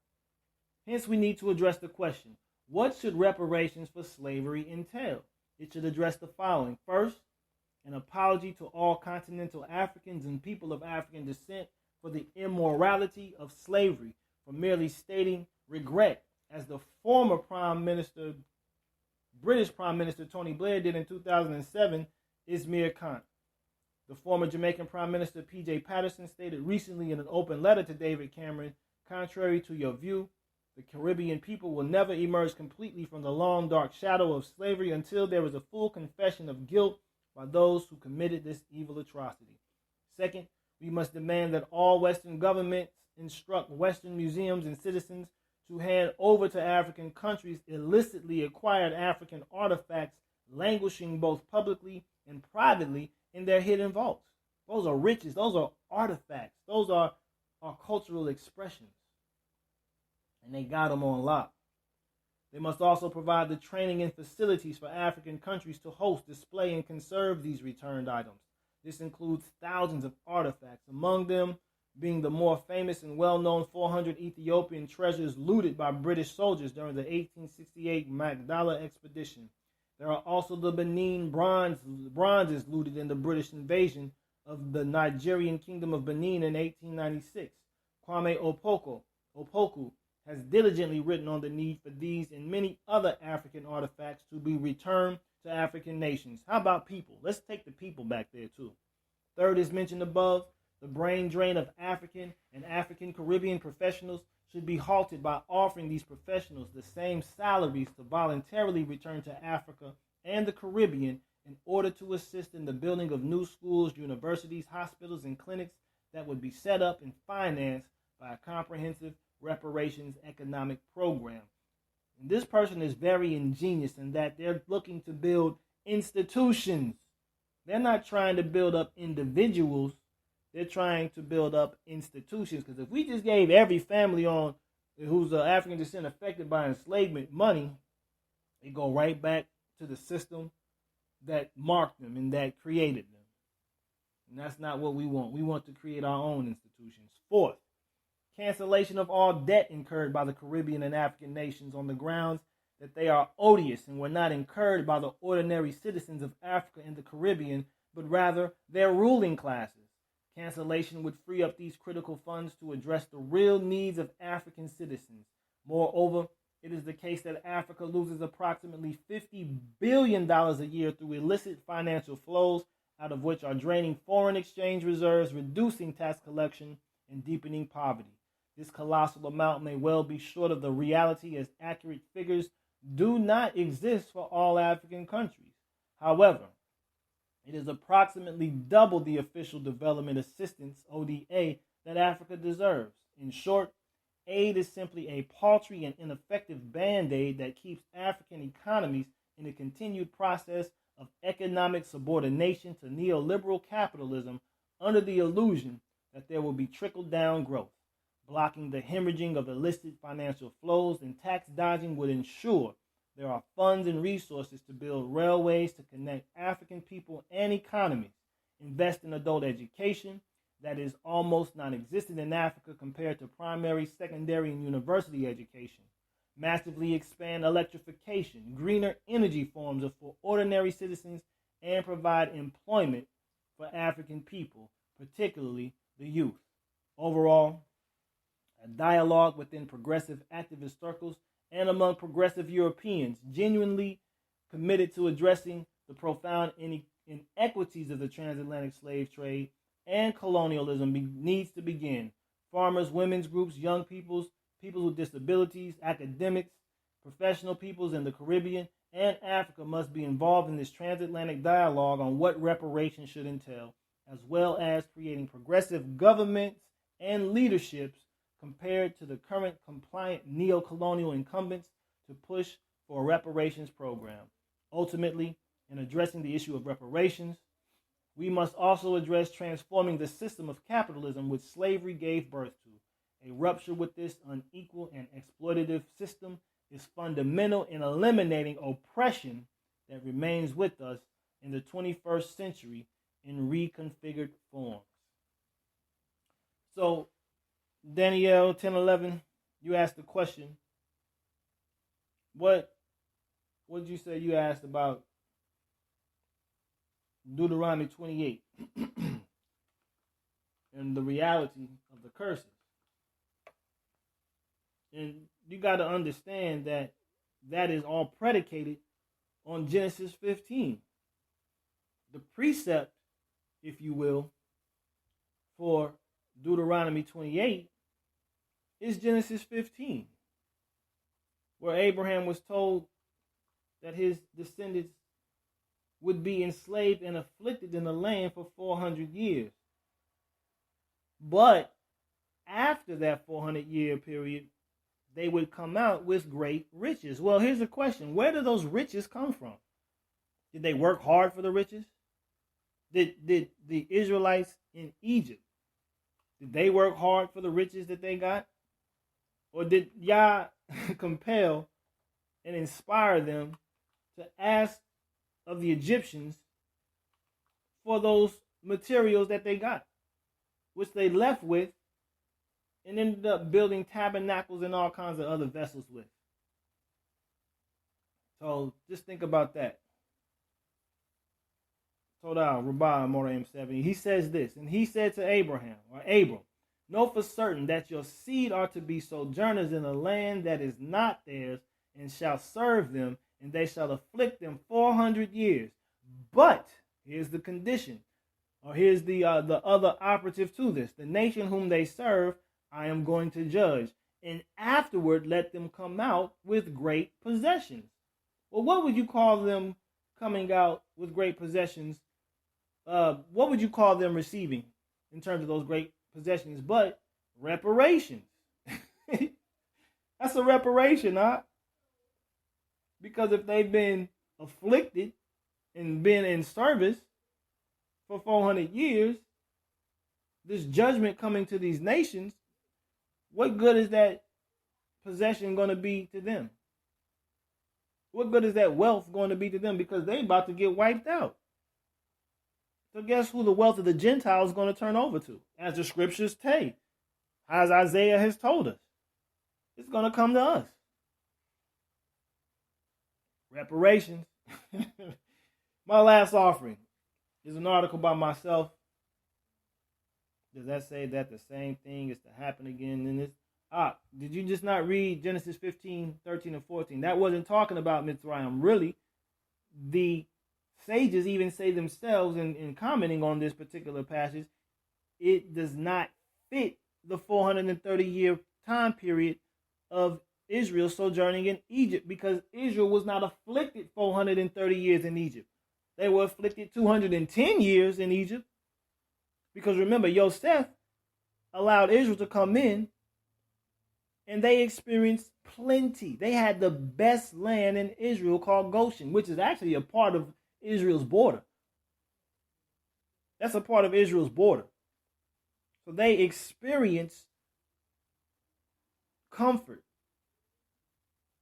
Hence, we need to address the question, what should reparations for slavery entail? It should address the following. First, an apology to all continental Africans and people of African descent for the immorality of slavery, for merely stating regret, as the former British Prime Minister Tony Blair did in 2007, Izmir Khan. The former Jamaican Prime Minister P.J. Patterson stated recently in an open letter to David Cameron, contrary to your view, the Caribbean people will never emerge completely from the long, dark shadow of slavery until there is a full confession of guilt by those who committed this evil atrocity. Second, we must demand that all Western governments instruct Western museums and citizens to hand over to African countries illicitly acquired African artifacts languishing both publicly and privately in their hidden vaults. Those are riches. Those are artifacts. Those are our cultural expressions. And they got them on lock. They must also provide the training and facilities for African countries to host, display, and conserve these returned items. This includes thousands of artifacts, among them being the more famous and well-known 400 Ethiopian treasures looted by British soldiers during the 1868 Magdala expedition. There are also the Benin bronzes looted in the British invasion of the Nigerian kingdom of Benin in 1896. Kwame Opoku has diligently written on the need for these and many other African artifacts to be returned to African nations. How about people? Let's take the people back there too. Third, as mentioned above, the brain drain of African and African Caribbean professionals should be halted by offering these professionals the same salaries to voluntarily return to Africa and the Caribbean in order to assist in the building of new schools, universities, hospitals, and clinics that would be set up and financed by a comprehensive reparations economic program. And this person is very ingenious in that they're looking to build institutions. They're not trying to build up individuals. They're trying to build up institutions. Because if we just gave every family on who's of African descent affected by enslavement money, they go right back to the system that marked them and that created them. And that's not what we want. We want to create our own institutions. Fourth, cancellation of all debt incurred by the Caribbean and African nations on the grounds that they are odious and were not incurred by the ordinary citizens of Africa and the Caribbean, but rather their ruling classes. Cancellation would free up these critical funds to address the real needs of African citizens. Moreover, it is the case that Africa loses approximately $50 billion a year through illicit financial flows, out of which are draining foreign exchange reserves, reducing tax collection, and deepening poverty. This colossal amount may well be short of the reality, as accurate figures do not exist for all African countries. However, it is approximately double the official development assistance, ODA, that Africa deserves. In short, aid is simply a paltry and ineffective band-aid that keeps African economies in a continued process of economic subordination to neoliberal capitalism under the illusion that there will be trickle-down growth. Blocking the hemorrhaging of illicit financial flows and tax dodging would ensure there are funds and resources to build railways to connect African people and economies, invest in adult education that is almost non-existent in Africa compared to primary, secondary, and university education, massively expand electrification, greener energy forms for ordinary citizens, and provide employment for African people, particularly the youth. Overall, a dialogue within progressive activist circles and among progressive Europeans genuinely committed to addressing the profound inequities of the transatlantic slave trade and colonialism needs to begin. Farmers, women's groups, young peoples, people with disabilities, academics, professional peoples in the Caribbean and Africa must be involved in this transatlantic dialogue on what reparations should entail, as well as creating progressive governments and leaderships compared to the current compliant neo-colonial incumbents to push for a reparations program. Ultimately, in addressing the issue of reparations, we must also address transforming the system of capitalism which slavery gave birth to. A rupture with this unequal and exploitative system is fundamental in eliminating oppression that remains with us in the 21st century in reconfigured forms. So, Danielle 1011, you asked the question. What did you say you asked about Deuteronomy 28 and the reality of the curses? And you got to understand that that is all predicated on Genesis 15. The precept, if you will, for Deuteronomy 28 is Genesis 15, where Abraham was told that his descendants would be enslaved and afflicted in the land for 400 years. But after that 400-year period, they would come out with great riches. Well, here's the question. Where do those riches come from? Did they work hard for the riches? Did the Israelites in Egypt, did they work hard for the riches that they got? Or did Yah compel and inspire them to ask of the Egyptians for those materials that they got, which they left with and ended up building tabernacles and all kinds of other vessels with? So just think about that. Todah, Rabbah, Moraim 70. He says this, and he said to Abraham, or Abram, know for certain that your seed are to be sojourners in a land that is not theirs, and shall serve them, and they shall afflict them 400 years. But here's the condition, or here's the other operative to this: the nation whom they serve, I am going to judge, and afterward let them come out with great possessions. Well, what would you call them coming out with great possessions? What would you call them receiving in terms of those great possessions? But reparations. That's a reparation, huh? Because if they've been afflicted and been in service for 400 years, this judgment coming to these nations, what good is that possession going to be to them? What good is that wealth going to be to them? Because they about to get wiped out. So guess who the wealth of the Gentiles is going to turn over to? As the scriptures say, as Isaiah has told us, it's going to come to us. Reparations. My last offering is an article by myself. Does that say that the same thing is to happen again in this? Did you just not read Genesis 15, 13, and 14? That wasn't talking about Mitzrayim. Really, the sages even say themselves in commenting on this particular passage, it does not fit the 430-year time period of Israel sojourning in Egypt, because Israel was not afflicted 430 years in Egypt. They were afflicted 210 years in Egypt. Because remember, Yosef allowed Israel to come in, and they experienced plenty. They had the best land in Israel called Goshen, which is actually a part of Israel's border. That's a part of Israel's border. So they experienced comfort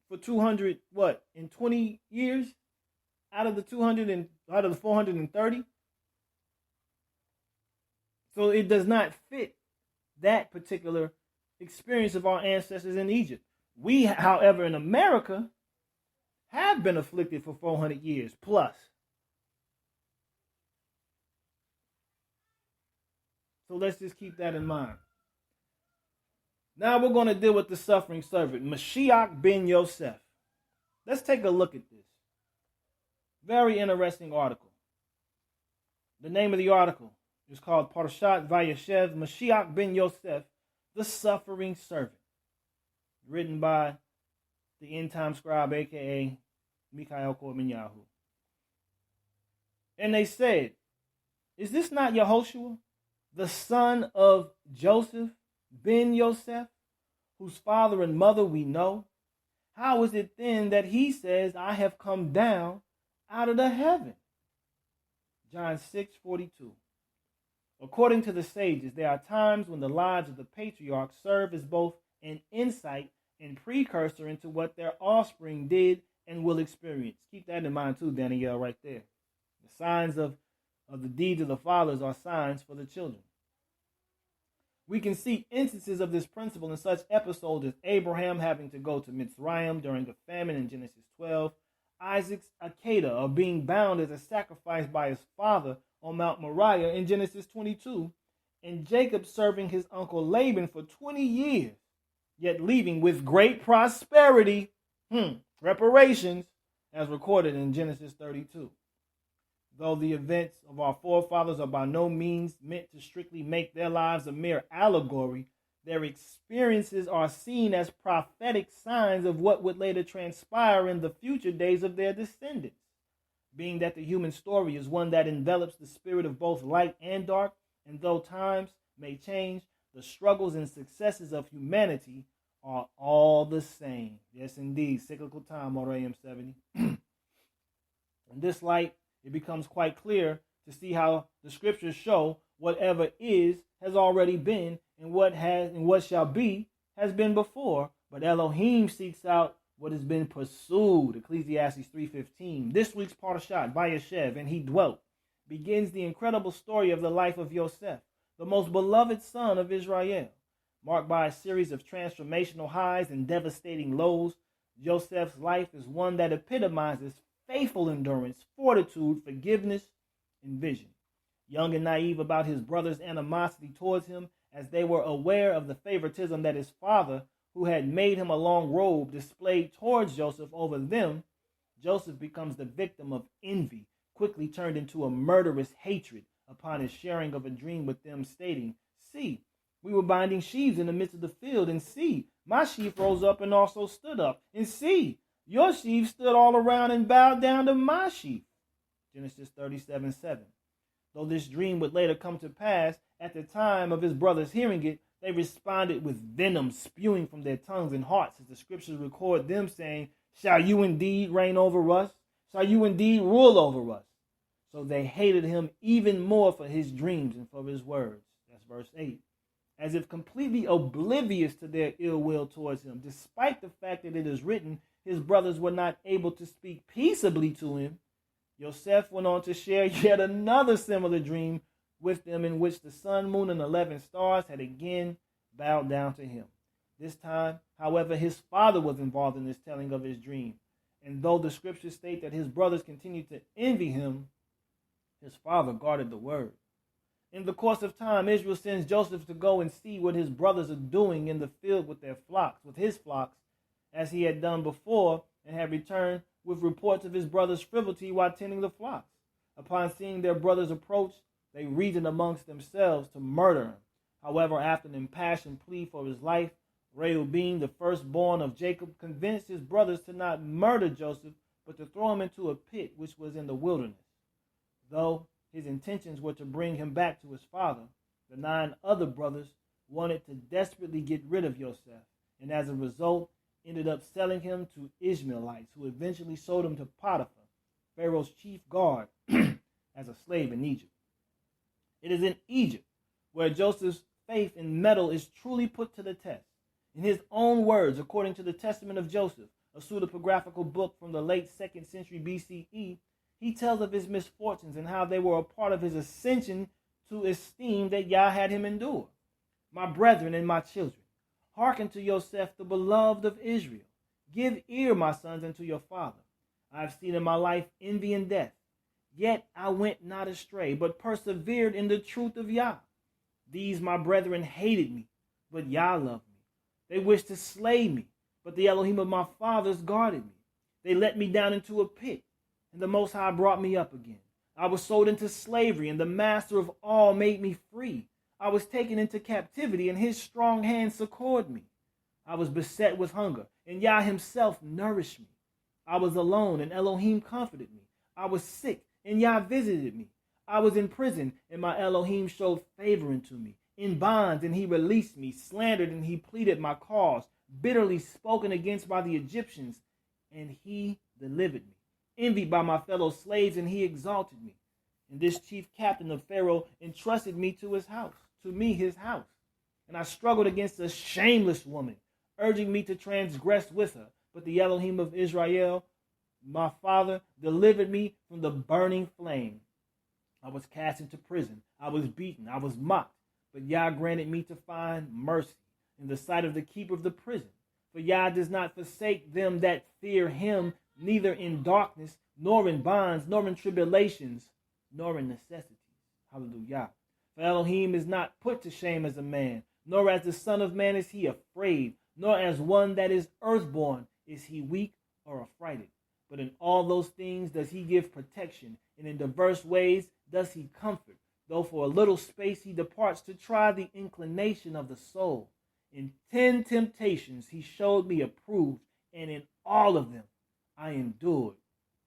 for 20 years out of the 430. So it does not fit that particular experience of our ancestors in Egypt. We, however, in America, have been afflicted for 400 years plus. So let's just keep that in mind. Now we're going to deal with the suffering servant, Mashiach ben Yosef. Let's take a look at this. Very interesting article. The name of the article is called Parashat Vayeshev, Mashiach ben Yosef, the suffering servant. Written by the end-time scribe, a.k.a. Mikhail Korbanyahu. And they said, is this not Yehoshua, the son of Joseph ben Yosef, whose father and mother we know? How is it then that he says, I have come down out of the heaven? John 6:42. According to the sages, there are times when the lives of the patriarchs serve as both an insight and precursor into what their offspring did and will experience. Keep that in mind too, Danielle, right there. The signs of the deeds of the fathers are signs for the children. We can see instances of this principle in such episodes as Abraham having to go to Mitzrayim during the famine in Genesis 12, Isaac's Akedah, or being bound as a sacrifice by his father on Mount Moriah in Genesis 22, and Jacob serving his uncle Laban for 20 years, yet leaving with great prosperity, reparations, as recorded in Genesis 32. Though the events of our forefathers are by no means meant to strictly make their lives a mere allegory, their experiences are seen as prophetic signs of what would later transpire in the future days of their descendants. Being that the human story is one that envelops the spirit of both light and dark, and though times may change, the struggles and successes of humanity are all the same. Yes, indeed, cyclical time, Moraim 70. In this light, it becomes quite clear to see how the scriptures show whatever is has already been, and what shall be has been before. But Elohim seeks out what has been pursued. Ecclesiastes 3:15. This week's Parashat Vayeshev, and he dwelt, begins the incredible story of the life of Yosef, the most beloved son of Israel. Marked by a series of transformational highs and devastating lows, Joseph's life is one that epitomizes faithful endurance, fortitude, forgiveness, and vision. Young and naive about his brother's animosity towards him, as they were aware of the favoritism that his father, who had made him a long robe, displayed towards Joseph over them, Joseph becomes the victim of envy, quickly turned into a murderous hatred upon his sharing of a dream with them, stating, "See, we were binding sheaves in the midst of the field, and see, my sheaf rose up and also stood up. And see, your sheaf stood all around and bowed down to my sheaf. Genesis 37:7. Though this dream would later come to pass, at the time of his brothers hearing it, they responded with venom spewing from their tongues and hearts, as the scriptures record them saying, "Shall you indeed reign over us? Shall you indeed rule over us?" So they hated him even more for his dreams and for his words. That's verse 8. As if completely oblivious to their ill will towards him, despite the fact that it is written his brothers were not able to speak peaceably to him, Yosef went on to share yet another similar dream with them, in which the sun, moon, and 11 stars had again bowed down to him. This time, however, his father was involved in this telling of his dream. And though the scriptures state that his brothers continued to envy him, his father guarded the word. In the course of time, Israel sends Joseph to go and see what his brothers are doing in the field with his flocks, as he had done before, and had returned with reports of his brother's frivolity while tending the flocks. Upon seeing their brothers approach, they reasoned amongst themselves to murder him. However, after an impassioned plea for his life, Reuben, the firstborn of Jacob, convinced his brothers to not murder Joseph, but to throw him into a pit which was in the wilderness. Though his intentions were to bring him back to his father, the 9 other brothers wanted to desperately get rid of Joseph, and as a result, ended up selling him to Ishmaelites, who eventually sold him to Potiphar, Pharaoh's chief guard, as a slave in Egypt. It is in Egypt where Joseph's faith in metal is truly put to the test. In his own words, according to the Testament of Joseph, a pseudepigraphical book from the late 2nd century BCE, he tells of his misfortunes and how they were a part of his ascension to esteem that Yah had him endure. My brethren and my children, hearken to Joseph, the beloved of Israel. Give ear, my sons, unto your father. I have seen in my life envy and death. Yet I went not astray, but persevered in the truth of Yah. These my brethren hated me, but Yah loved me. They wished to slay me, but the Elohim of my fathers guarded me. They let me down into a pit, and the Most High brought me up again. I was sold into slavery, and the Master of all made me free. I was taken into captivity, and his strong hand succored me. I was beset with hunger, and Yah himself nourished me. I was alone, and Elohim comforted me. I was sick, and Yah visited me. I was in prison, and my Elohim showed favor unto me. In bonds, and he released me. Slandered, and he pleaded my cause. Bitterly spoken against by the Egyptians, and he delivered me. Envied by my fellow slaves, and he exalted me. And this chief captain of Pharaoh entrusted me to his house. And I struggled against a shameless woman, urging me to transgress with her. But the Elohim of Israel, my father, delivered me from the burning flame. I was cast into prison. I was beaten. I was mocked. But Yah granted me to find mercy in the sight of the keeper of the prison. For Yah does not forsake them that fear him, neither in darkness, nor in bonds, nor in tribulations, nor in necessities. Hallelujah. For Elohim is not put to shame as a man, nor as the son of man is he afraid, nor as one that is earthborn is he weak or affrighted. But in all those things does he give protection, and in diverse ways does he comfort, though for a little space he departs to try the inclination of the soul. In 10 temptations he showed me approved, and in all of them I endured.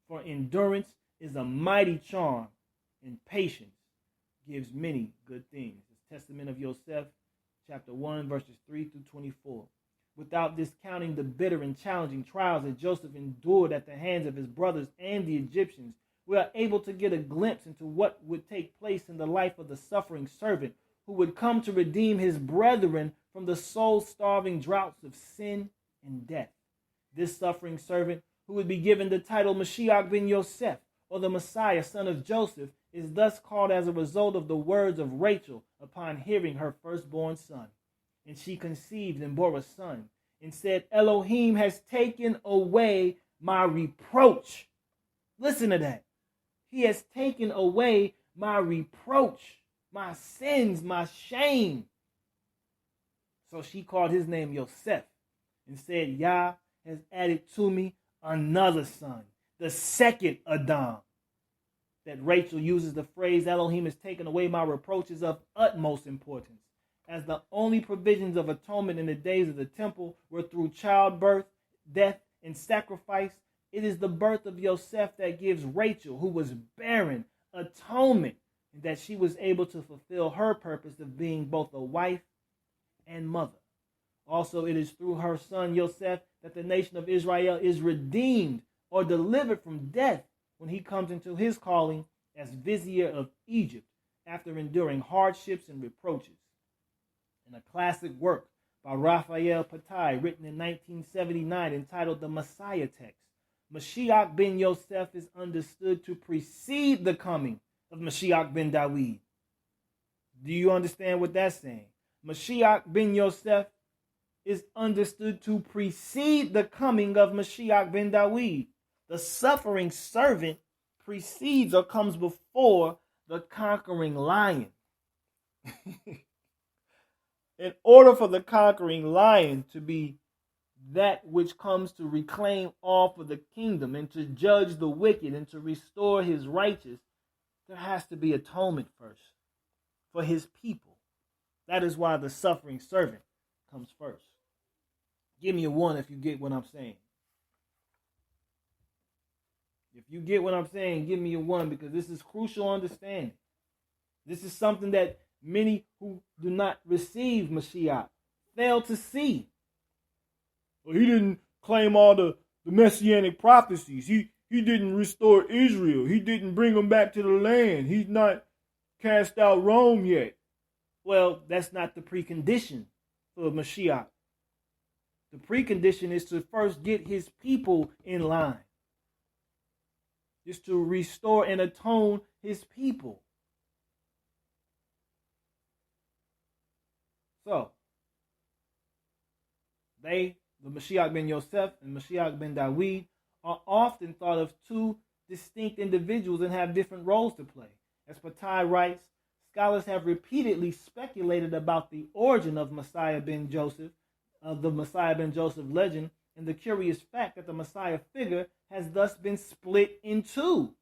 For endurance is a mighty charm, and patience gives many good things. It's Testament of Yosef, chapter 1, verses 3 through 24. Without discounting the bitter and challenging trials that Joseph endured at the hands of his brothers and the Egyptians, we are able to get a glimpse into what would take place in the life of the suffering servant who would come to redeem his brethren from the soul-starving droughts of sin and death. This suffering servant, who would be given the title Mashiach ben Yosef, or the Messiah, son of Joseph, is thus called as a result of the words of Rachel upon hearing her firstborn son. And she conceived and bore a son, and said, Elohim has taken away my reproach. Listen to that. He has taken away my reproach, my sins, my shame. So she called his name Yosef, and said, Yah has added to me another son, the second Adam. That Rachel uses the phrase, Elohim has taken away my reproach, is of utmost importance, as the only provisions of atonement in the days of the temple were through childbirth, death, and sacrifice, it is the birth of Yosef that gives Rachel, who was barren, atonement, and that she was able to fulfill her purpose of being both a wife and mother. Also, it is through her son Yosef that the nation of Israel is redeemed or delivered from death when he comes into his calling as vizier of Egypt after enduring hardships and reproaches. In a classic work by Raphael Patai, written in 1979, entitled The Messiah Text, Mashiach ben Yosef is understood to precede the coming of Mashiach ben Dawid. Do you understand what that's saying? Mashiach ben Yosef is understood to precede the coming of Mashiach ben Dawid. The suffering servant precedes or comes before the conquering lion. In order for the conquering lion to be that which comes to reclaim all for the kingdom and to judge the wicked and to restore his righteous, there has to be atonement first for his people. That is why the suffering servant comes first. Give me a 1 if you get what I'm saying. If you get what I'm saying, give me a 1, because this is crucial understanding. This is something that many who do not receive Mashiach fail to see. Well, he didn't claim all the messianic prophecies. He didn't restore Israel. He didn't bring them back to the land. He's not cast out Rome yet. Well, that's not the precondition for Mashiach. The precondition is to first get his people in line. Is to restore and atone his people. So, the Mashiach ben Yosef and Mashiach ben Dawid, are often thought of two distinct individuals and have different roles to play. As Patai writes, scholars have repeatedly speculated about the origin of Messiah ben Joseph, of the Messiah ben Joseph legend, and the curious fact that the Messiah figure has thus been split in two.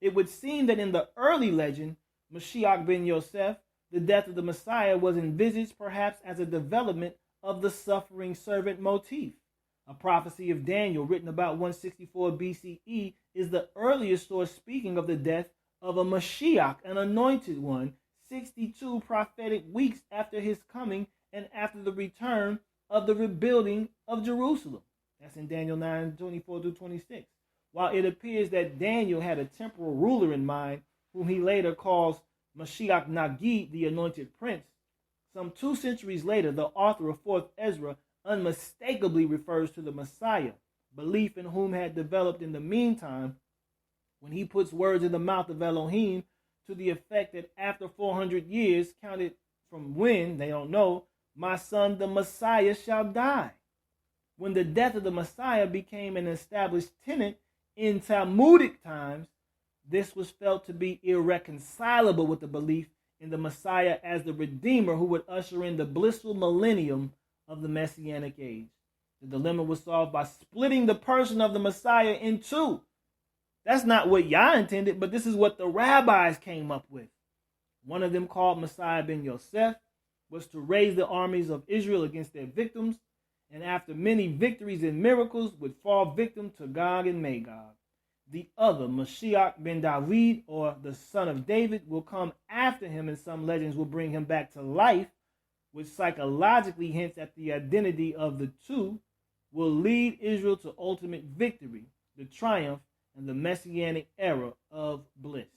It would seem that in the early legend, Mashiach ben Yosef, the death of the Messiah was envisaged perhaps as a development of the suffering servant motif. A prophecy of Daniel written about 164 BCE is the earliest source speaking of the death of a Mashiach, an anointed one, 62 prophetic weeks after his coming and after the return of the rebuilding of Jerusalem. That's in Daniel 9:24-26. While it appears that Daniel had a temporal ruler in mind, whom he later calls Mashiach Nagid, the anointed prince, some 2 centuries later, the author of 4th Ezra unmistakably refers to the Messiah, belief in whom had developed in the meantime, when he puts words in the mouth of Elohim to the effect that after 400 years, counted from when, they don't know, my son the Messiah shall die. When the death of the Messiah became an established tenet in Talmudic times, this was felt to be irreconcilable with the belief in the Messiah as the Redeemer who would usher in the blissful millennium of the Messianic age. The dilemma was solved by splitting the person of the Messiah in two. That's not what Yah intended, but this is what the rabbis came up with. One of them, called Messiah ben Yosef, was to raise the armies of Israel against their victims, and after many victories and miracles would fall victim to Gog and Magog. The other, Mashiach ben Dawid, or the son of David, will come after him, and some legends will bring him back to life, which psychologically hints at the identity of the two, will lead Israel to ultimate victory, the triumph, and the messianic era of bliss.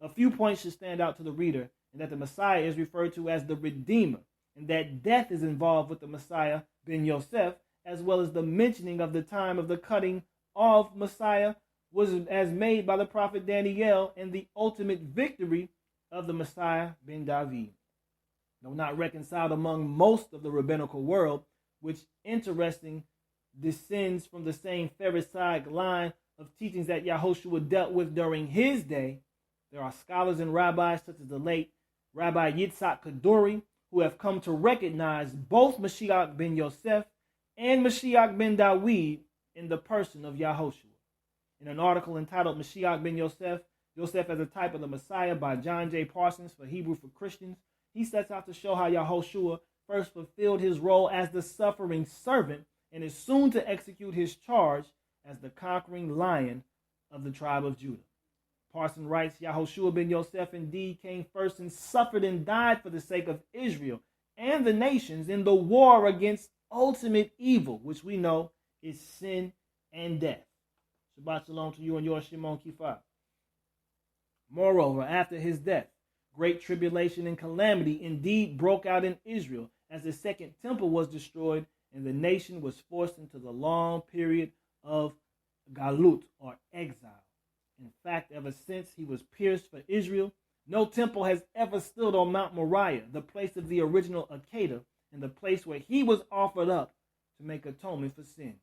A few points should stand out to the reader, and that the Messiah is referred to as the Redeemer, and that death is involved with the Messiah ben Yosef, as well as the mentioning of the time of the cutting of Messiah was as made by the prophet Daniel, and the ultimate victory of the Messiah ben David. Though not reconciled among most of the rabbinical world, which, interesting, descends from the same Pharisaic line of teachings that Yahushua dealt with during his day, there are scholars and rabbis such as the late Rabbi Yitzhak Kaduri who have come to recognize both Mashiach ben Yosef and Mashiach ben Dawid in the person of Yahushua. In an article entitled Mashiach ben Yosef, Yosef as a Type of the Messiah by John J. Parsons for Hebrew for Christians, he sets out to show how Yahushua first fulfilled his role as the suffering servant and is soon to execute his charge as the conquering lion of the tribe of Judah. Parson writes, Yahushua ben Yosef indeed came first and suffered and died for the sake of Israel and the nations in the war against ultimate evil, which we know is sin and death. Shabbat shalom to you and yours, Shimon Kifah. Moreover, after his death, great tribulation and calamity indeed broke out in Israel as the second temple was destroyed and the nation was forced into the long period of galut, or exile. In fact, ever since he was pierced for Israel, no temple has ever stood on Mount Moriah, the place of the original Akedah, and the place where he was offered up to make atonement for sins.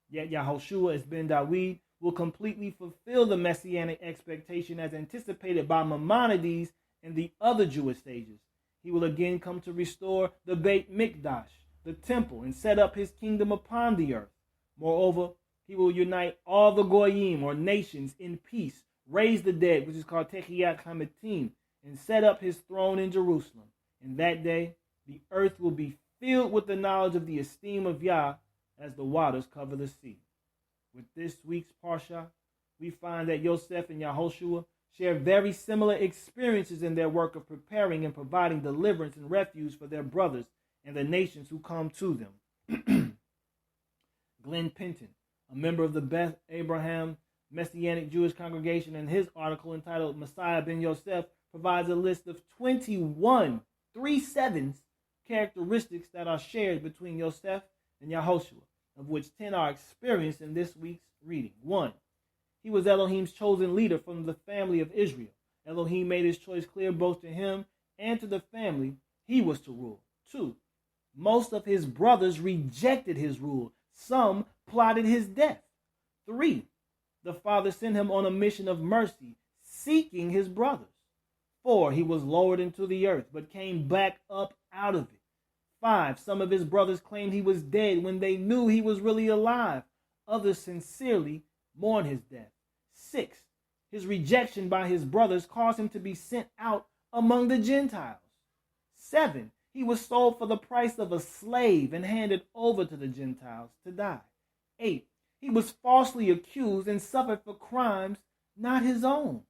Yet Yahushua as Ben Dawid will completely fulfill the messianic expectation as anticipated by Maimonides and the other Jewish sages. He will again come to restore the Beit Mikdash, the temple, and set up his kingdom upon the earth. Moreover, he will unite all the Goyim, or nations, in peace, raise the dead, which is called Techiyat Hametim, and set up his throne in Jerusalem. In that day, the earth will be filled with the knowledge of the esteem of Yah as the waters cover the sea. With this week's Parsha, we find that Yosef and Yahushua share very similar experiences in their work of preparing and providing deliverance and refuge for their brothers and the nations who come to them. Glenn Penton, a member of the Beth Abraham Messianic Jewish Congregation, in his article entitled Messiah ben Yosef, provides a list of 21 characteristics that are shared between Yosef and Yahushua, of which 10 are experienced in this week's reading. 1. He was Elohim's chosen leader from the family of Israel. Elohim made his choice clear both to him and to the family he was to rule. 2. Most of his brothers rejected his rule. Some plotted his death. 3. The Father sent him on a mission of mercy, seeking his brothers. 4. He was lowered into the earth, but came back up out of it. 5. Some of his brothers claimed he was dead when they knew he was really alive. Others sincerely mourned his death. 6. His rejection by his brothers caused him to be sent out among the Gentiles. 7. He was sold for the price of a slave and handed over to the Gentiles to die. 8. He was falsely accused and suffered for crimes not his own.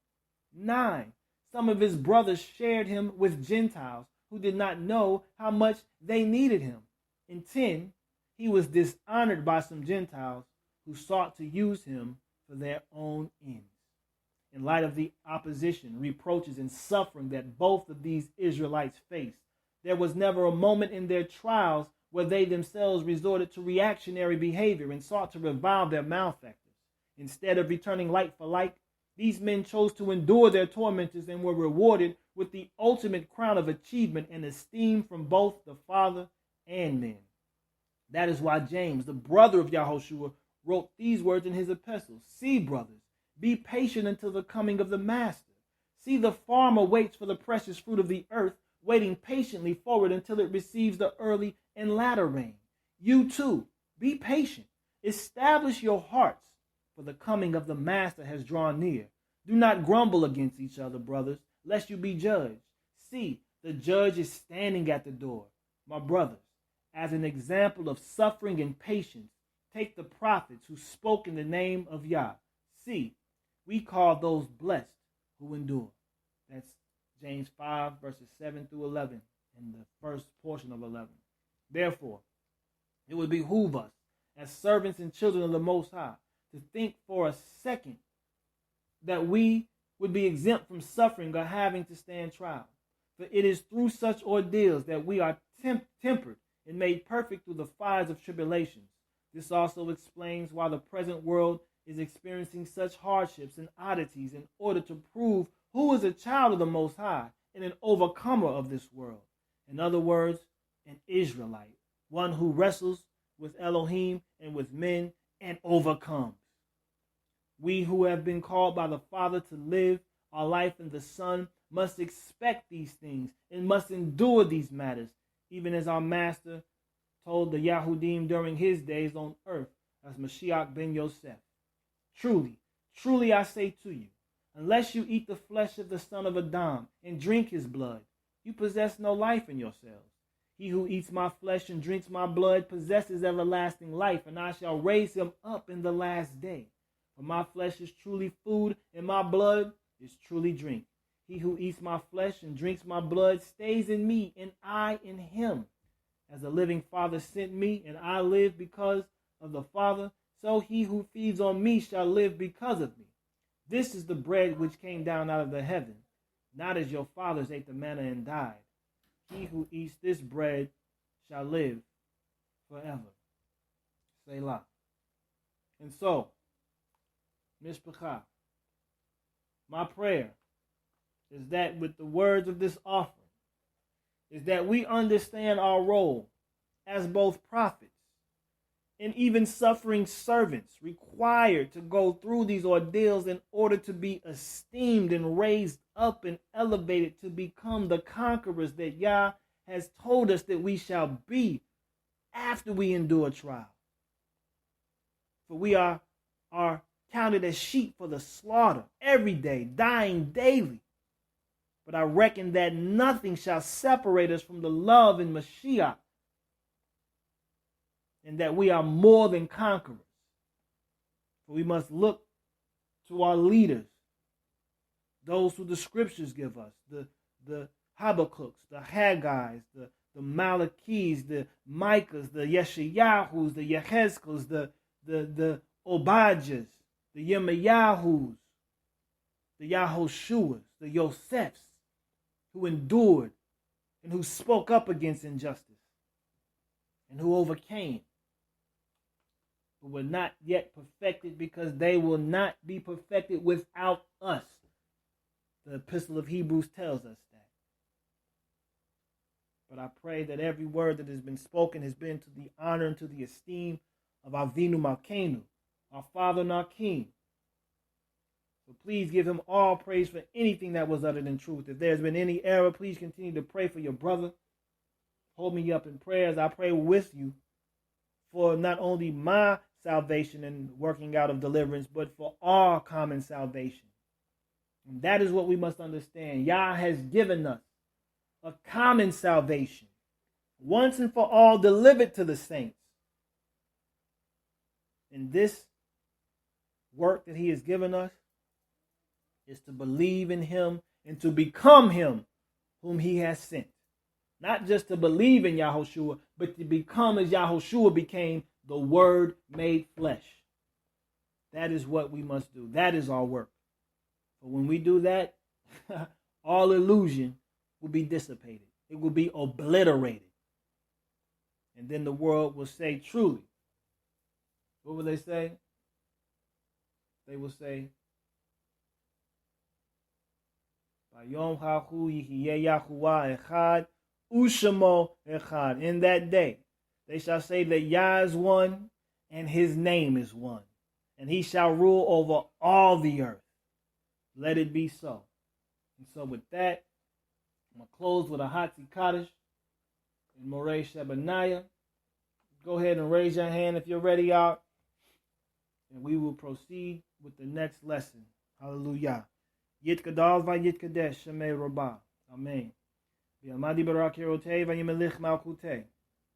9. Some of his brothers shared him with Gentiles who did not know how much they needed him. And 10. He was dishonored by some Gentiles who sought to use him for their own ends. In light of the opposition, reproaches, and suffering that both of these Israelites faced, there was never a moment in their trials where they themselves resorted to reactionary behavior and sought to revile their malefactors. Instead of returning like for like, these men chose to endure their tormentors and were rewarded with the ultimate crown of achievement and esteem from both the Father and men. That is why James, the brother of Yahushua, wrote these words in his epistles. See, brothers, be patient until the coming of the Master. See, the farmer waits for the precious fruit of the earth, waiting patiently for it until it receives the early and latter rain. You too, be patient. Establish your hearts, for the coming of the Master has drawn near. Do not grumble against each other, brothers, lest you be judged. See, the judge is standing at the door. My brothers, as an example of suffering and patience, take the prophets who spoke in the name of Yah. See, we call those blessed who endure. That's James 5, verses 7 through 11, and the first portion of 11. Therefore, it would behoove us, as servants and children of the Most High, to think for a second that we would be exempt from suffering or having to stand trial. For it is through such ordeals that we are tempered and made perfect through the fires of tribulations. This also explains why the present world is experiencing such hardships and oddities in order to prove who is a child of the Most High and an overcomer of this world. In other words, an Israelite, one who wrestles with Elohim and with men and overcomes. We who have been called by the Father to live our life in the Son must expect these things and must endure these matters, even as our Master told the Yahudim during his days on earth as Mashiach ben Yosef. Truly, truly I say to you, unless you eat the flesh of the son of Adam and drink his blood, you possess no life in yourselves. He who eats my flesh and drinks my blood possesses everlasting life, and I shall raise him up in the last day. For my flesh is truly food, and my blood is truly drink. He who eats my flesh and drinks my blood stays in me, and I in him. As the living Father sent me, and I live because of the Father, so he who feeds on me shall live because of me. This is the bread which came down out of the heaven, not as your fathers ate the manna and died. He who eats this bread shall live forever. Selah. And so, Mishpachah, my prayer is that with the words of this offering, is that we understand our role as both prophets and even suffering servants required to go through these ordeals in order to be esteemed and raised up and elevated to become the conquerors that Yah has told us that we shall be after we endure trial. For we are counted as sheep for the slaughter every day, dying daily. But I reckon that nothing shall separate us from the love in Mashiach, and that we are more than conquerors. For we must look to our leaders, those who the scriptures give us, the Habakkuk's, the Haggai's, the Malachis, the Micahs, the Yeshayahus, the Yehezkels, the Obadjas, the Yemayahus, the Yahoshuas, the Yosefs, who endured and who spoke up against injustice and who overcame, but were not yet perfected because they will not be perfected without us. The Epistle of Hebrews tells us that. But I pray that every word that has been spoken has been to the honor and to the esteem of Avinu Malkeinu, our Father and our King. So please give him all praise for anything that was uttered in truth. If there's been any error, please continue to pray for your brother. Hold me up in prayers. I pray with you for not only my salvation and working out of deliverance, but for our common salvation. And that is what we must understand. Yah has given us a common salvation, once and for all delivered to the saints. And this work that he has given us is to believe in him and to become him whom he has sent. Not just to believe in Yahushua, but to become as Yahushua became, the Word made flesh. That is what we must do. That is our work. But when we do that, all illusion will be dissipated. It will be obliterated. And then the world will say truly. What will they say? They will say, Bayom hahu yihyeh Yahuwah echad ushamo echad. In that day, they shall say that Yah is one and his name is one, and he shall rule over all the earth. Let it be so. And so with that, I'm going to close with a Hatzi Kaddish and Moreh Shebaniah. Go ahead and raise your hand if you're ready out, and we will proceed with the next lesson. Hallelujah. Yitkadal v'yitkadesh shemei rabah. Amen. V'yamadi barak yerotei v'yimelich malchutei.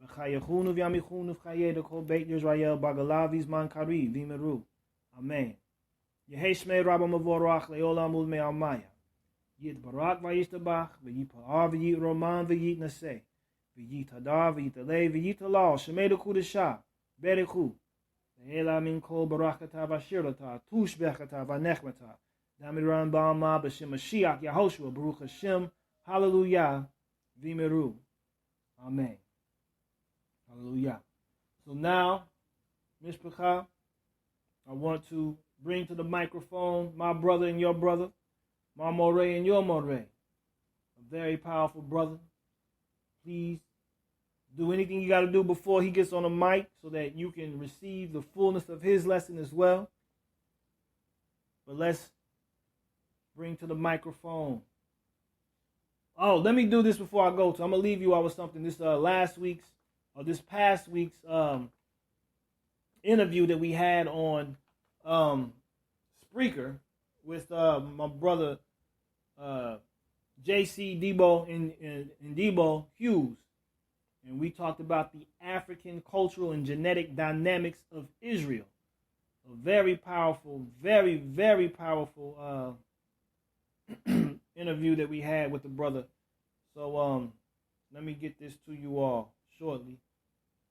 V'chayechunu v'yamichunu v'chayeh d'kol beit Yisrael bagalav v'zman kari v'yimeru. Amen. Yehei shmei rabba mavorach le'olam ulmei almaya. Yit barak v'yishtabach v'yipa'ar v'yit roman v'yit naseh. V'yit hadar v'yit alei v'yit halal shemei d'kudashah. Berechu. Ve'ela min kol barakata v'ashirata. Tush bechata v'nechmata. Damiran Ba'alma B'Shem Mashiach Yahoshua Baruch Hashem. Hallelujah. V'meru. Amen. Hallelujah. So now, Mishpachah, I want to bring to the microphone my brother and your brother, my Moreh and your Moreh, a very powerful brother. Please do anything you got to do before he gets on the mic so that you can receive the fullness of his lesson as well. But let's bring to the microphone. Oh, let me do this before I go. So I'm going to leave you out with something. This this past week's interview that we had on Spreaker with my brother J.C. Debo and Debo Hughes, and we talked about the African cultural and genetic dynamics of Israel. A very powerful, very, very powerful interview that we had with the brother. So let me get this to you all shortly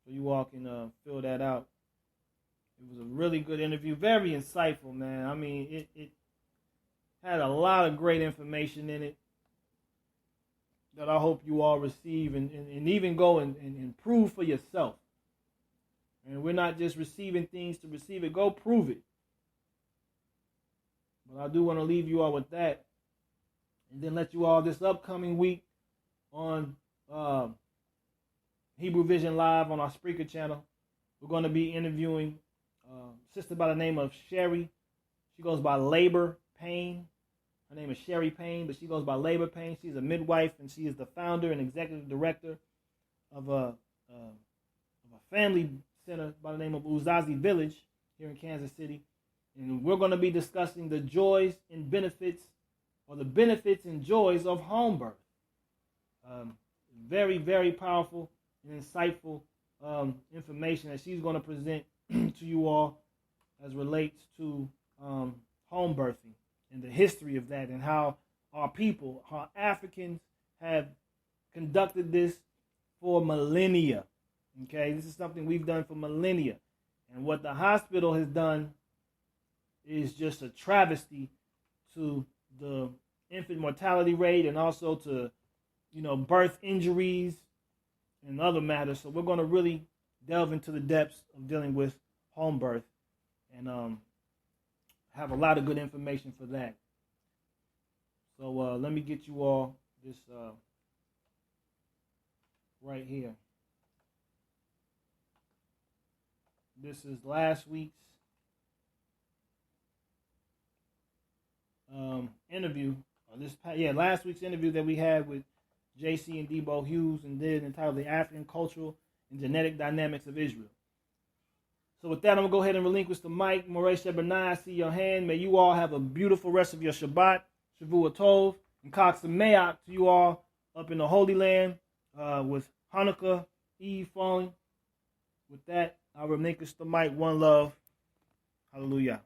so you all can fill that out. It was a really good interview, very insightful, man. I mean, it had a lot of great information in it that I hope you all receive and even go and prove for yourself. And we're not just receiving things to receive it. Go prove it. But I do want to leave you all with that. And then let you all this upcoming week on Hebrew Vision Live on our Spreaker channel. We're going to be interviewing a sister by the name of Sherry. She goes by Labor Payne. Her name is Sherry Payne, but she goes by Labor Payne. She's a midwife, and she is the founder and executive director of a family center by the name of Uzazi Village here in Kansas City. And we're going to be discussing the joys and benefits, or the benefits and joys of home birth. Very, very powerful and insightful information that she's going to present to you all as relates to home birthing and the history of that, and how our people, how Africans have conducted this for millennia. Okay, this is something we've done for millennia. And what the hospital has done is just a travesty to the infant mortality rate, and also to, birth injuries and other matters. So we're going to really delve into the depths of dealing with home birth, and have a lot of good information for that. So let me get you all this right here. This is last week's interview. Last week's interview that we had with J.C. and Debo Hughes, and did entitled "The African Cultural and Genetic Dynamics of Israel." So with that, I'm going to go ahead and relinquish the mic. Moreh Shebanai, I see your hand. May you all have a beautiful rest of your Shabbat, Shavua Tov, and Chag Sameach to you all up in the Holy Land with Hanukkah Eve falling. With that, I'll relinquish the mic. One love. Hallelujah.